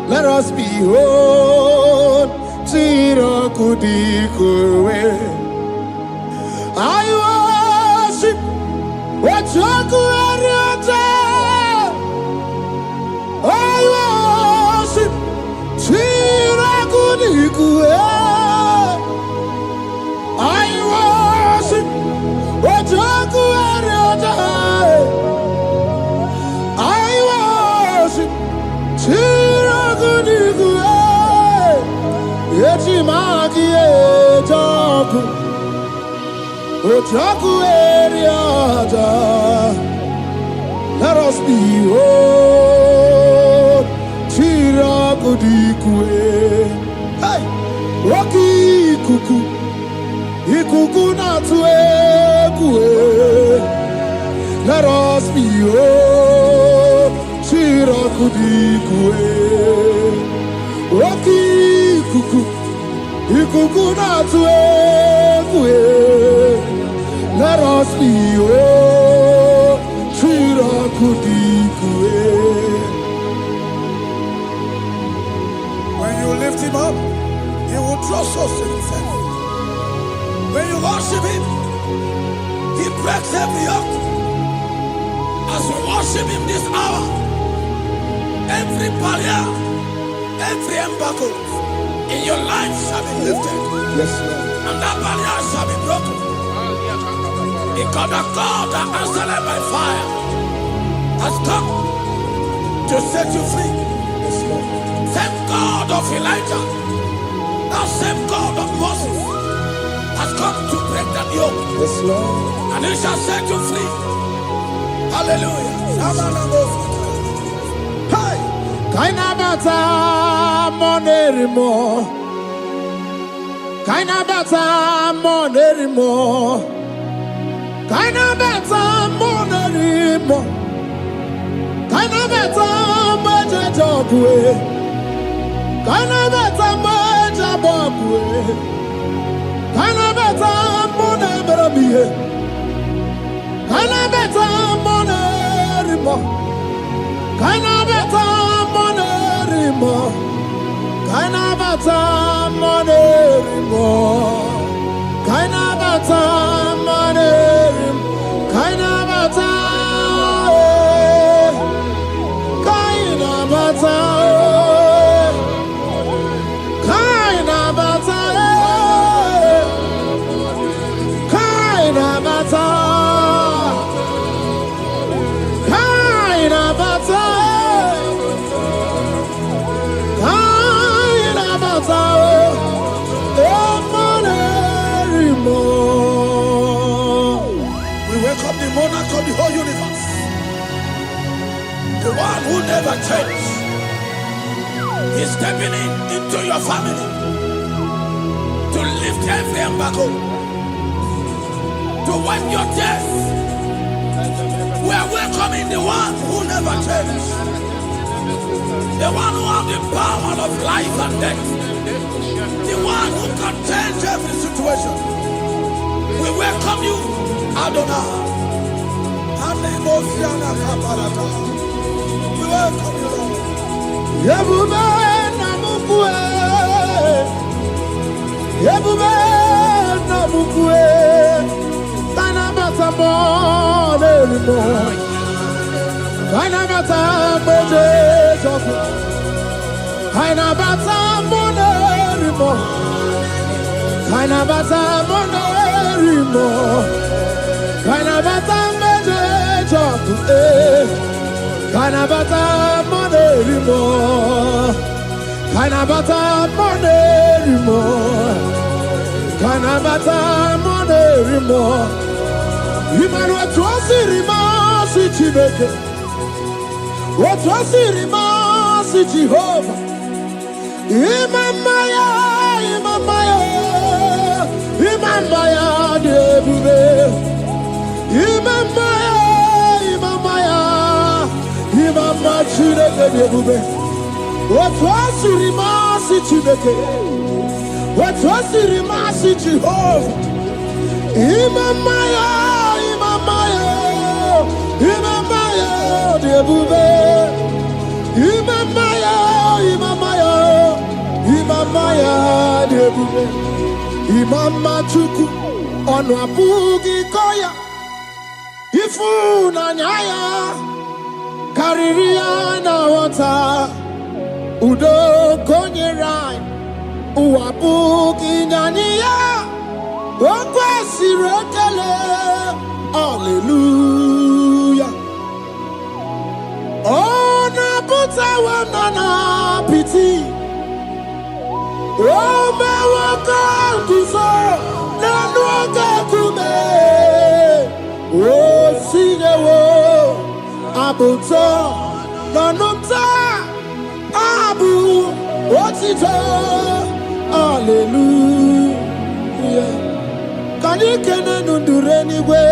Let us behold Siraku Dikue. I worship Ojaku Eriaja. I worship Siraku Dikue. I worship Ojaku Eriaja. I worship Siraku Dikue. Yechimaki Ejaku Ojaku Eriaja. Let us behold Siraku Dikue. Hey, Rocky Kuku. Ikuku na tuekue. Let us be oh Siraku Dikue. Roki kuku. Ikuku na tuekue. Let us be oh Siraku Dikue. When you lift Him up, He will draw souls to Himself. When you worship Him, He breaks every yoke. As we worship Him this hour, every barrier, every embargo in your life shall be lifted. Yes, Lord. And that barrier shall be broken. Because the God that answered by fire has come to set you free. Yes, Lord. Same God of Elijah, that same God of Moses, has come to break that yoke, Yes, Lord. and He shall set you free. Hallelujah. Hey, Kainabata Monerimo. Kainabata Monerimo. Kainabata Monerimo. bokue. Kana beta maja bokue. Kana beta mone berabie. Kana beta mone rimo. Kana beta mone rimo. Kana beta mone rimo. Kana beta mone rimo. Kana beta. Kana beta. Kana beta. Kana beta. Kana beta. Kana beta. We welcome the monarch of the whole universe, the one who never changes. He's stepping into your family to lift every embargo, to wipe your tears. We are welcoming the one who never changes, the one who has the power of life and death, the one who can change every situation. We welcome you, Adonai. We welcome you, Lord. Yebube namukue. Yebube namukue. Kana bata mone rimo. Kana bata mone sofu. Kana bata mone rimo. Kana bata mone rimo. Kana bata mone sofu. Kana bata mone rimo. Kana bata mone rimo. Kana bata mone rimo. Imanu atuasi rimo si Chineke. Atuasi rimo si Jehovah. Imamaya, imamaya, imamaya debube. Imamaya, imamaya, imamaya Chineke debube. Atuasi rimo si Chineke. Atuasi rimo si Jehovah. Imamaya, imamaya, imamaya debube. Imamaya, imamaya, imamaya debube. Imama chuku onu abugi koya. Ifu na nyaya kariria na wata. Udo konye rai uabugi nyaniya. Okwesi rekele. Hallelujah. Ona puta wanana piti. Ome waka kuso nanuaka kume. O sinewo abuto nanumta abu otito. Hallelujah. Kanikene nundureni we.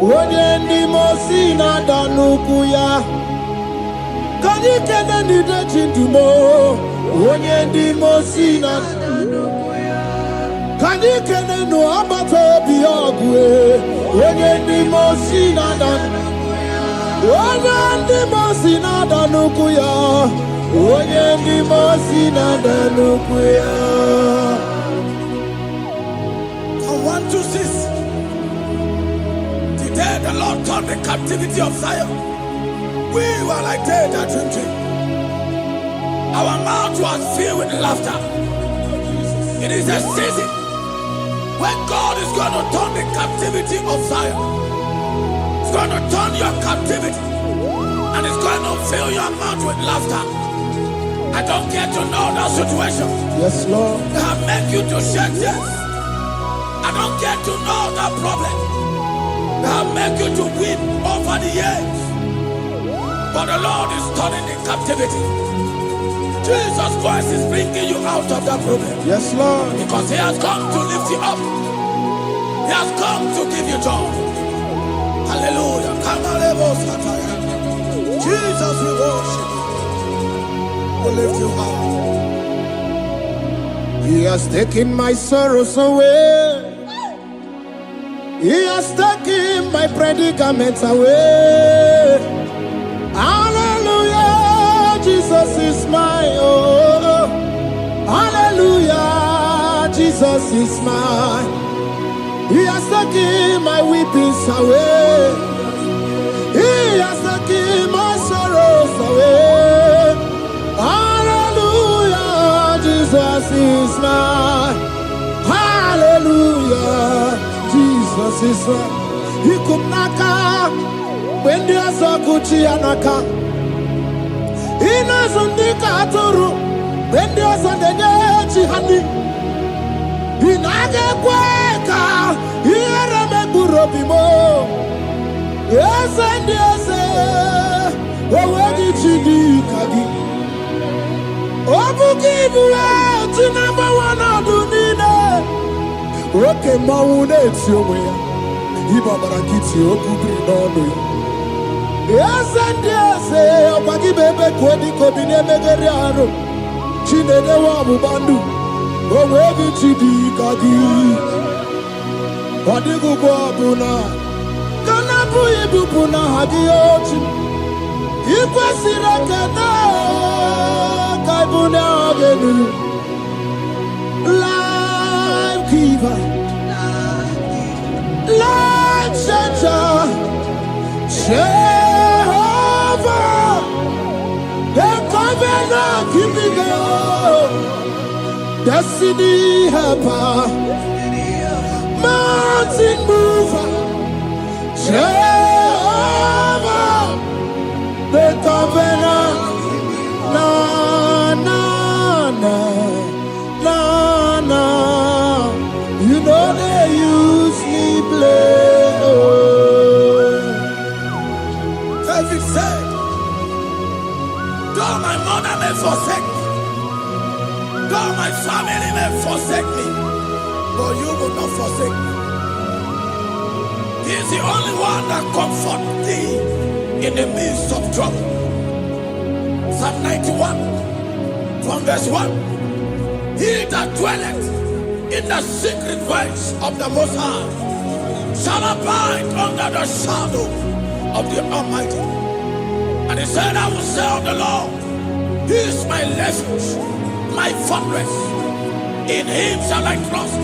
Onye ndi mosi na danukuya. Kanikene nide chindumo. Onye ndi mosi na danukuya. Kanikene no abato biyogwe. Onye ndi mosi na danukuya. Onye ndi mosi na danukuya. Onye ndi mosi na danukuya. 1, 2, 6. Today the Lord turned the captivity of Zion. We were like they that drinking. Our mouth was filled with laughter. It is a season when God is going to turn the captivity of Zion. It's going to turn your captivity, and it's going to fill your mouth with laughter. I don't get to know that situation. Yes, Lord. That make you to shed tears. I don't get to know that problem that make you to weep over the years. But the Lord is turning in captivity. Jesus Christ is bringing you out of that problem. Yes, Lord. Because He has come to lift you up. He has come to give you joy. Hallelujah. Jesus, we worship you. will lift you high. He has taken my sorrows away. He has taken my predicaments away. Hallelujah, Jesus is mine. Oh, hallelujah, Jesus is mine. He has taken my weepings away. He has taken my sorrows away. Hallelujah, Jesus is mine. Hallelujah, Jesus is mine. He could knock out when there's a Gucci anaka. He knows on the Katuru when there's a Nechi honey. He naga kweka. He had a Megurobimo. Yes, and yes, where did you do, Kagi? Obukibu, to number one, I do need it. Okay, Maune, it's your way. Ibabarakiti, Okubri, no. Yes, and yes, Obagi Bebe, Kwedi, Kobine, Megariano, Chine, Wabu Bandu, where did you do, Kagi? Wadigu Buna. Kanabu ibupuna hadioti Ikwasira kana Kaibuna agenu Life giver Life changer Jehovah The covenant keeping God Destiny helper Mountain mover Jehovah, the covenant, na na na na na. You know they use me play. David said, though my mother may forsake me, though my family may forsake me, but you will not forsake me. He is the only one that comforts thee in the midst of trouble. Psalm 91, from verse 1. He that dwelleth in the secret place of the Most High shall abide under the shadow of the Almighty. And he said, I will say of the Lord, He is my refuge, my fortress. In Him shall I trust.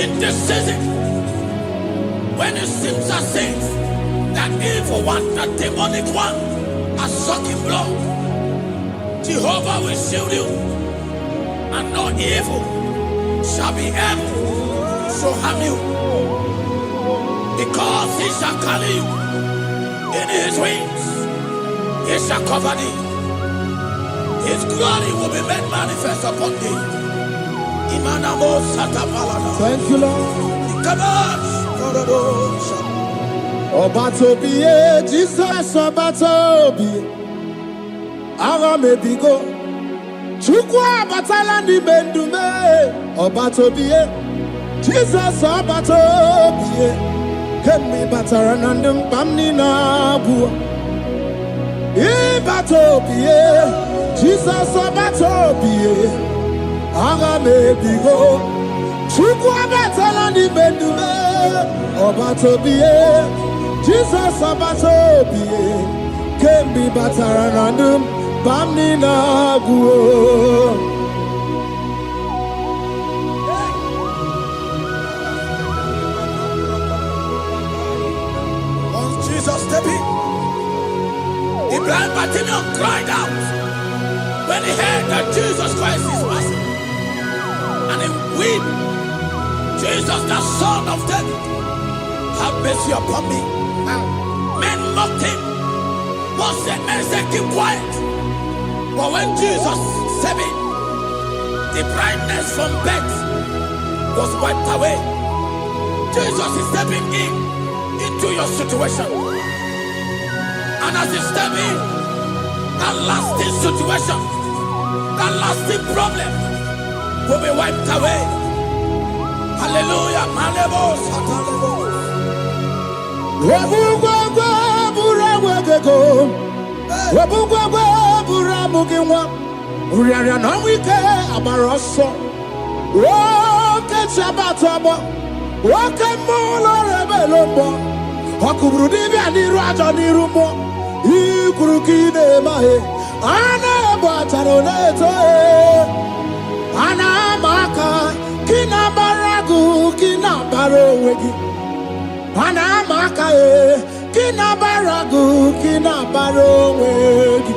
In this season, when it seems as if that evil one, that demonic one, are sucking blood, Jehovah will shield you, and no evil shall be able to harm you, because He shall carry you in His wings. He shall cover thee. His glory will be made manifest upon thee. Thank you, Lord. Obatobie, Jesus Obatobie. Aramebigo. Chukwa batala ni bendume. Obatobie, Jesus Obatobie. Kemi bataranandum pamni na bua. Ibatobie, Jesus Obatobie. Aramebigo. Chukwa batala ni bendume. Obatobie, Jesus Obatobie, Kembi Bataranandum, Bamni Naguo. Once Jesus stepped in, the blind Bartimaeus cried out when he heard that Jesus Christ is passing, and he wept. Jesus, the Son of David, have mercy upon me. Men mocked him. Most men said, keep quiet. But when Jesus stepped in, the brightness from birth was wiped away. Jesus is stepping into your situation. And as he steps in, that lasting situation, that lasting problem will be wiped away. Hallelujah. Mugiwa, Uriana Wike, Amaroso, Woke Chabataba, Woke Molo Rebelombo, Hokubrudi and Raja Nirumo, Ikurukine Mahe, Ana Bataroneto, Ana Maka, Kina Baragu, Kina Barowegi, Ana Maka, Kina Baragu, Kina Barowegi.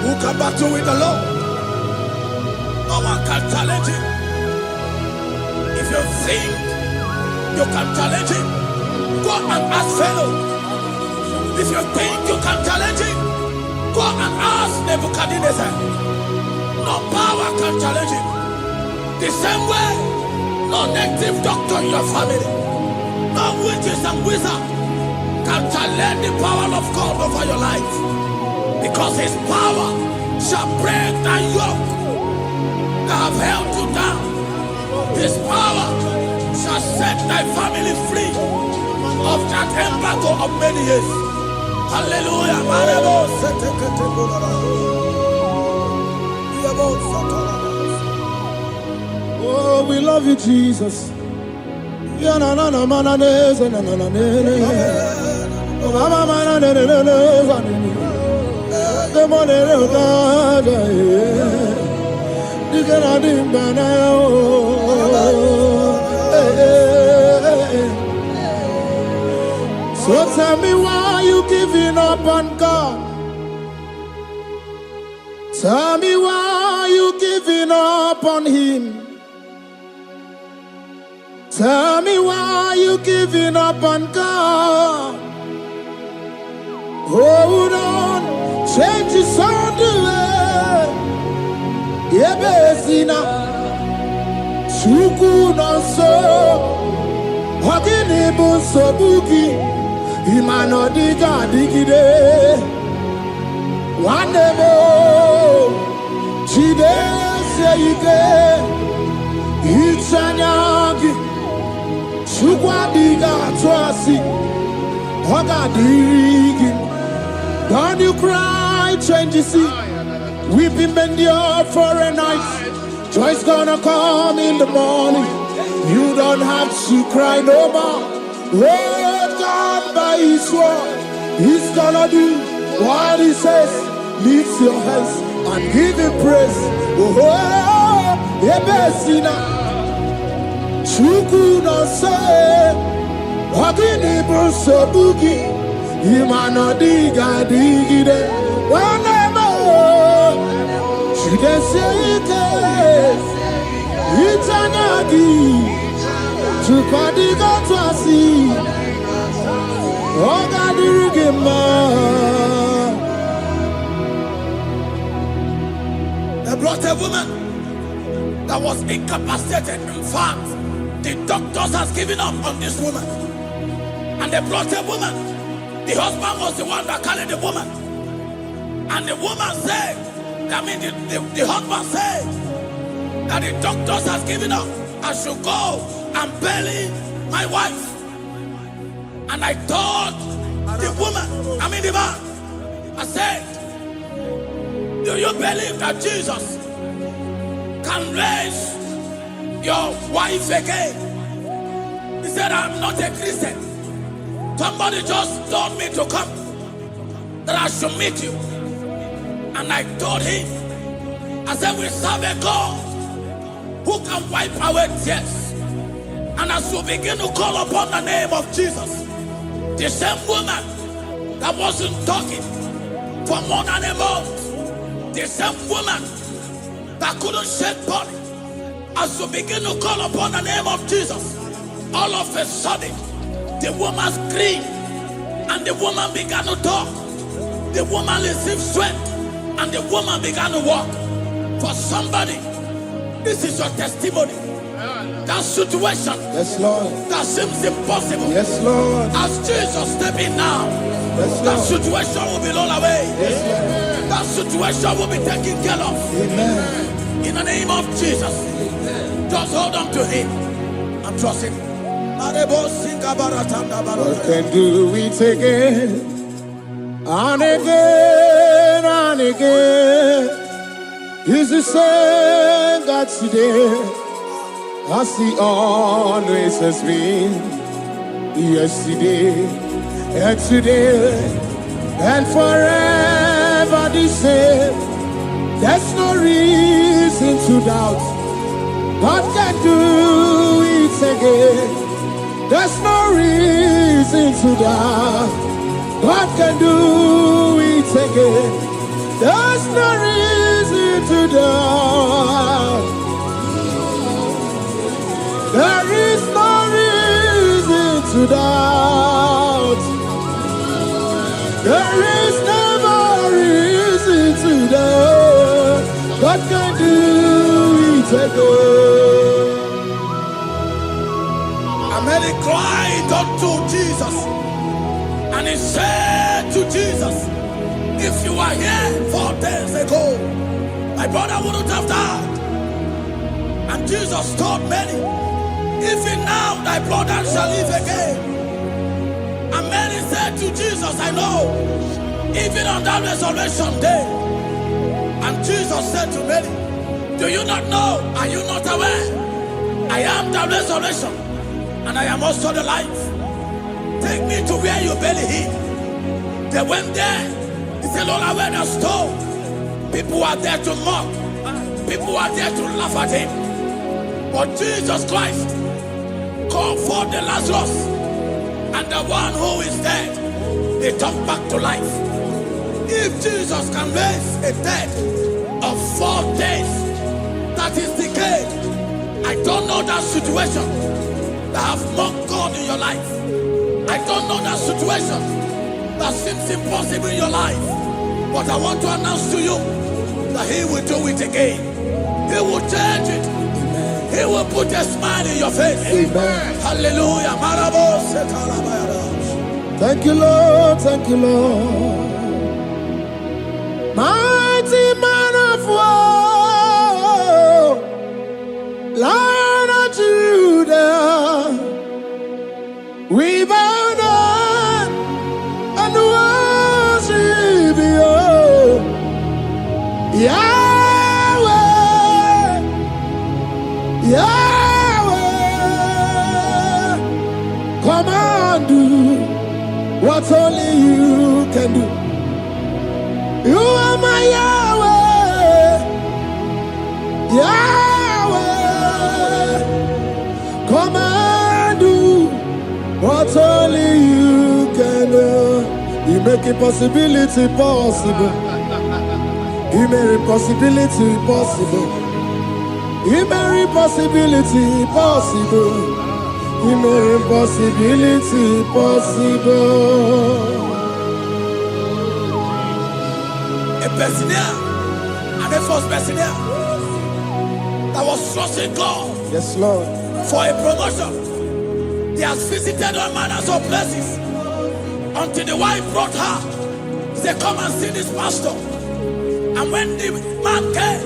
Who can battle with the Lord? No one can challenge him. If you think you can challenge him, go and ask Pharaoh. If you think you can challenge him, go and ask Nebuchadnezzar. No power can challenge him. The same way, no native doctor in your family, no witches and wizards can challenge the power of God over your life. Because his power shall break that yoke that have held you down. His power shall set thy family free of that embargo of many years. Hallelujah. Oh, we love you, Jesus. The money of God, you cannot do so tell me why you giving up on God. Tell me why you giving up on Him. Tell me why you giving up on God. Hold on. Change is on the way. Yebesina Suku no so Hogini bunso buki Imano diga digide Wanebo Chide seike Ichanyagi Sukwa diga twasi Hoga digi. Don't you cry, change your seat. Weeping endure for a night. Joy's gonna come in the morning. You don't have to cry no more. Oh, God by His word, He's gonna do what He says. Lift your hands and give Him praise. Oh, Yebesina Chuku no say Wagini Bruso Bugi. Imano diga digide wanemo chideseke itanyagi tukadiga twasi ogadirigema. They brought a woman that was incapacitated. In fact, the doctors has given up on this woman, and they brought a woman. The husband was the one that carried the woman. And the woman said, the husband said that the doctors has given up. I should go and bury my wife. And I told the woman, the man, I said, do you believe that Jesus can raise your wife again? He said, I'm not a Christian. Somebody just told me to come, that I should meet you. And I told him, I said, we serve a God who can wipe away tears. And as we begin to call upon the name of Jesus, the same woman that wasn't talking for more than a month, the same woman that couldn't shed blood, as we begin to call upon the name of Jesus, all of a sudden, the woman screamed, and the woman began to talk. The woman received strength, and the woman began to walk. For somebody, this is your testimony. That situation, yes, Lord, that seems impossible, yes, Lord, as Jesus step in now, yes, that situation will be rolled away. Yes, Lord. That situation will be taken care of. Amen. In the name of Jesus, just hold on to Him and trust Him. God can do it again and again. He's the same God today, as He always has been, yesterday and today and forever the same. There's no reason to doubt God can do it again. There's no reason to doubt God can do it again. There's no reason to doubt. There is no reason to doubt. There is never reason to doubt. God can do it again. And then he cried unto Jesus, and he said to Jesus, if you were here 4 days ago, my brother wouldn't have died. And Jesus told many, even now thy brother shall live again. And many said to Jesus, I know, even on that resurrection day. And Jesus said to many, do you not know? Are you not aware? I am the resurrection, and I am also the life. Take me to where you barely hid. They went there. He said, Lord, I went a stone. People are there to mock. People are there to laugh at him. But Jesus Christ called forth the Lazarus, and the one who is dead, they come back to life. If Jesus can raise a dead of 4 days that is decayed, I don't know that situation that have mocked God in your life. I don't know that situation that seems impossible in your life. But I want to announce to you that He will do it again. He will change it. He will put a smile in your face. Amen. Hallelujah. Thank you, Lord. Thank you, Lord. Mighty man of war, Lion of Judah, we bow down and worship you, Yahweh, Yahweh. Come and do what only you can do. You are my Yahweh, Yahweh. Come and do what only you can do. You make impossibility possible. You make impossibility possible. You make impossibility possible. You make impossibility possible. A Bessenia, and a first Bessenia that was trusting God Yes, Lord. for a promotion. He has visited all manners of places until the wife brought her. He said, come and see this pastor. And when the man came,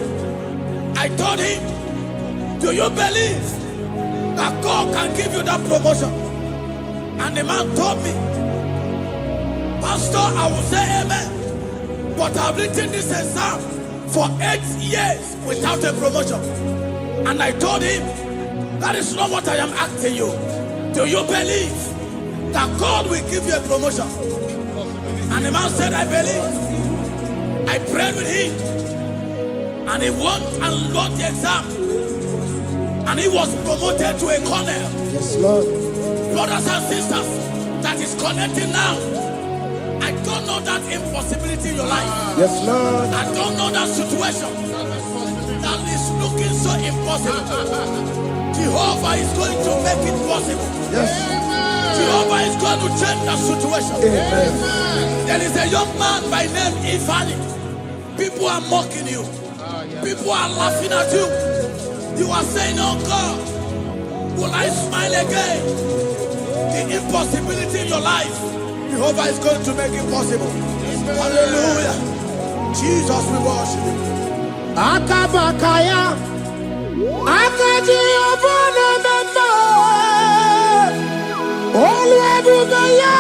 I told him, do you believe that God can give you that promotion? And the man told me, Pastor, I will say amen, but I've written this exam for 8 years without a promotion. And I told him, that is not what I am asking you. Do you believe that God will give you a promotion? And the man said, I believe. I prayed with him, and he won and wrote the exam, and he was promoted to a colonel. Yes, Lord. Brothers and sisters that is connecting now, I don't know that impossibility in your life. Yes, Lord. I don't know that situation that is looking so impossible. Jehovah is going to make it possible. Yes. Jehovah is going to change that situation. Amen. There is a young man by name Ifani. People are mocking you. People are laughing at you. You are saying, oh God, will I smile again? The impossibility in your life, Jehovah is going to make it possible. Hallelujah. Jesus, we worship you. Akabakaya, Akaji Obana Mama, Oluwabugaya,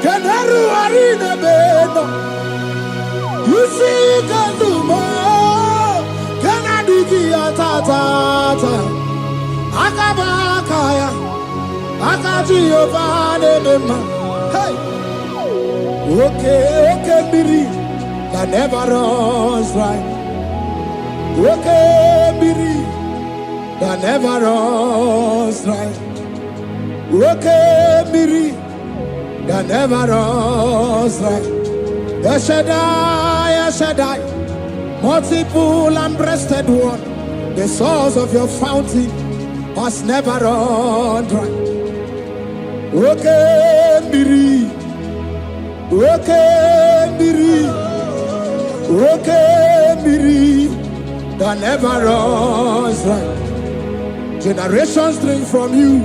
Kenaru Arina Jehovah name. Hey. Okay, Miri, that never runs dry. Okay, Miri, that never runs dry. Okay, Miri, that never runs dry. El Shaddai, multiple and breasted one, the source of your fountain has never run dry. Okay, Miri, that never runs dry. Generations drink from you,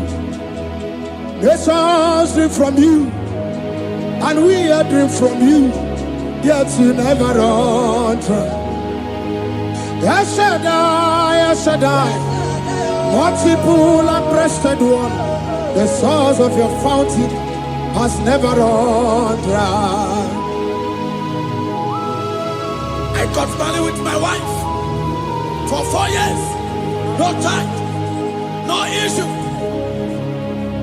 nations drink from you, and we are drink from you, yet you never run dry. El Shaddai, multiple and breasted one, the source of your fountain has never run dry. I got married with my wife for 4 years. No time, no issue.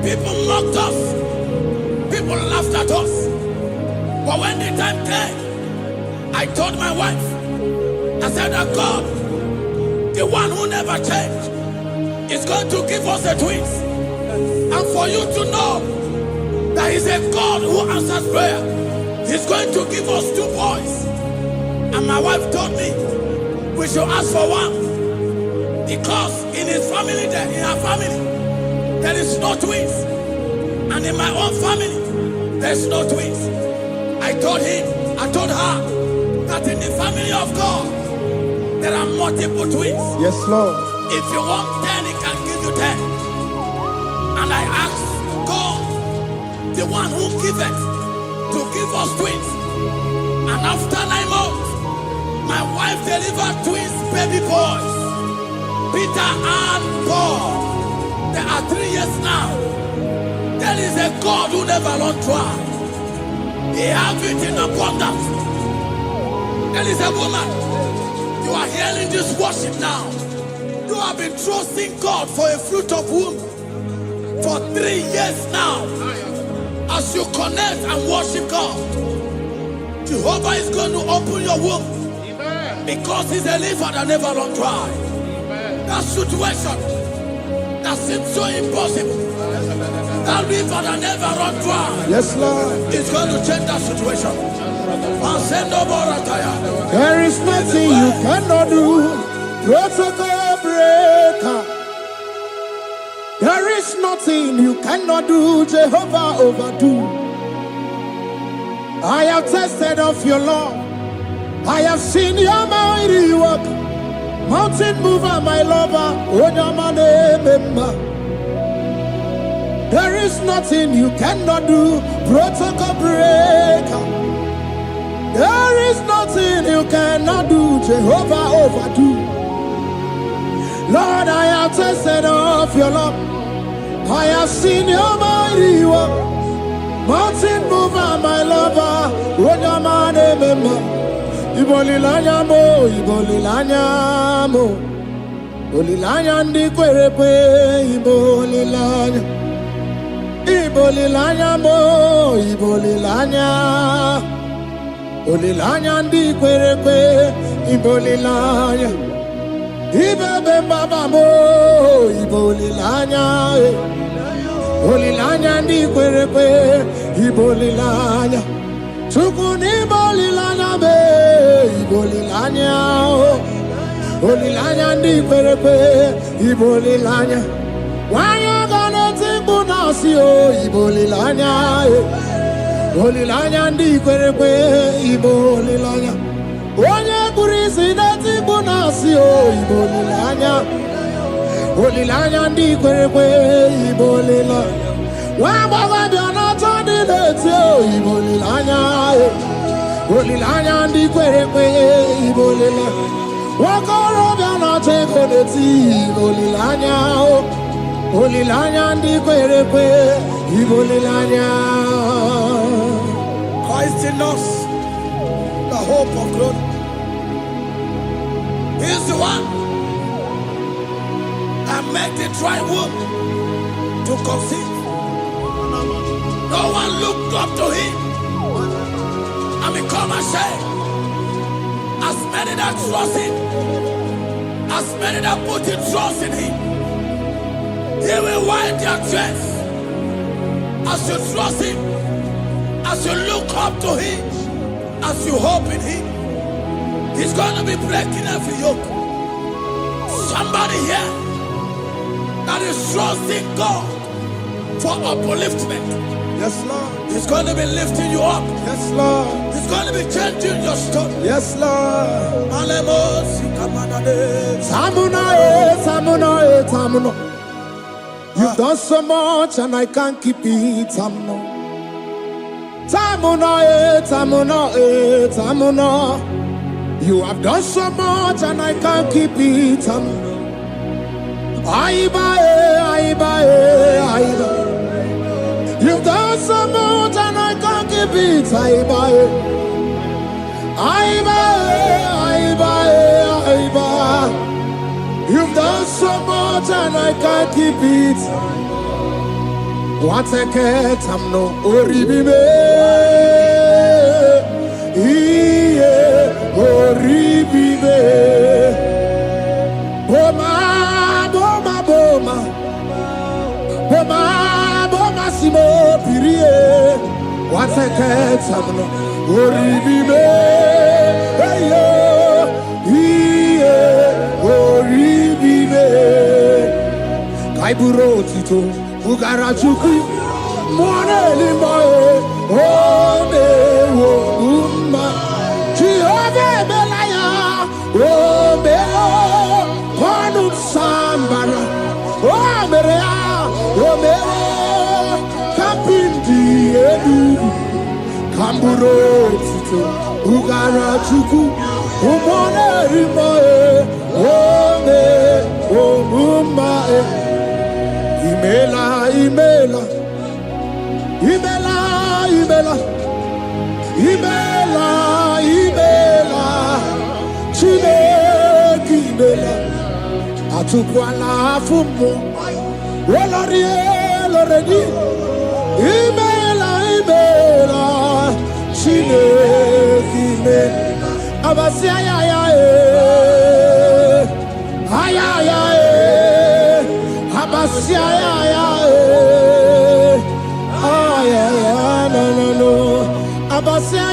People mocked us. People laughed at us. But when the time came, I told my wife, I said that God, the one who never changed, is going to give us the twins. And for you to know that He's a God who answers prayer, He's going to give us 2 boys. And my wife told me we should ask for one, because in her family, there is no twins, and in my own family, there's no twins. I told her that in the family of God, there are multiple twins. Yes, Lord. If you want 10, He can give you 10. And I asked God, the one who giveth, to give us twins. And after 9 months, my wife delivered twins, baby boys, Peter and Paul. They are 3 years now. There is a God who never runs dry. He has it in abundance. There is a woman. You are hearing this worship now. You have been trusting God for a fruit of womb for 3 years now. As you connect and worship God, Jehovah is going to open your womb, because He's a river that never runs dry. That situation that seems so impossible, that river that never runs dry, Yes, Lord. is going to change that situation. And send over a tire. There is nothing you cannot do. Protocol breaker. There is nothing you cannot do. Jehovah overdo. I have tasted of your love. I have seen your mighty work. Mountain mover, my lover. Onyamane member. There is nothing you cannot do. Protocol breaker. There is nothing you cannot do. Jehovah overdo. Lord, I have tasted of your love. I have seen your mighty work. Mountain mover, my lover. Onyamane member. Ibolilanya mo, ibolilanya mo. Ibolilanya ndi kwerepe, ibolilanya. Ibolilanya mo, ibolilanya. Ibolilanya ndi kwerepe, ibolilanya. Ibebe baba mo, ibolilanya. Ibolilanya ndi kwerepe, ibolilanya. Chukuni bolilanya be, ibolilanya. Ibolilanya ndi kwerepe, ibolilanya. Wanya gana timbu nasi o, ibolilanya. Ibolilanya ndi kwerepe, ibolilanya. Wanya kurisi na timbu nasi o, ibolilanya. Ibolilanya ndi kwerepe, ibolilanya. Wamba biana tandi leti o, ibolilanya. Ibolilanya ndi kwerepe, ibolilanya. Wakoro biana teko leti, ibolilanya. Ibolilanya ndi kwerepe, ibolilanya. Christ in us, the hope of glory. He is the one that made the dry womb to conceive. No one looked up to him. And become ashamed. As many that trust him, as many that put their trust in him, he will wipe their tears. As you trust him, as you look up to him, as you hope in him, he's going to be breaking every yoke. Somebody here that is trusting God for upliftment. Yes, Lord. He's going to be lifting you up. Yes, Lord. He's going to be changing your story. Yes, Lord. Tamuno. You've done so much and I can't keep it. Tamuno. You have done so much and I can't keep it. Tamuno. Aiba. You've done so much and I can't keep it. Aiba. You've done so much and I can't keep it. What a cat, I'm no oribibe. Oribibe. Boma, simo pirie. What a cat, I'm no oribibe. Kaiburo tito, Ugara chuku, Mwane limbae, Ome wo umma, Chiove belaya, Ome o, Konum sambara, Omerea, Ome o, Kapindi edu, Kamburo tito, Ugara chuku, Mwane limbae, Ome o umma. Imela, Chineke imela, Atukwala fumo, Loredi, Imela, Chineke imela, Abasia Abasia no. Abasia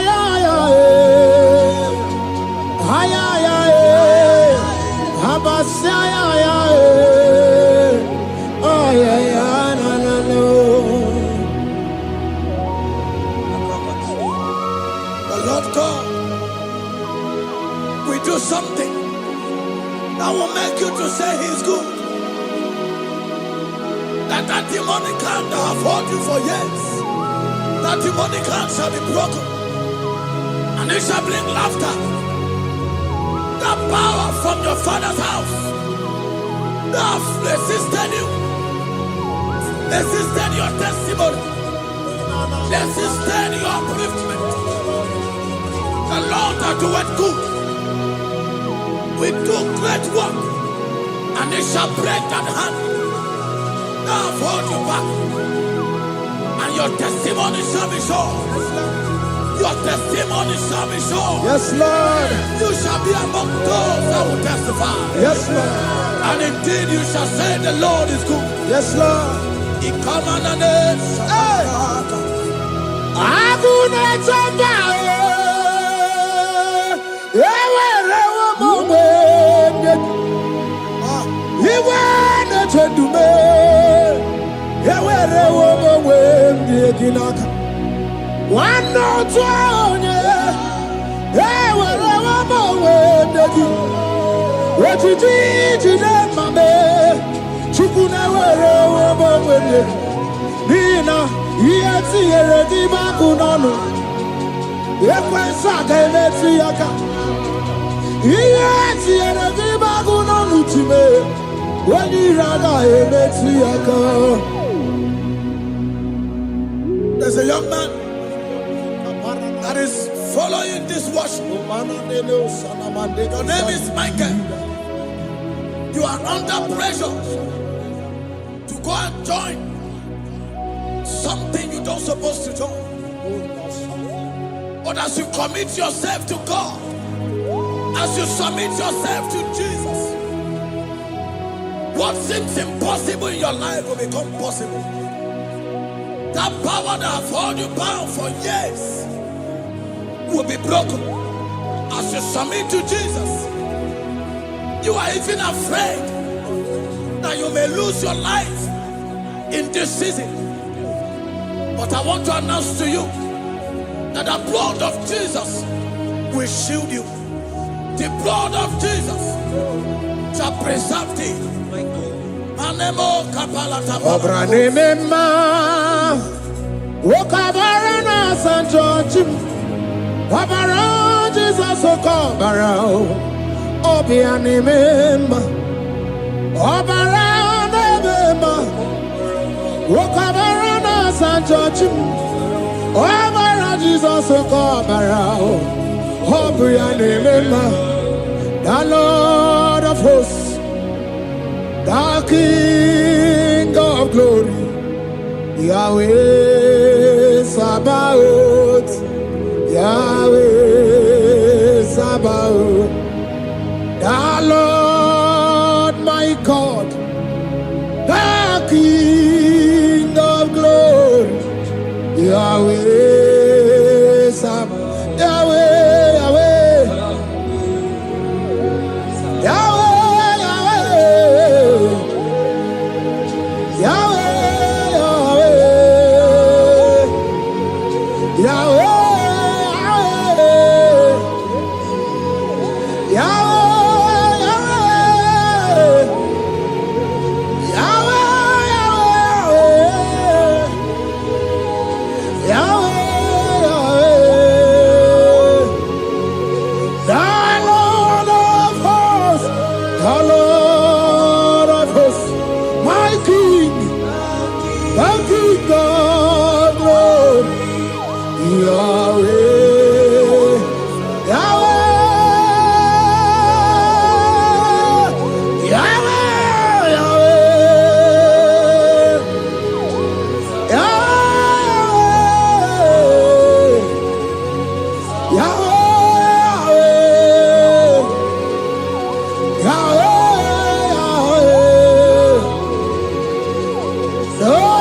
Abasia no. The Lord God will do something that will make you to say He's good. That demonic hand that have held you for years, that demonic hand shall be broken, and it shall bring laughter. That power from your father's house that have resisted you, resisted your testimony, resisted your upliftment. The Lord that doeth good will do great work, and it shall break that hand. Now hold you back, and your testimony shall be shown. Your testimony shall be shown. Yes, Lord. You shall be among those that will testify. Yes, Lord. And indeed you shall say the Lord is good. Yes, Lord. He come and announce. One no twenty, what you did, Mamma, Chukuna, Nina, yet see a Bakunano, Yakwasaka, let's see Yaka, yet see a Bakunano to me, when you rather, let's see Yaka. There's a young man that is following this worship. Your name is Michael. You are under pressure to go and join something you don't supposed to join. But as you commit yourself to God, as you submit yourself to Jesus, what seems impossible in your life will become possible. That power that has held you bound for years will be broken. As you submit to Jesus, you are even afraid that you may lose your life in this season. But I want to announce to you that the blood of Jesus will shield you. The blood of Jesus shall preserve thee. Manemo kapala tapala. Obranimema Wokabarana Santochim Wabara Jesus Okobara Obianimema Obaranimema Wokabarana Santochim Wabara Jesus Okobara Obianimema the Lord of hosts, the King of glory, Yahweh Sabaoth, Yahweh Sabaoth, the Lord my God, the King of glory, Yahweh Sabaoth, Yahweh, Yahweh. Oh!